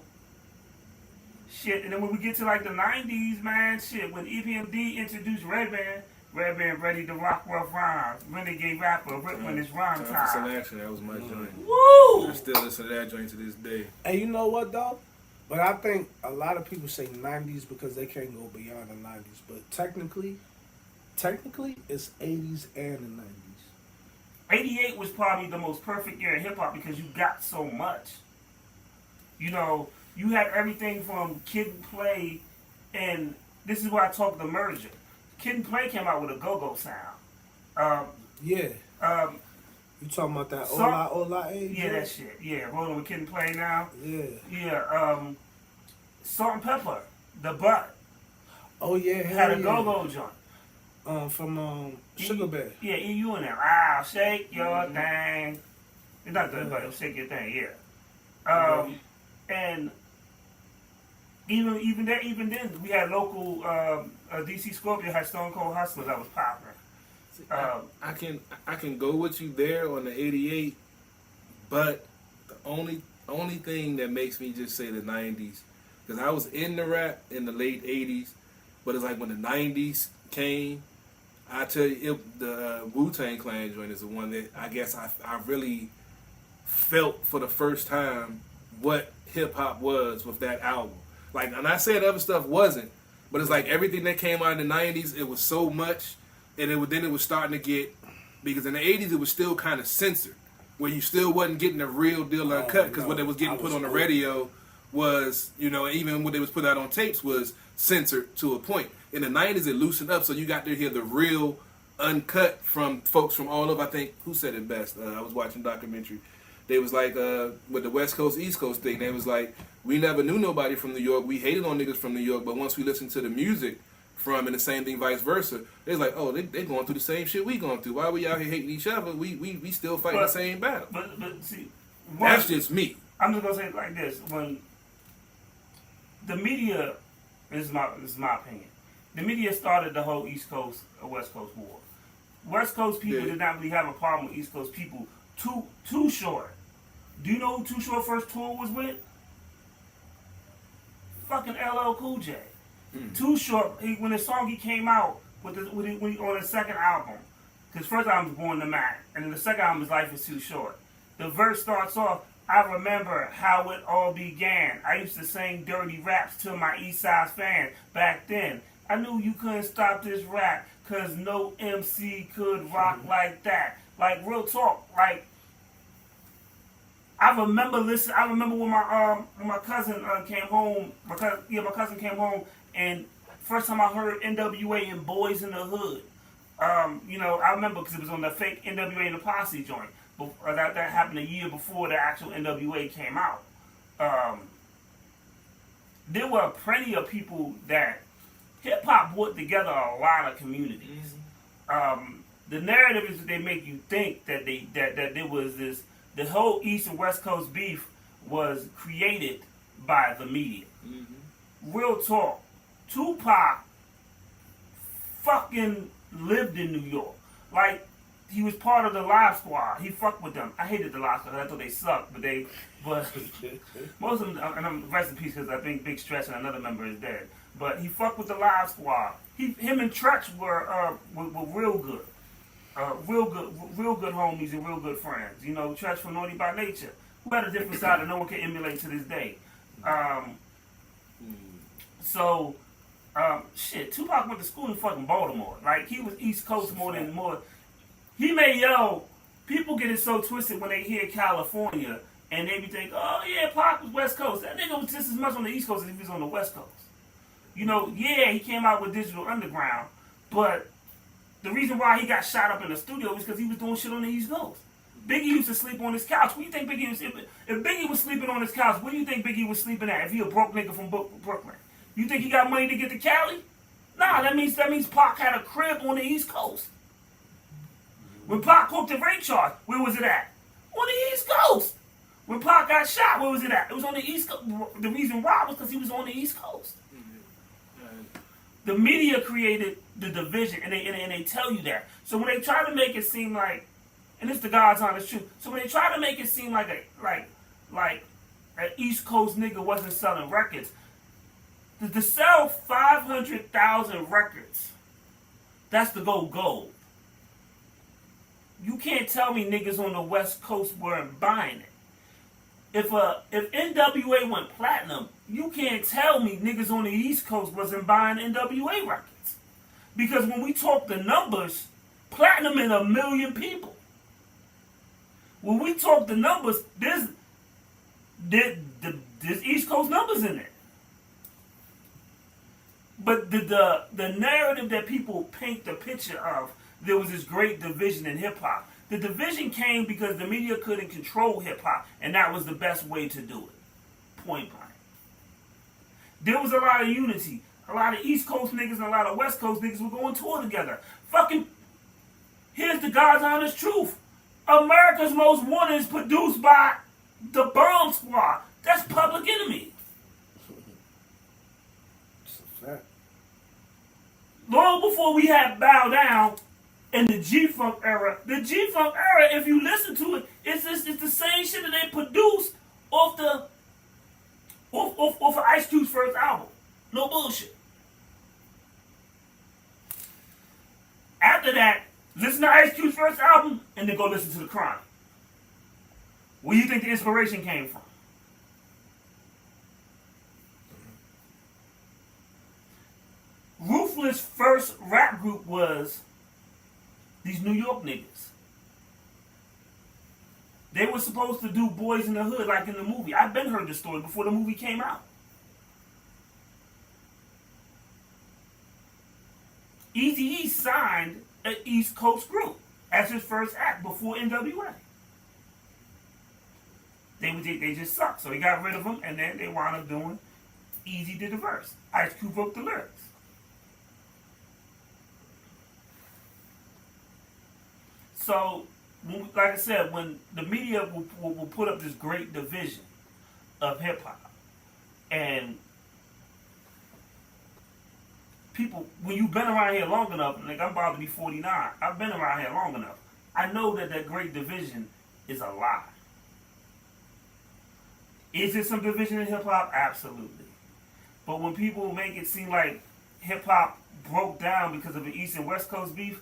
Shit, and then when we get to like the '90s, man, when EPMD introduced Redman ready to rock rough rhymes, renegade rapper, when it's rhyme time. Some action, that was my joint. Woo! I still listen to that joint to this day. And you know what though? But I think a lot of people say '90s because they can't go beyond the '90s. But technically, it's '80s and the '90s. '88 was probably the most perfect year in hip hop because you got so much. You had everything from Kid and Play, and this is where I talk the merger. Kid and Play came out with a go-go sound. You talking about that Ola age? Yeah, that shit. Yeah, rolling with Kid and Play now. Yeah. Yeah. Salt and Pepper, The Butt. Oh yeah, had a go-go joint. From Sugar Bear. Yeah, you in there. I'll shake your thing. It's not good, but it'll shake your thing. Yeah. And even then, we had local DC Scorpio had Stone Cold Hustler that was popular. I can go with you there on the '88, but the only thing that makes me just say the '90s, because I was in the rap in the late '80s, but it's like when the '90s came, I tell you, the Wu-Tang Clan joint is the one that I guess I really felt for the first time what hip hop was with that album. Like, and I said other stuff wasn't, but it's like everything that came out in the '90s, it was so much, and then it was starting to get, because in the '80s it was still kind of censored, where you still wasn't getting the real deal uncut, because what they was getting put on the radio was, even what they was put out on tapes was censored to a point. In the '90s it loosened up, so you got to hear the real uncut from folks from all over. I think, who said it best? I was watching a documentary. They was like, with the West Coast, East Coast thing, they was like, we never knew nobody from New York. We hated on niggas from New York, but once we listened to the music from, and the same thing vice versa, they was like, oh, they going through the same shit we going through. Why we out here hating each other? We still fighting the same battle. But see, that's just me. I'm just gonna say it like this: when the media, this is my opinion, the media started the whole East Coast or West Coast war. West Coast people did not really have a problem with East Coast people. Too Short. Do you know who Too Short first tour was with? Fucking LL Cool J. Too Short. When the song he came out on his second album, because first album was Born to Mac, and then the second album is Life Is Too Short. The verse starts off, I remember how it all began. I used to sing dirty raps to my East Side fan back then. I knew you couldn't stop this rap, cause no MC could rock like that. Like, real talk, like, I remember when my cousin came home. My cousin came home, and first time I heard NWA and Boys in the Hood. I remember because it was on the fake NWA and the Posse joint. That happened a year before the actual NWA came out. There were plenty of people that hip hop brought together a lot of communities. The narrative is that they make you think that there was this. The whole East and West Coast beef was created by the media. Real talk. Tupac fucking lived in New York. Like, he was part of the Live Squad. He fucked with them. I hated the Live Squad. I thought they sucked, but most of them, and I'm rest in peace because I think Big Stretch and another member is dead. But he fucked with the Live Squad. Him and Tretch were real good. Real good homies and real good friends. You know, Tretch from Naughty by Nature, who had a different side that no one can emulate to this day. Tupac went to school in fucking Baltimore. Like, he was East Coast more. He made, people get it so twisted when they hear California and they be think, oh yeah, Pac was West Coast. That nigga was just as much on the East Coast as if he was on the West Coast. You know, yeah, he came out with Digital Underground, but the reason why he got shot up in the studio was because he was doing shit on the East Coast. Biggie used to sleep on his couch. What do you think Biggie was? If Biggie was sleeping on his couch, what do you think Biggie was sleeping at? If he a broke nigga from Brooklyn, you think he got money to get to Cali? Nah, that means Pac had a crib on the East Coast. When Pac cooked the rape charge, where was it at? On the East Coast. When Pac got shot, where was it at? It was on the East Coast. The reason why was because he was on the East Coast. The media created the division, and they tell you that. So when they try to make it seem like, and it's the God's honest truth. So when they try to make it seem like an East Coast nigga wasn't selling records, to sell 500,000 records, that's to go gold. You can't tell me niggas on the West Coast weren't buying it. If NWA went platinum, you can't tell me niggas on the East Coast wasn't buying NWA records. Because when we talk the numbers, platinum in 1 million people. When we talk the numbers, there's East Coast numbers in there. But the narrative that people paint the picture of, there was this great division in hip-hop. The division came because the media couldn't control hip-hop, and that was the best way to do it. Point blank. There was a lot of unity. A lot of East Coast niggas and a lot of West Coast niggas were going tour together. Here's the God's honest truth. America's Most Wanted is produced by the Bomb Squad. That's Public Enemy. It's a fact. Long before we had Bow Down in the G-Funk era, if you listen to it, it's the same shit that they produced off of Ice Cube's first album. No bullshit. After that, listen to Ice Cube's first album, and then go listen to The Chronic. Where do you think the inspiration came from? Ruthless first rap group was these New York niggas. They were supposed to do Boys in the Hood like in the movie. I've been heard the story before the movie came out. Eazy-E signed an East Coast group as his first act before NWA. They just sucked, so he got rid of them, and then they wound up doing Easy did the verse. Ice Cube wrote the lyrics. So, like I said, when the media will put up this great division of hip-hop, and people, when you've been around here long enough, like I'm about to be 49, I've been around here long enough. I know that great division is a lie. Is there some division in hip hop? Absolutely. But when people make it seem like hip hop broke down because of the East and West Coast beef,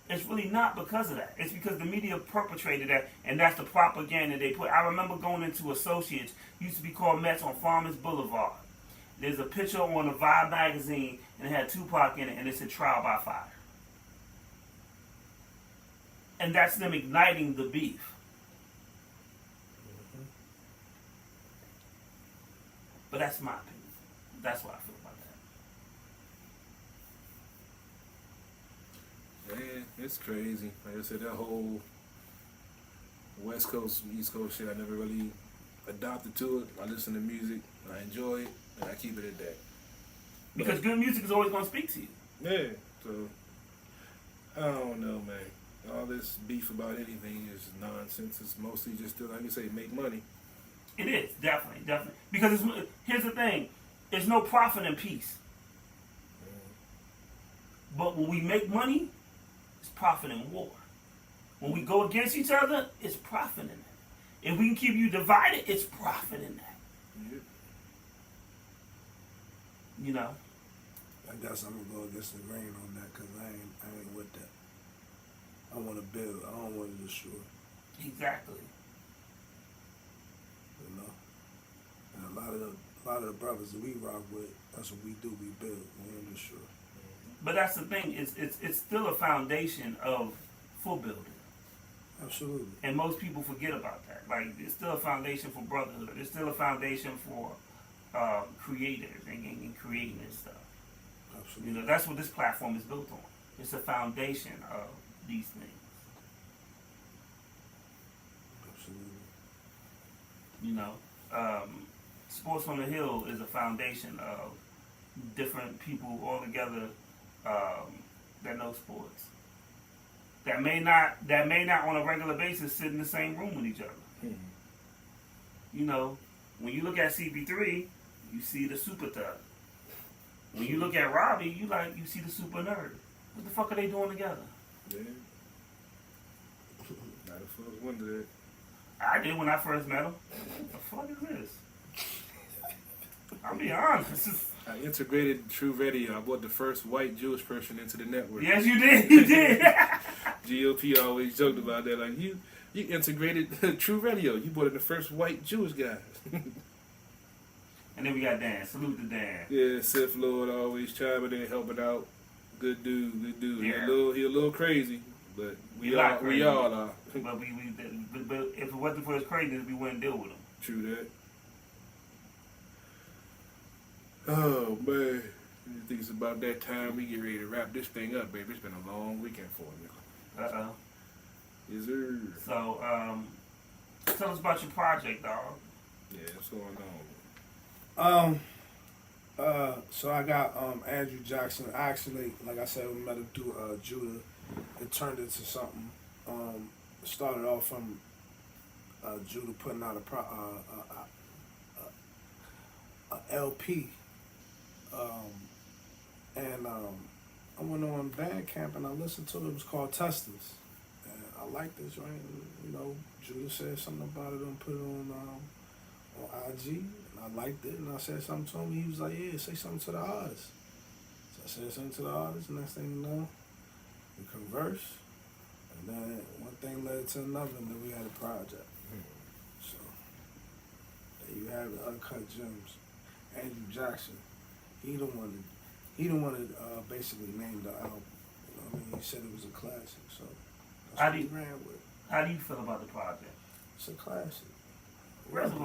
it's really not because of that. It's because the media perpetrated that, and that's the propaganda they put. I remember going into Associates, used to be called Mets on Farmers Boulevard. There's a picture on the Vibe magazine, and it had Tupac in it, and it said Trial by Fire. And that's them igniting the beef. But that's my opinion. That's what I feel about that. Man, it's crazy. Like I said, that whole West Coast, East Coast shit, I never really adopted to it. I listen to music, I enjoy it, and I keep it at that. Because good music is always going to speak to you. Yeah, so, I don't know, man. All this beef about anything is nonsense. It's mostly just to, like you say, make money. It is, definitely. Because here's the thing. There's no profit in peace. But when we make money, it's profit in war. When we go against each other, it's profit in that. If we can keep you divided, it's profit in that. Yep. You know? I guess I'm gonna go against the grain on that because I ain't with that. I want to build. I don't want to destroy. Exactly. You know, and a lot of the brothers that we rock with, that's what we do. We build. We don't destroy. But that's the thing. It's still a foundation of full building. Absolutely. And most people forget about that. Like, it's still a foundation for brotherhood. It's still a foundation for creators and creating this stuff. Absolutely. You know, that's what this platform is built on. It's a foundation of these things. Absolutely. You know, Sports on the Hill is a foundation of different people all together that know sports. That may not on a regular basis sit in the same room with each other. Mm-hmm. You know, when you look at CP3, you see the super thug. When you look at Robbie, you see the super nerd. What the fuck are they doing together? Yeah. Not a first wonder that. I did when I first met him. What the fuck is this? I'll be honest. I integrated True Radio. I brought the first white Jewish person into the network. Yes, you did. You did. GOP always joked about that. Like, you integrated True Radio. You brought in the first white Jewish guy. And then we got Dan. Salute to Dan. Yeah, Sith Lord always chiming in, helping out. Good dude. Yeah. He a little crazy, but we all are. But if it wasn't for his craziness, we wouldn't deal with him. True that. Oh man, I think it's about that time we get ready to wrap this thing up, baby. It's been a long weekend for me. Yes, sir. So, tell us about your project, dog. Yeah, what's going on? So I got Andrew Jackson. Actually, like I said, we met him through Judah. It turned into something. It started off from Judah putting out a LP. I went on Bandcamp and I listened to it. It was called Testers. And I like this, right? You know, Judah said something about it and put it on IG. And I liked it. And I said something to him. He was like, yeah, say something to the artist. So I said something to the artist. Next thing you know, we conversed. And then one thing led to another, and then we had a project. So there you have the Uncut Gems. Andrew Jackson. He the one that basically named the album. You know what I mean? He said it was a classic. So that's what he ran with. How do you feel about the project? It's a classic. First of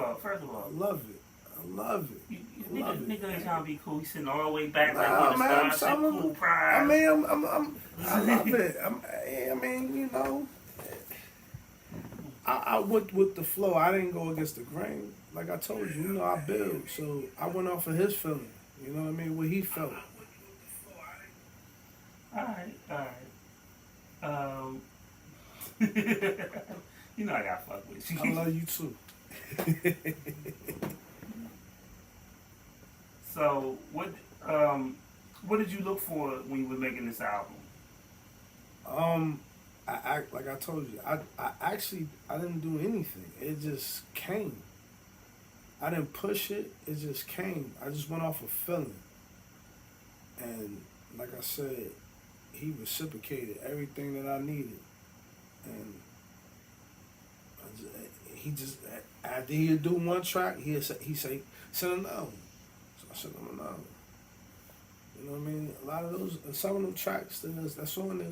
all, I love it. Nigga ain't trying to be cool. He's sitting all the way back like Nah, with man, a star, cool pride. I mean, I love it. I mean, you know, I went with the flow. I didn't go against the grain. Like I told you, you know, I build. So I went off of his feeling. You know what I mean? What he felt. All right. You know I got fuck with you. I love you too. So what? What did you look for when you were making this album? Like I told you, I actually didn't do anything. It just came. I didn't push it. It just came. I just went off a feeling. And like I said, he reciprocated everything that I needed. And he just, after he'd do one track, he'd say, send another one. So I sent him another one. You know what I mean? A lot of those, some of them tracks, that's on there,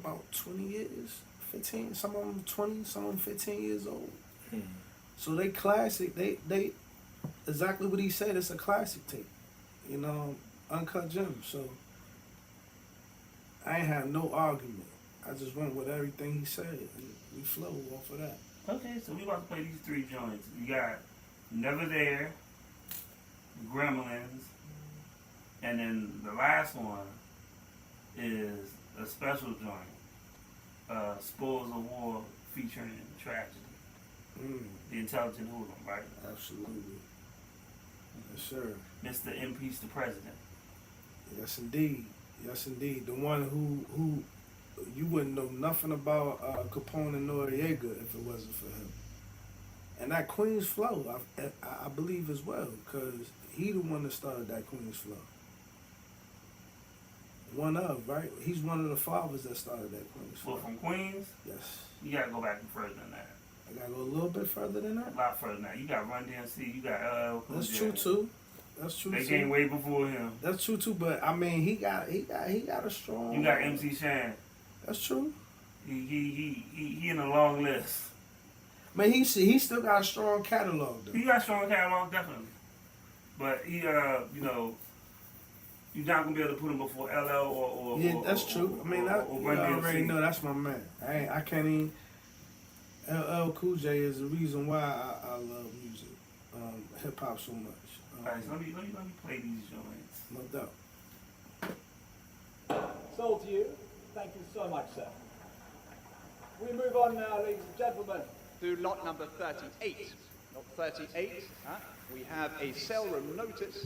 about 20 years, 15, some of them 20, some of them 15 years old. So they classic, they exactly what he said, it's a classic tape. You know, Uncut Gems. So I ain't had no argument. I just went with everything he said, and we flowed off of that. Okay, so we about to play these 3 joints. You got Never There, Gremlins, and then the last one is a special joint, Spoils of War featuring Tragedy. The Intelligent Hoodlum, right? Absolutely. Yes, sir. Mr. Impeach the President. Yes, indeed. Yes, indeed. The one who you wouldn't know nothing about Capone and Noriega if it wasn't for him. And that Queens flow, I believe as well, because he the one that started that Queens flow. One of, right? He's one of the fathers that started that Queens flow. Well, from Queens? Yes. You gotta go back further than that. I gotta go a little bit further than that? A lot further than that. You got Run DMC, you got LL Cool J. That's true too. That's true they too. came way before him. That's true too, but I mean he got a strong. You got MC Shan. That's true. He in a long list. Man, he still got a strong catalog though. He got a strong catalog, definitely. But he you know, you're not gonna be able to put him before LL or yeah, that's true. I mean, I already know that's my man. I can't even. LL Cool J is the reason why I love music, hip hop so much. Alright, so let me play these joints. No doubt. Sold to you. Thank you so much, sir. We move on now, ladies and gentlemen, to lot number 38. Lot 38, we have a sale room notice.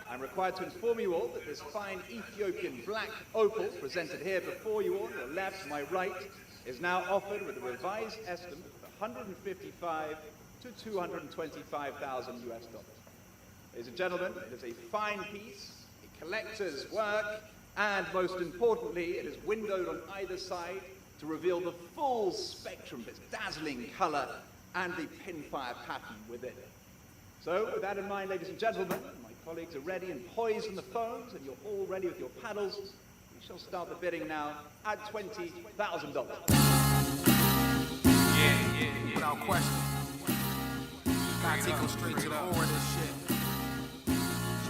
I'm required to inform you all that this fine Ethiopian black opal presented here before you all, your left, my right, is now offered with a revised estimate of 155 to 225,000 US dollars. Ladies and gentlemen, it is a fine piece, a collector's work, and most importantly, it is windowed on either side to reveal the full spectrum of its dazzling color and the pinfire pattern within it. So, with that in mind, ladies and gentlemen, my colleagues are ready and poised on the phones, and you're all ready with your paddles. We shall start the bidding now at $20,000. Yeah. Without question. Gotta take them straight to the core of this shit.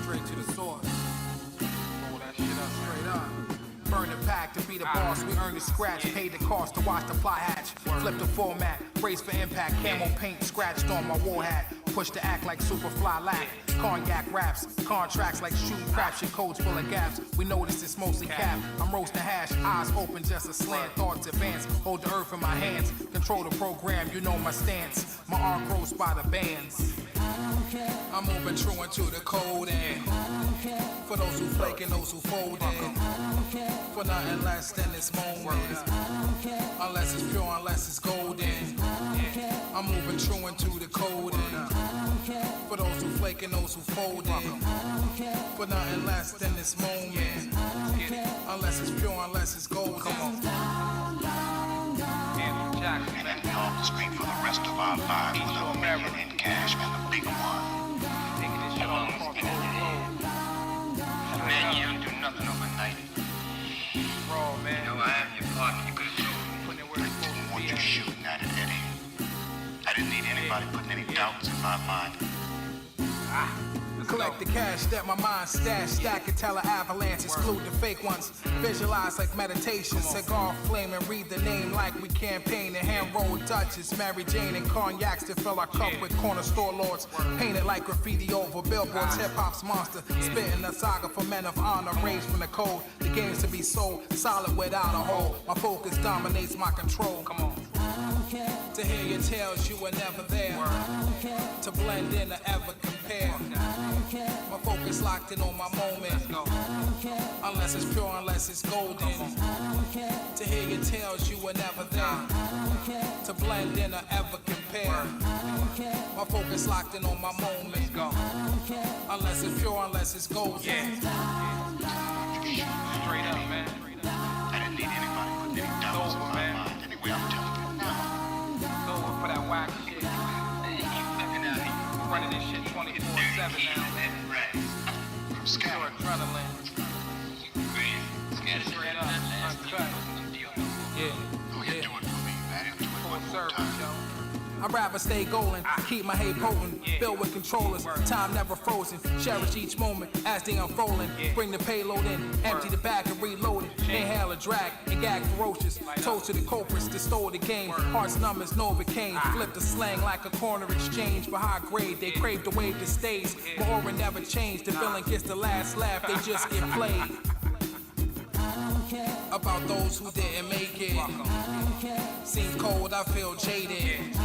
Straight to the source. Roll that shit up. Straight up. Burn the pack to be the boss. We earn the scratch. Paid the cost to watch the fly hatch. Flip the format. Brace for impact. Camo paint scratched on my war hat. Push to act like Superfly lack. Cognac raps. Contracts like shooting craps. Your codes full of gaps. We notice it's mostly cap. I'm roasting hash. Eyes open, just a slant. Thoughts advance. Hold the earth in my hands. Control the program. You know my stance. My art grows by the bands. I'm moving true into the code and for those who flake and those who fold in. For nothing less than this moment. Unless it's pure, unless it's golden. I'm moving true into the code and for those who flake and those who fold in. For nothing less than this moment. Unless it's pure, unless it's golden. Come on. And then we off the street for the rest of our lives with $1 million in cash, man, the big one. Taking this shit on, spinning your head. Man, you don't do nothing overnight. Bro, man. You know, I am your partner. You could have told me. I didn't want you shooting at it, Eddie. I didn't need anybody putting any doubts in my mind. Collect the cash that my mind stash, stack and tell an avalanche, exclude the fake ones. Visualize like meditation, cigar flame and read the name like we campaign. And hand roll Dutchess, Mary Jane and cognacs to fill our cup with corner store lords. Painted like graffiti over billboards, hip hop's monster. Spitting a saga for men of honor, raised from the code. The game's to be sold, solid without a hole. My focus dominates my control. Come on. To hear your tales, you were never there. To blend in or ever compare. My focus locked in on my moment. unless it's pure, unless it's golden. To hear your tales, you were never there. To blend in or ever compare. My focus locked in on my moment. Unless it's pure, unless it's golden. Straight up, man. I didn't need anybody putting any doubts in my mind. Anyway, I'm telling you. Going for that whack shit. Running this shit 24/7 now. Right. I'm scared. Adrenaline. Straight up, uncut. Yeah. Oh, you're doing for me, man. I'm doing Full service, yo. I'd rather stay golden, keep my hate potent, filled with controllers, time never frozen. Cherish each moment as they unfolding. Bring the payload in, empty the bag and reload it. Inhale a drag and gag ferocious. Toast to the culprits that stole the game. Hearts numbers, Novocaine. Flip the slang like a corner exchange for high grade. They crave the wave that stays. My aura never changed. The villain gets the last laugh, they just get played. About those who didn't make it. Seems cold, I feel jaded.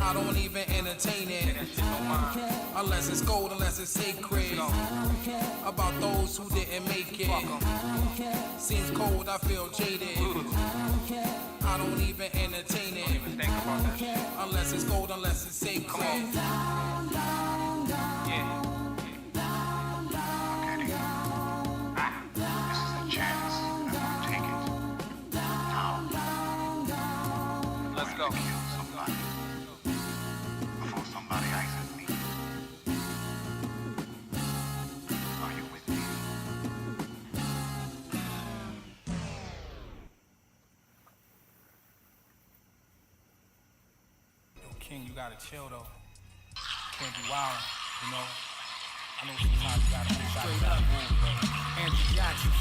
I don't even entertain it. Unless it's gold, unless it's sacred. About those who didn't make it. Seems cold, I feel jaded. I don't even entertain it. Unless it's gold, unless it's sacred. Yeah. Chance. I'm gonna take it. Now. Let's go. Kill somebody before somebody ices me. Are you with me? Yo, King, you gotta chill though. Can't be wild, you know. I know sometimes you gotta move straight up. Andrew Jackson.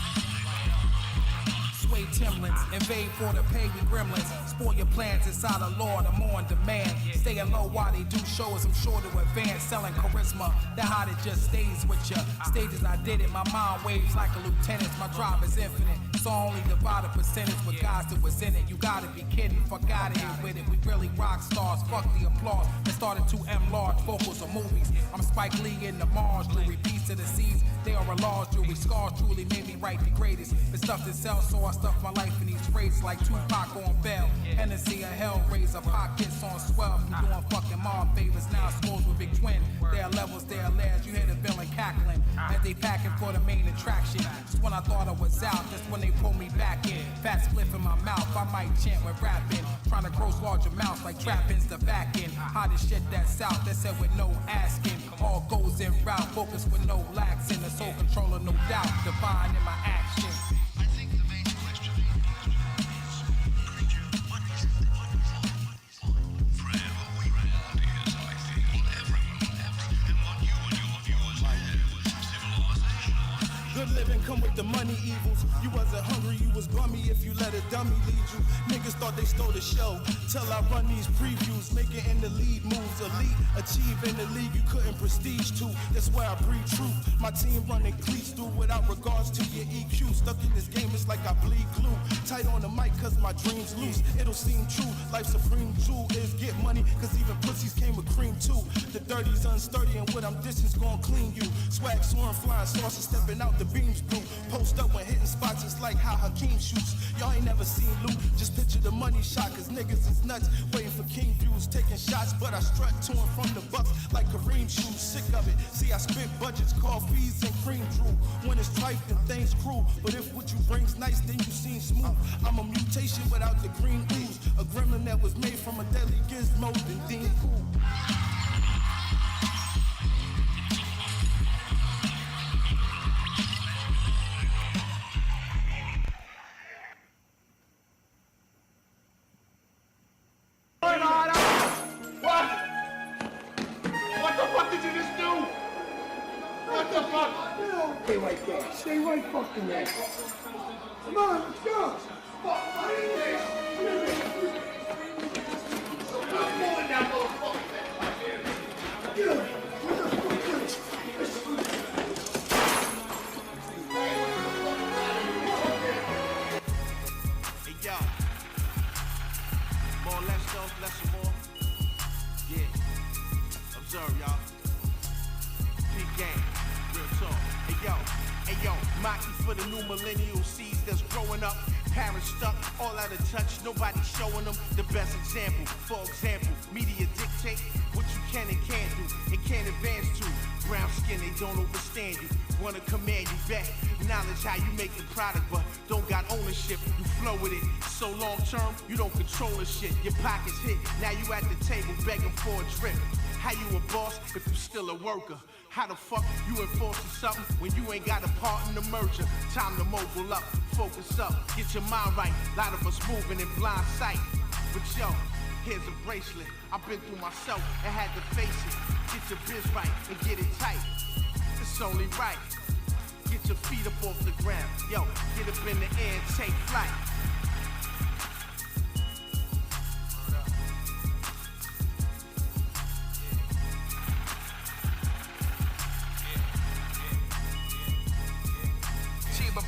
Suede Timberlands, invade for the pay with gremlins. Spoil your plans inside a Lord, I'm on demand. Staying low while they do shows, I'm sure to advance. Selling charisma, that how it just stays with ya. Stages I did it, my mind waves like a lieutenant. My drive is infinite, so I only divide a percentage with guys that was in it. You gotta be kidding, fuck out of here with it. We really rock stars, fuck the applause. It started to large vocals or movies. I'm Spike Lee in the Mars, jewelry, beats of the seas. They are a large jewelry, scars truly made me write the greatest. The stuff that sells, so I stuff my life in these phrases like Tupac on bail. Hennessy, a Hellraiser, pockets on swell. From doing fucking mob favors, now scores with Big Twin. There are levels, there are layers, you hear the villain cackling as they packing for the main attraction. Just when I thought I was out, that's when they pulled me back in. Fat spliff in my mouth, I might chant with rapping. Trying to gross large amounts like trapping's the back end. Hottest shit that's out, that's said with no asking. All goes in route, focus with no lax in. The soul controller, no doubt, divine in my actions. Good living come with the money evils. You wasn't hungry, you was bummy if you let a dummy lead you. Niggas thought they stole the show. Till I run these previews, making in the lead moves. Elite, achieve in the league you couldn't prestige to. That's where I breathe truth. My team running cleats through without regards to your EQ. Stuck in this game, it's like I bleed glue. Tight on the mic cause my dreams loose. It'll seem true, life's supreme jewel is get money. Cause even pussies came with cream too. The dirty's unsturdy and what I'm dishing's gon' clean you. Swag soaring, flying saucers, stepping out the beams blue. Post up when hitting spots, it's like how Hakeem shoots. Y'all ain't never seen loot, just picture the money shot. Cause niggas is nuts, waiting for king views, taking shots. But I strut to and from the bucks like Kareem shoes. Sick of it, see I spit budgets, call fees and cream drool. When it's trife then things cruel, but if what you bring's nice then you seem smooth. I'm a mutation without the green ooze, a gremlin that was made from a deadly gizmo then deemed cool. Stay right there. Stay right fucking there. Come on, let's go. Hey, yo. More, less and more. Yeah. Observe, y'all. P-Gang. Real talk. Hey, yo. Maki for the new millennial seeds that's growing up. Parents stuck, all out of touch, nobody showing them the best example. For example, media dictate what you can and can't do, and can't advance to. Brown skin, they don't understand you, wanna command you back. Knowledge how you make the product, but don't got ownership. You flow with it, so long term, you don't control the shit. Your pockets hit, now you at the table begging for a drip. How you a boss if you still a worker? How the fuck you enforcing something when you ain't got a part in the merger? Time to mobile up, focus up, get your mind right. Lot of us moving in blind sight. But yo, here's a bracelet. I've been through myself and had to face it. Get your biz right and get it tight. It's only right. Get your feet up off the ground. Yo, get up in the air and take flight.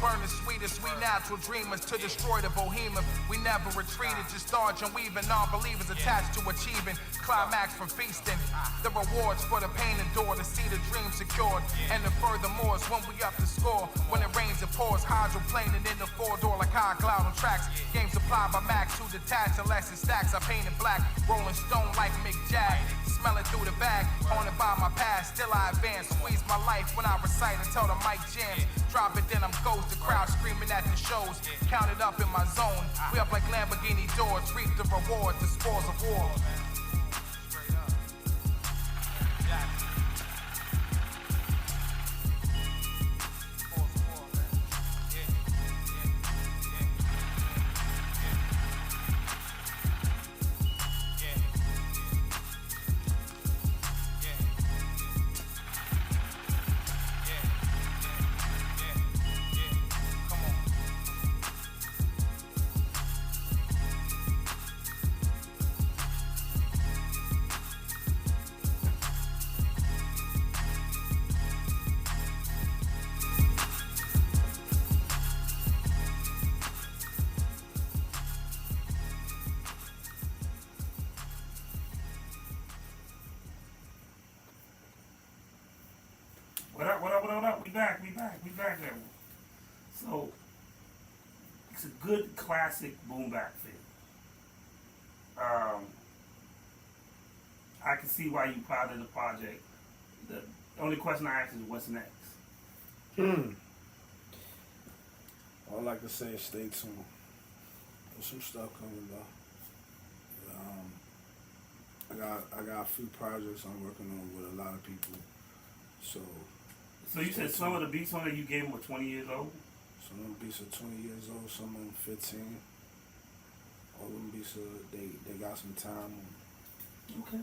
Burn the sweetest, we natural dreamers to destroy the behemoth. We never retreated, just dodge and weaving. Non-believers attached to achieving climax from feasting. The rewards for the pain endured to see the dream secured. And the furthermore is when we up the score. When it rains it pours, hydroplaning in the four-door like high cloud on tracks. Game supplied by Max, too detached unless it stacks. I painted black, rolling stone like Mick Jag. Smelling through the bag, haunted by my past. Still I advance, squeeze my life when I recite until the mic jams. Drop it, then I'm ghost. The crowd screaming at the shows, counted up in my zone. We up like Lamborghini doors, reap the reward, the spoils of war. What up? We back there. So, it's a good classic boom bap feel. I can see why you part of the project. The only question I ask is what's next? All I like to say is stay tuned. There's some stuff coming though. I got a few projects I'm working on with a lot of people. So you said some of the beats on it you gave them were 20 years old? Some of them beats are 20 years old, some of them 15. All of them beats they got some time on. Okay.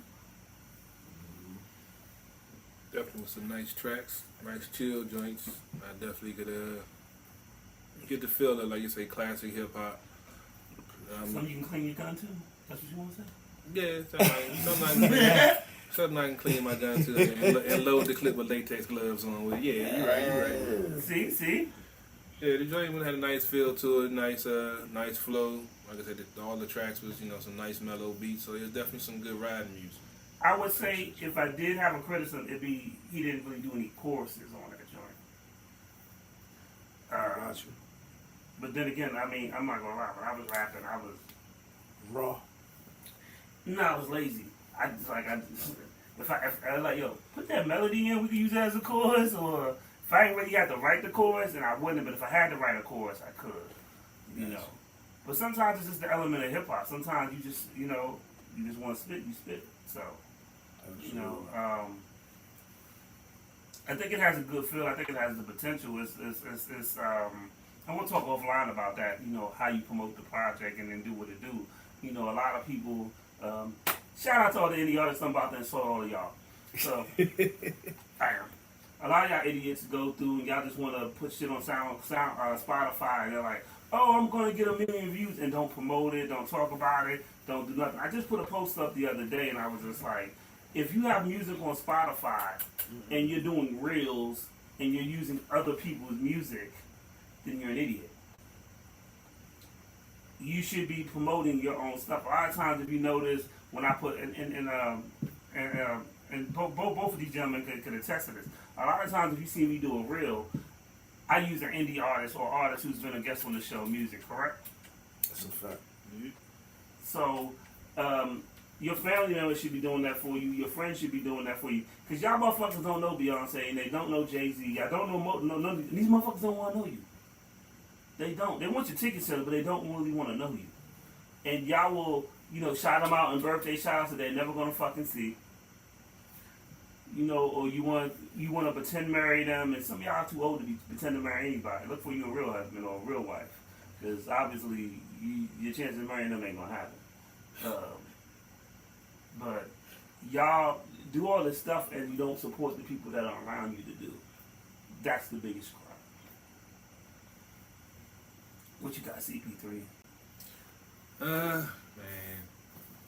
Definitely with some nice tracks, nice chill joints. I definitely could get the feel of, like you say, classic hip hop. Something you can clean your gun to? That's what you want to say? Yeah, something I can clean my gun to and load the clip with latex gloves on with. Yeah, you're right. See? Yeah, the joint had a nice feel to it, nice flow. Like I said, all the tracks was, some nice mellow beats, so it's definitely some good riding music. I would say if I did have a criticism, it'd be he didn't really do any choruses on that joint. Got you. But then again, I mean, I'm not gonna lie. When I was rapping, I was raw. No, I was lazy. If I was like, yo, put that melody in, we could use that as a chorus, or if I ain't really had to write the chorus, then I wouldn't. But if I had to write a chorus, I could, you know. But sometimes it's just the element of hip hop. Sometimes you just, you just want to spit, you spit. So, I think it has a good feel. I think it has the potential. It's and we'll talk offline about that. How you promote the project and then do what it do. A lot of people. Shout out to all the indie artists. I'm about to insult all of y'all. So, a lot of y'all idiots go through and y'all just want to put shit on Spotify, and they're like, "Oh, I'm gonna get 1 million views," and don't promote it, don't talk about it, don't do nothing. I just put a post up the other day, and I was just like, if you have music on Spotify and you're doing reels and you're using other people's music, then you're an idiot. You should be promoting your own stuff. A lot of times, if you notice, when I put and both of these gentlemen could attest to this. A lot of times, if you see me do a reel, I use an indie artist or artist who's been a guest on the show music, correct? That's a fact. So, your family members should be doing that for you. Your friends should be doing that for you. Because y'all motherfuckers don't know Beyonce and they don't know Jay-Z. Y'all don't know these motherfuckers don't want to know you. They don't. They want your ticket seller, but they don't really want to know you. And y'all will, shout them out in birthday shout-outs that they're never going to fucking see. Or you want to pretend marry them, and some of y'all too old to be pretend to marry anybody. Look for you a real husband or a real wife. Because obviously, your chances of marrying them ain't going to happen. But y'all do all this stuff and you don't support the people that are around you to do. That's the biggest crime. What you got, CP3? Man,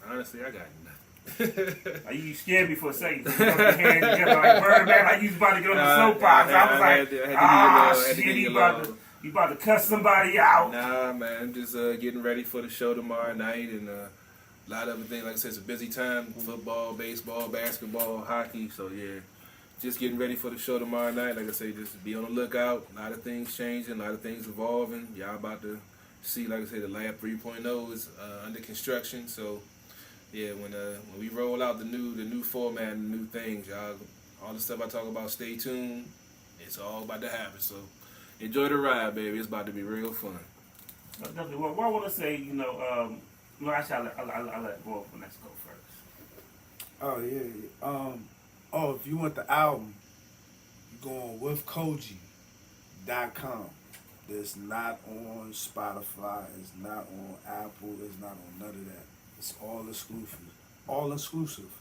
honestly, I got nothing. You scared me for a second. You put your hands together like Birdman, like you was about to get on the soapbox. I was like, shit, you about to cuss somebody out. Nah, man, I'm just getting ready for the show tomorrow night, and a lot of other things. Like I said, it's a busy time: football, baseball, basketball, hockey. So yeah, just getting ready for the show tomorrow night. Like I say, just be on the lookout. A lot of things changing, a lot of things evolving. Y'all about to see, like I say, the Lab 3.0 is under construction. So yeah, when we roll out the new format and the new things, y'all, all the stuff I talk about, stay tuned. It's all about to happen. So enjoy the ride, baby. It's about to be real fun. Definitely. Well, what I want to say, actually, I'll let Roy Finesse go first. Oh yeah. If you want the album, you're going with Koji.com. It's not on Spotify. It's not on Apple. It's not on none of that. It's all exclusive. All exclusive.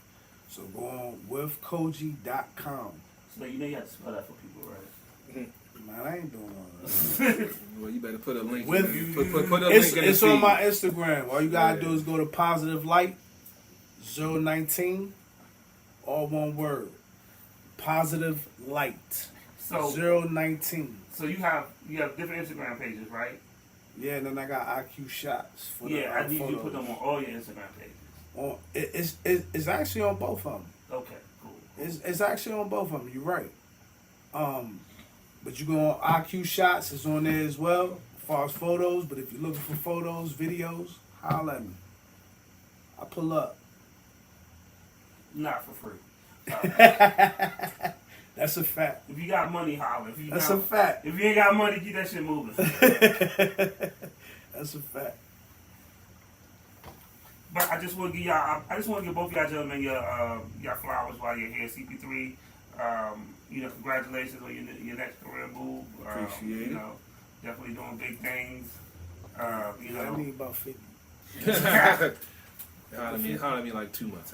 So go on with Koji.com. So you have to spell that for people, right? Man, I ain't doing all that. Well, you better put a link. Put a link in it's the on feed. my Instagram. All you gotta do is go to Positive Light 019, all one word. Positive Light 019. So you have different Instagram pages, right? Yeah, and then I got IQ shots for I need photos. you to put them on all your Instagram pages. It's actually on both of them. Okay, cool. It's actually on both of them. You're right. But you go on IQ Shots. It's on there as well, as far as photos. But if you're looking for photos, videos, holler at me. I pull up. Not for free. That's a fact. If you got money, holler. That's a fact. If you ain't got money, keep that shit moving. That's a fact. But I just want to give both of y'all gentlemen your flowers while you're here. CP3, congratulations on your next career move. Appreciate it. Definitely doing big things. I need about 50. Holler at me like 2 months.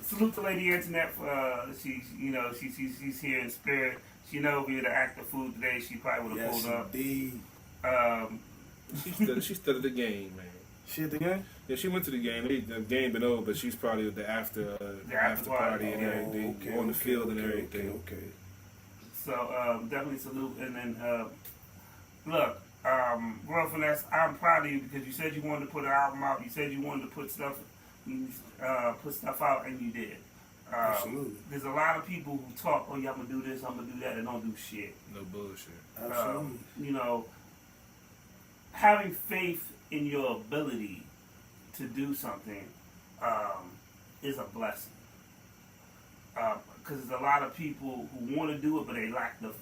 Salute to Lady Internet. She's here in spirit. She know we were to act the food today. She probably would have pulled up. Indeed. She studied the game, man. She at the game? Yeah, she went to the game. The game been over, but she's probably at the after party and everything, on the field and everything. Okay. So definitely salute. And then look, Roy Finesse, I'm proud of you because you said you wanted to put an album out. You said you wanted to put stuff out, and you did. Absolutely. There's a lot of people who talk, oh yeah, I'm gonna do this, I'm gonna do that, and don't do shit. No bullshit. Absolutely. Having faith in your ability to do something is a blessing. Because there's a lot of people who want to do it, but they lack the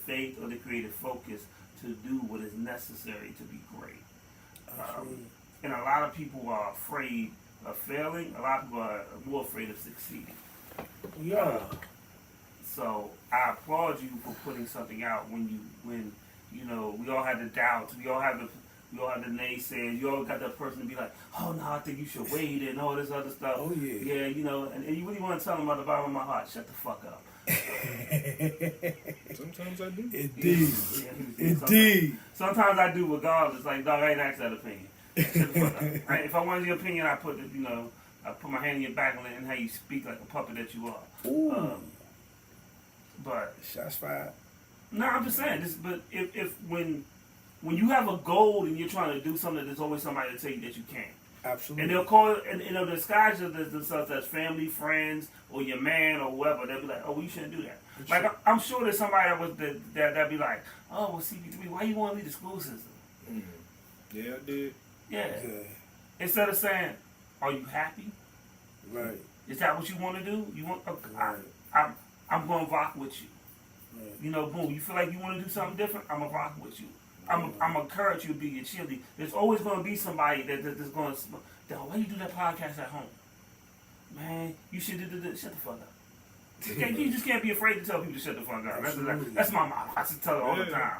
faith or the creative focus to do what is necessary to be great. And a lot of people are afraid of failing. A lot of people are more afraid of succeeding. Yeah. So I applaud you for putting something out when we all had the doubts, we all had the naysayers, you all got that person to be like, oh no, I think you should wait and all this other stuff. Oh yeah. Yeah, and you really want to tell them about the bottom of my heart, shut the fuck up. Sometimes I do. Indeed. Yeah, Indeed. Sometimes I do regardless, like dog, I ain't asked that opinion. Shut the fuck up. If I wanted your opinion, I put my hand in your back and how you speak like a puppet that you are. Ooh. But shots fired. No, I'm just saying this. But if when you have a goal and you're trying to do something, there's always somebody to tell you that you can't. Absolutely. And they'll call it, and they'll disguise themselves as family, friends, or your man, or whoever. They'll be like, "Oh, well, you shouldn't do that." Like I'm sure there's somebody that be like, oh, well, CP3, why you want to leave the school system? Yeah, I did. Yeah. Instead of saying, are you happy? Right. Is that what you want to do? You want? Okay, Right. I'm going to rock with you. Right. You know, boom. You feel like you want to do something different? I'm gonna rock with you. I'm gonna encourage you to be your cheerleader. There's always gonna be somebody that's going to. Why you do that podcast at home? Man, you should do. Shut the fuck up. You just can't be afraid to tell people to shut the fuck up. That's my mom. I should tell her all the time.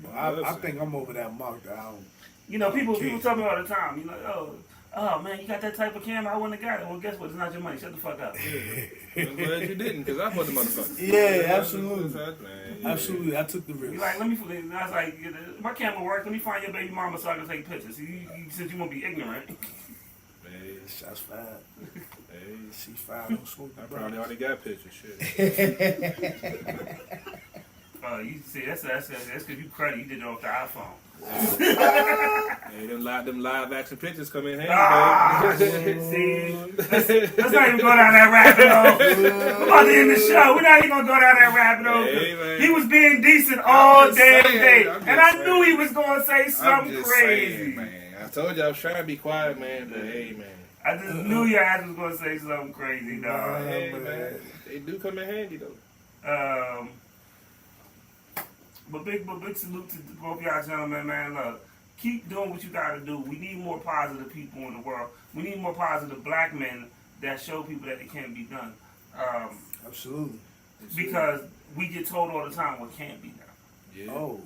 Well, I think I'm over that mark. I don't. You know, people tell me all the time. You know, oh man, you got that type of camera. I wouldn't have got it. Well, guess what? It's not your money. Shut the fuck up. I'm glad you didn't, because I bought the motherfucker. Yeah, absolutely. Absolutely, I took the risk. You're like, I was like, my camera works. Let me find your baby mama so I can take pictures. You said you won't be ignorant. Hey, shots fired. Hey, she's fired. Don't smoke the I probably already got pictures. Shit. You see, that's because you credit. You did it off the iPhone. Hey, them live action pictures come in handy, baby. See, let's not even go down that rabbit hole. We're about to end the show. We're not even gonna go down that rabbit hole. Hey, he was being decent all damn day, and I knew he was gonna say something crazy. Saying, man. I told you I was trying to be quiet, man, but hey, man. I just knew your ass was gonna say something crazy, dog. Hey, man. They do come in handy though. But big salute to both y'all gentlemen, man. Look, keep doing what you gotta do. We need more positive people in the world. We need more positive black men that show people that it can be done. Absolutely. Because we get told all the time what can't be done. Yeah. Oh.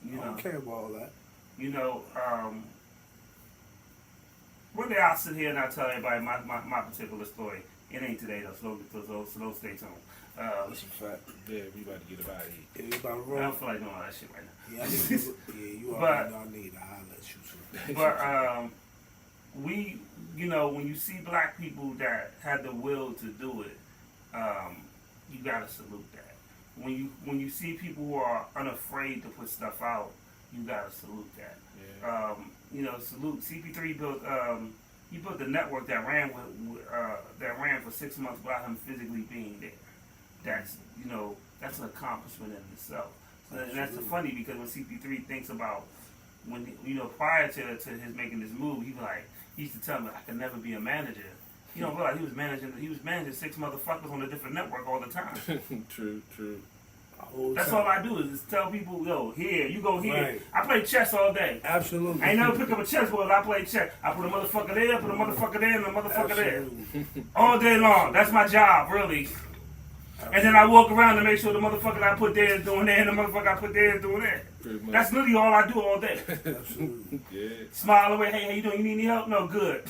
You know, I don't care about all that. You know, one day I'll sit here and I'll tell everybody my particular story. It ain't today though, so stay tuned. That's a fact. Yeah, we about to get about it. Yeah, we about to roll. I don't feel like doing all that shit right now. Yeah, you already know I need. I'll let you. But we, you know, when you see black people that had the will to do it, you gotta salute that. When you see people who are unafraid to put stuff out, you gotta salute that. Yeah. You know, salute CP3 built. He built the network that ran for 6 months without him physically being there. That's that's an accomplishment in itself. So that's funny because when CP3 thinks about when prior to his making this move, he used to tell me I could never be a manager. You don't realize he was managing 6 motherfuckers on a different network all the time. True. That's all I do is tell people, yo, here, you go here. Right. I play chess all day. Absolutely. I ain't never pick up a chessboard. I play chess. I put a motherfucker there, put a motherfucker there, and a motherfucker there. All day long. That's my job, really. And then I walk around to make sure the motherfucker I put there is doing that, and the motherfucker I put there is doing that. That's literally all I do all day. Absolutely. Yeah. Smile away. Hey, how you doing? You need any help? No, good.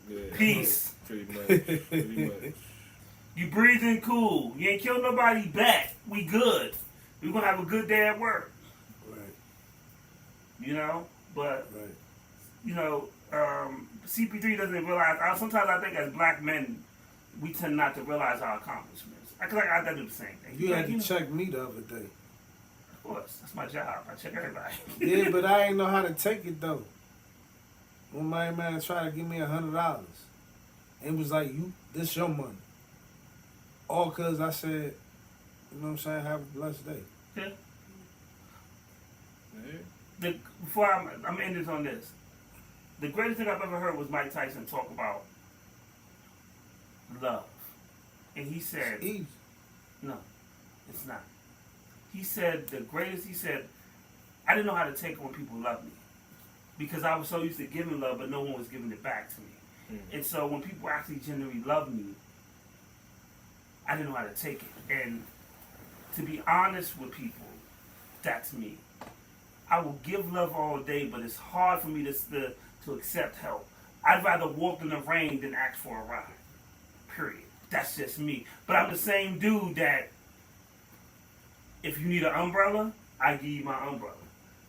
Yeah. Peace. Pretty much. You breathing cool. You ain't killed nobody back. We good. We're gonna have a good day at work. Right. You know? But Right. you know, CP3 doesn't realize. Sometimes I think as black men, we tend not to realize our accomplishments. I do the same thing. You had to check me the other day. Of course, that's my job. I check everybody. Yeah, but I ain't know how to take it though. When my man tried to give me $100, it was like, this your money. All cause I said, you know what I'm saying, have a blessed day. Yeah. Before I'm ending on this, the greatest thing I've ever heard was Mike Tyson talk about love. And he said, no, it's not. He said, I didn't know how to take it when people loved me. Because I was so used to giving love, but no one was giving it back to me. And so when people actually genuinely loved me, I didn't know how to take it. And to be honest with people, that's me. I will give love all day, but it's hard for me to accept help. I'd rather walk in the rain than ask for a ride. Period. That's just me. But I'm the same dude that if you need an umbrella, I give you my umbrella.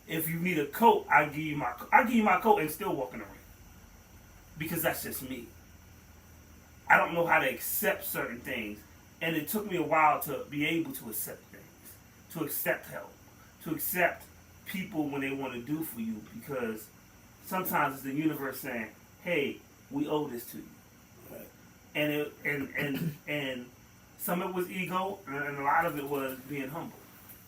If you need a coat, I give you my coat and still walk in the rain. Because that's just me. I don't know how to accept certain things. And it took me a while to be able to accept things. To accept help. To accept people when they want to do for you. Because sometimes it's the universe saying, hey, we owe this to you. And Some of it was ego, and a lot of it was being humble.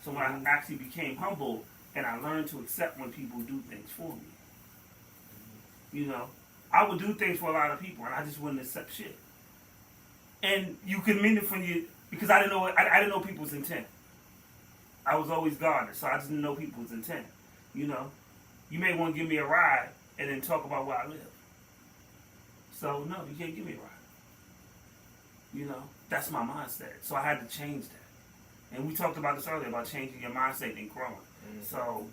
So when I actually became humble, and I learned to accept when people do things for me. You know, I would do things for a lot of people, and I just wouldn't accept shit. And you could mean it from you because I didn't know people's intent. I was always guarded, so I just didn't know people's intent. You know, you may want to give me a ride and then talk about where I live. So no, you can't give me a ride. You know, that's my mindset. So I had to change that. And we talked about this earlier about changing your mindset and growing. So,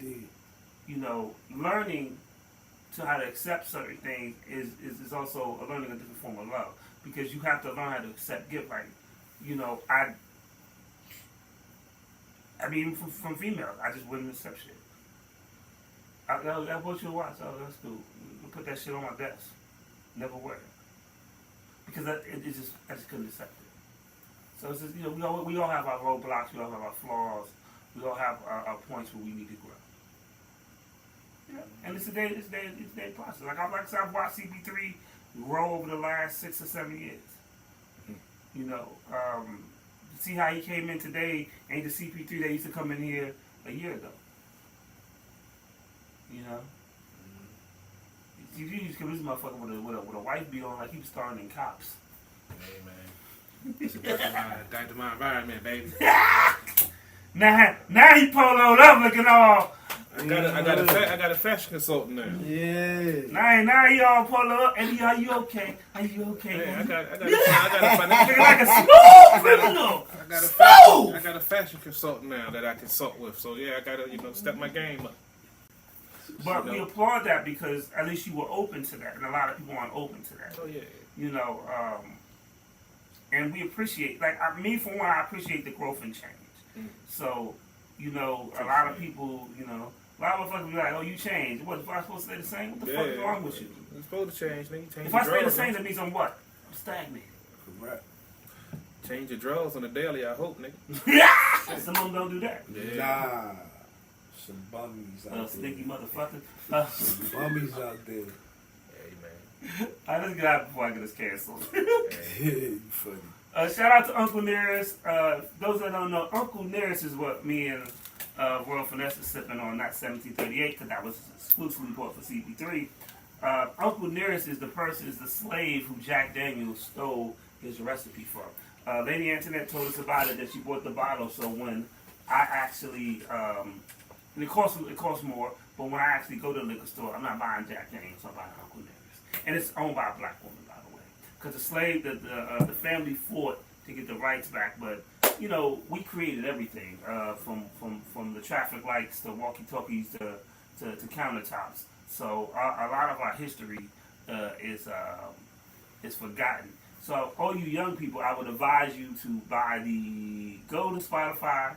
you know, learning to how to accept certain things is also learning a different form of love, because you have to learn how to accept gift. Like, you know, I mean, from females, I just wouldn't accept shit. I bought you a watch. Oh, that's cool. Put that shit on my desk. Never wear it. Because I just couldn't accept it. So it's just, you know, we all have our roadblocks. We all have our flaws. We all have our points where we need to grow. Yeah, and it's a day process. Like I've watched CP3 grow over the last 6 or 7 years. You know, see how he came in today ain't the CP3 that used to come in here a year ago. You know, you used to come this motherfucker with a wife beat on like he was starring in Cops. Hey man, it's a Dr. My environment, baby. Now he poloed up looking all. I got a fashion consultant now. Yeah. Now he all pulled up and are you okay? Are you okay? Hey, I got a looking like a smooth criminal. I got a fashion consultant now that I consult with. So yeah, I gotta step my game up. But we applaud that because at least you were open to that, and a lot of people aren't open to that. Oh yeah. You know, and we appreciate, me for one, I appreciate the growth and change. So, you know, a lot of people, you know, a lot of motherfuckers be like, oh, you changed. What, if I'm supposed to stay the same? What the fuck is wrong with you? You're supposed to change, nigga. If I stay the same, that means I'm what? I'm stagnated. Correct. Change your drawers on the daily, I hope, nigga. Some of them don't do that. Yeah. Nah. Some bummies out there. Sneaky motherfucker. Some bummies out there. Hey, man. Alright, let's get out before I get us canceled. You funny. Shout out to Uncle Nearest. Those that don't know, Uncle Nearest is what me and Royal Finesse is sipping on, not 1738, because that was exclusively bought for CP3. Uncle Nearest is the slave who Jack Daniels stole his recipe from. Lady Antoinette told us about it, that she bought the bottle, so when I actually, and it costs more, but when I actually go to the liquor store, I'm not buying Jack Daniels, I'm buying Uncle Nearest. And it's owned by a black woman, by the way. Because the slave, the family fought to get the rights back, but you know, we created everything from the traffic lights to walkie-talkies to countertops. So a lot of our history is forgotten. So all you young people, I would advise you to go to Spotify,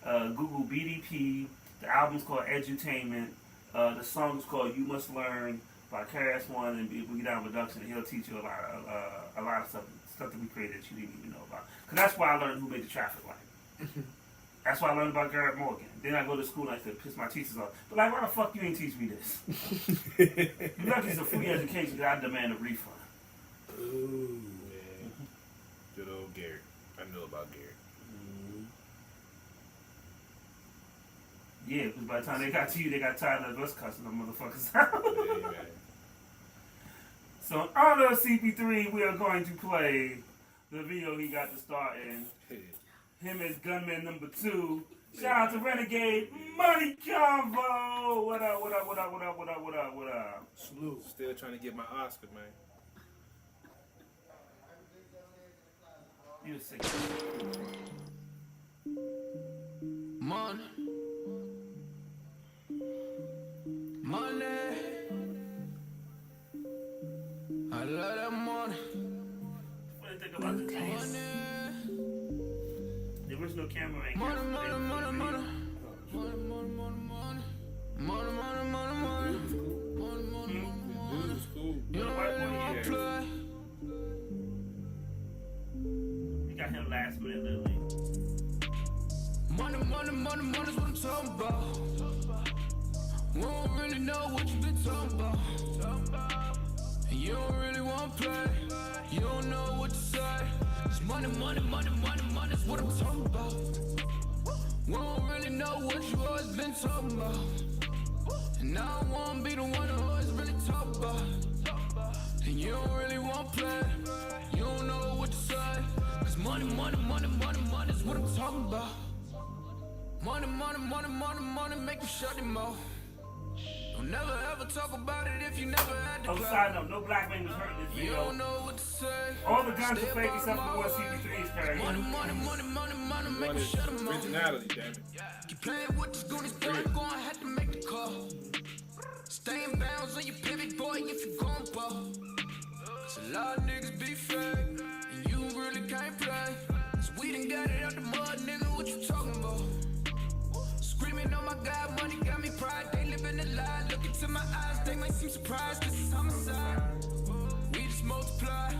Google BDP. The album's called Edutainment. The song is called You Must Learn by KRS-One and Boogie Down Production. He'll teach you a lot of stuff that we created that you didn't even know about. Because that's why I learned who made the traffic light. That's why I learned about Garrett Morgan. Then I go to school and I used to piss my teachers off. But like, why the fuck you ain't teach me this? You lucky it's a free education that I demand a refund. Ooh, man. Good old Garrett. I know about Garrett. Yeah, because by the time they got to you, they got tired of us cussing them motherfuckers out. Amen. So in honor of CP3, we are going to play the video he got to start in. Him as gunman number 2. Shout out to Renegade Money Convo. What up, what up, what up, what up, what up, what up, what up? Salute. Still trying to get my Oscar, man. You a sick. Money. Money. I love that money. What do you think about this case? The original camera ain't money, money, money, money. Money, money, money, money. Money, money, money, money. Money, money, money. You don't really want to play. You got him last minute, literally. Money, money, money, money's what I'm talking about. We don't really know what you been talking about. And you don't really want to play. You don't know what to say. Cause money, money, money, money, money's what I'm talking about. We don't really know what you always been talking about. And I don't wanna be the one who always really talk about. And you don't really want play. You don't know what to say. Cause money, money, money, money, money's what I'm talking about. Money, money, money, money, money, make you shut him off. Don't never ever talk about it if you never had to. Oh, side note, no black man was hurt in this You video. don't know what to say. All the guns are fake except for what CP3's carrying. Money, money, money, money, money, make you shut him off. Originality, damn it. Keep playing with the goonies, boy, I'm gonna have to make the call. Stay in bounds on your pivot, boy, if you gon' ball. Cause a lot of niggas be fake, and you really can't play. Cause we done got it out the mud, nigga, what you talking about? Screaming on my God, money got me pride. They living a lie, look into my eyes, they might seem surprised. This is homicide. We just multiply,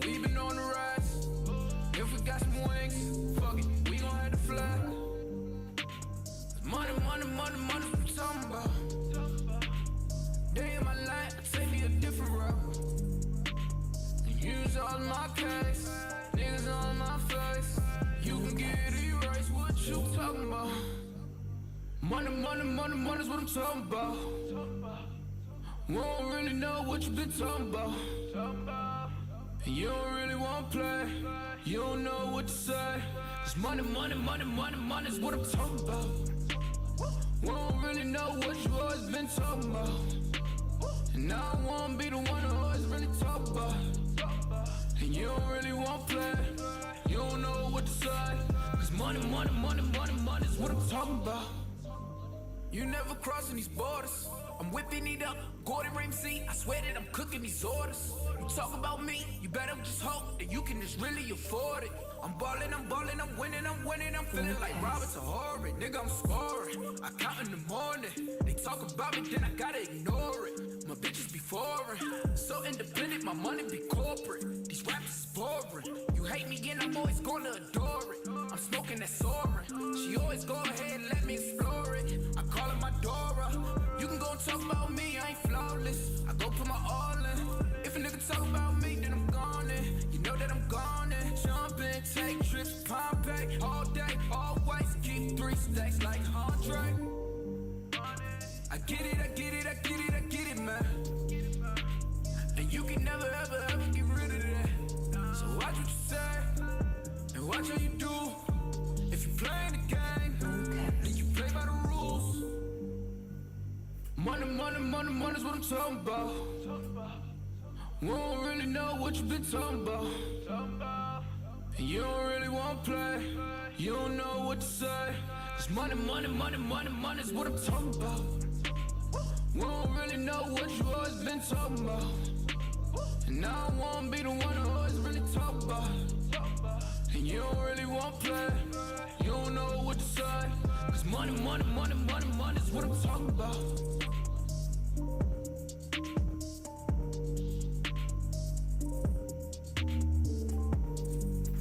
we been on the rise. If we got some wings, fuck it, we gon' have to fly. Money, money, money, money, what you talking about? Day in my life, take me a different route. And use all my case, niggas on my face. You can get erased, what you talking about? Money, money, money, money's what I'm talking about. We don't really know what you been talking about. And you don't really want play. You don't know what to say. Cause money, money, money, money, money's what I'm talking about. We don't really know what you always been talking about. And I don't wanna be the one who always really talk about. And you don't really want play. You don't know what to say. Cause money, money, money, money, money's what I'm talking about. You never crossing these borders. I'm whipping it up, Gordon Ramsay. I swear that I'm cooking these orders. You talk about me, you better just hope that you can just really afford it. I'm ballin', I'm ballin', I'm winning, I'm winning. I'm feeling like Robert Horry. Nigga, I'm scoring. I count in the morning. They talk about me, then I gotta ignore it. My bitches be foreign. So independent, my money be corporate. These rappers is boring. You hate me and I'm always gonna adore it. I'm smoking that soaring. She always go ahead and let me explore it. I call her my Dora. You can go and talk about me, I ain't flawless. I go put my all in. If a nigga talk about me, then I'm gone in. You know that I'm gone in. Jump in, take trips, Pompeii. All day, always keep 3 stacks like Andre. I get it, I get it, I get it, I get it, man. And you can never, ever, ever get rid of that. So watch what you say, and watch how you do. If you playing the game, then you play by the rules. Money, money, money, money's what I'm talking about. We don't really know what you been talking about. And you don't really want play. You don't know what to say. Cause money, money, money, money, money's what I'm talking about. We don't really know what you always been talking about. And I don't wanna be the one who always really talk about. And you don't really want play. You don't know what to say. Cause money, money, money, money, money's what I'm talking about.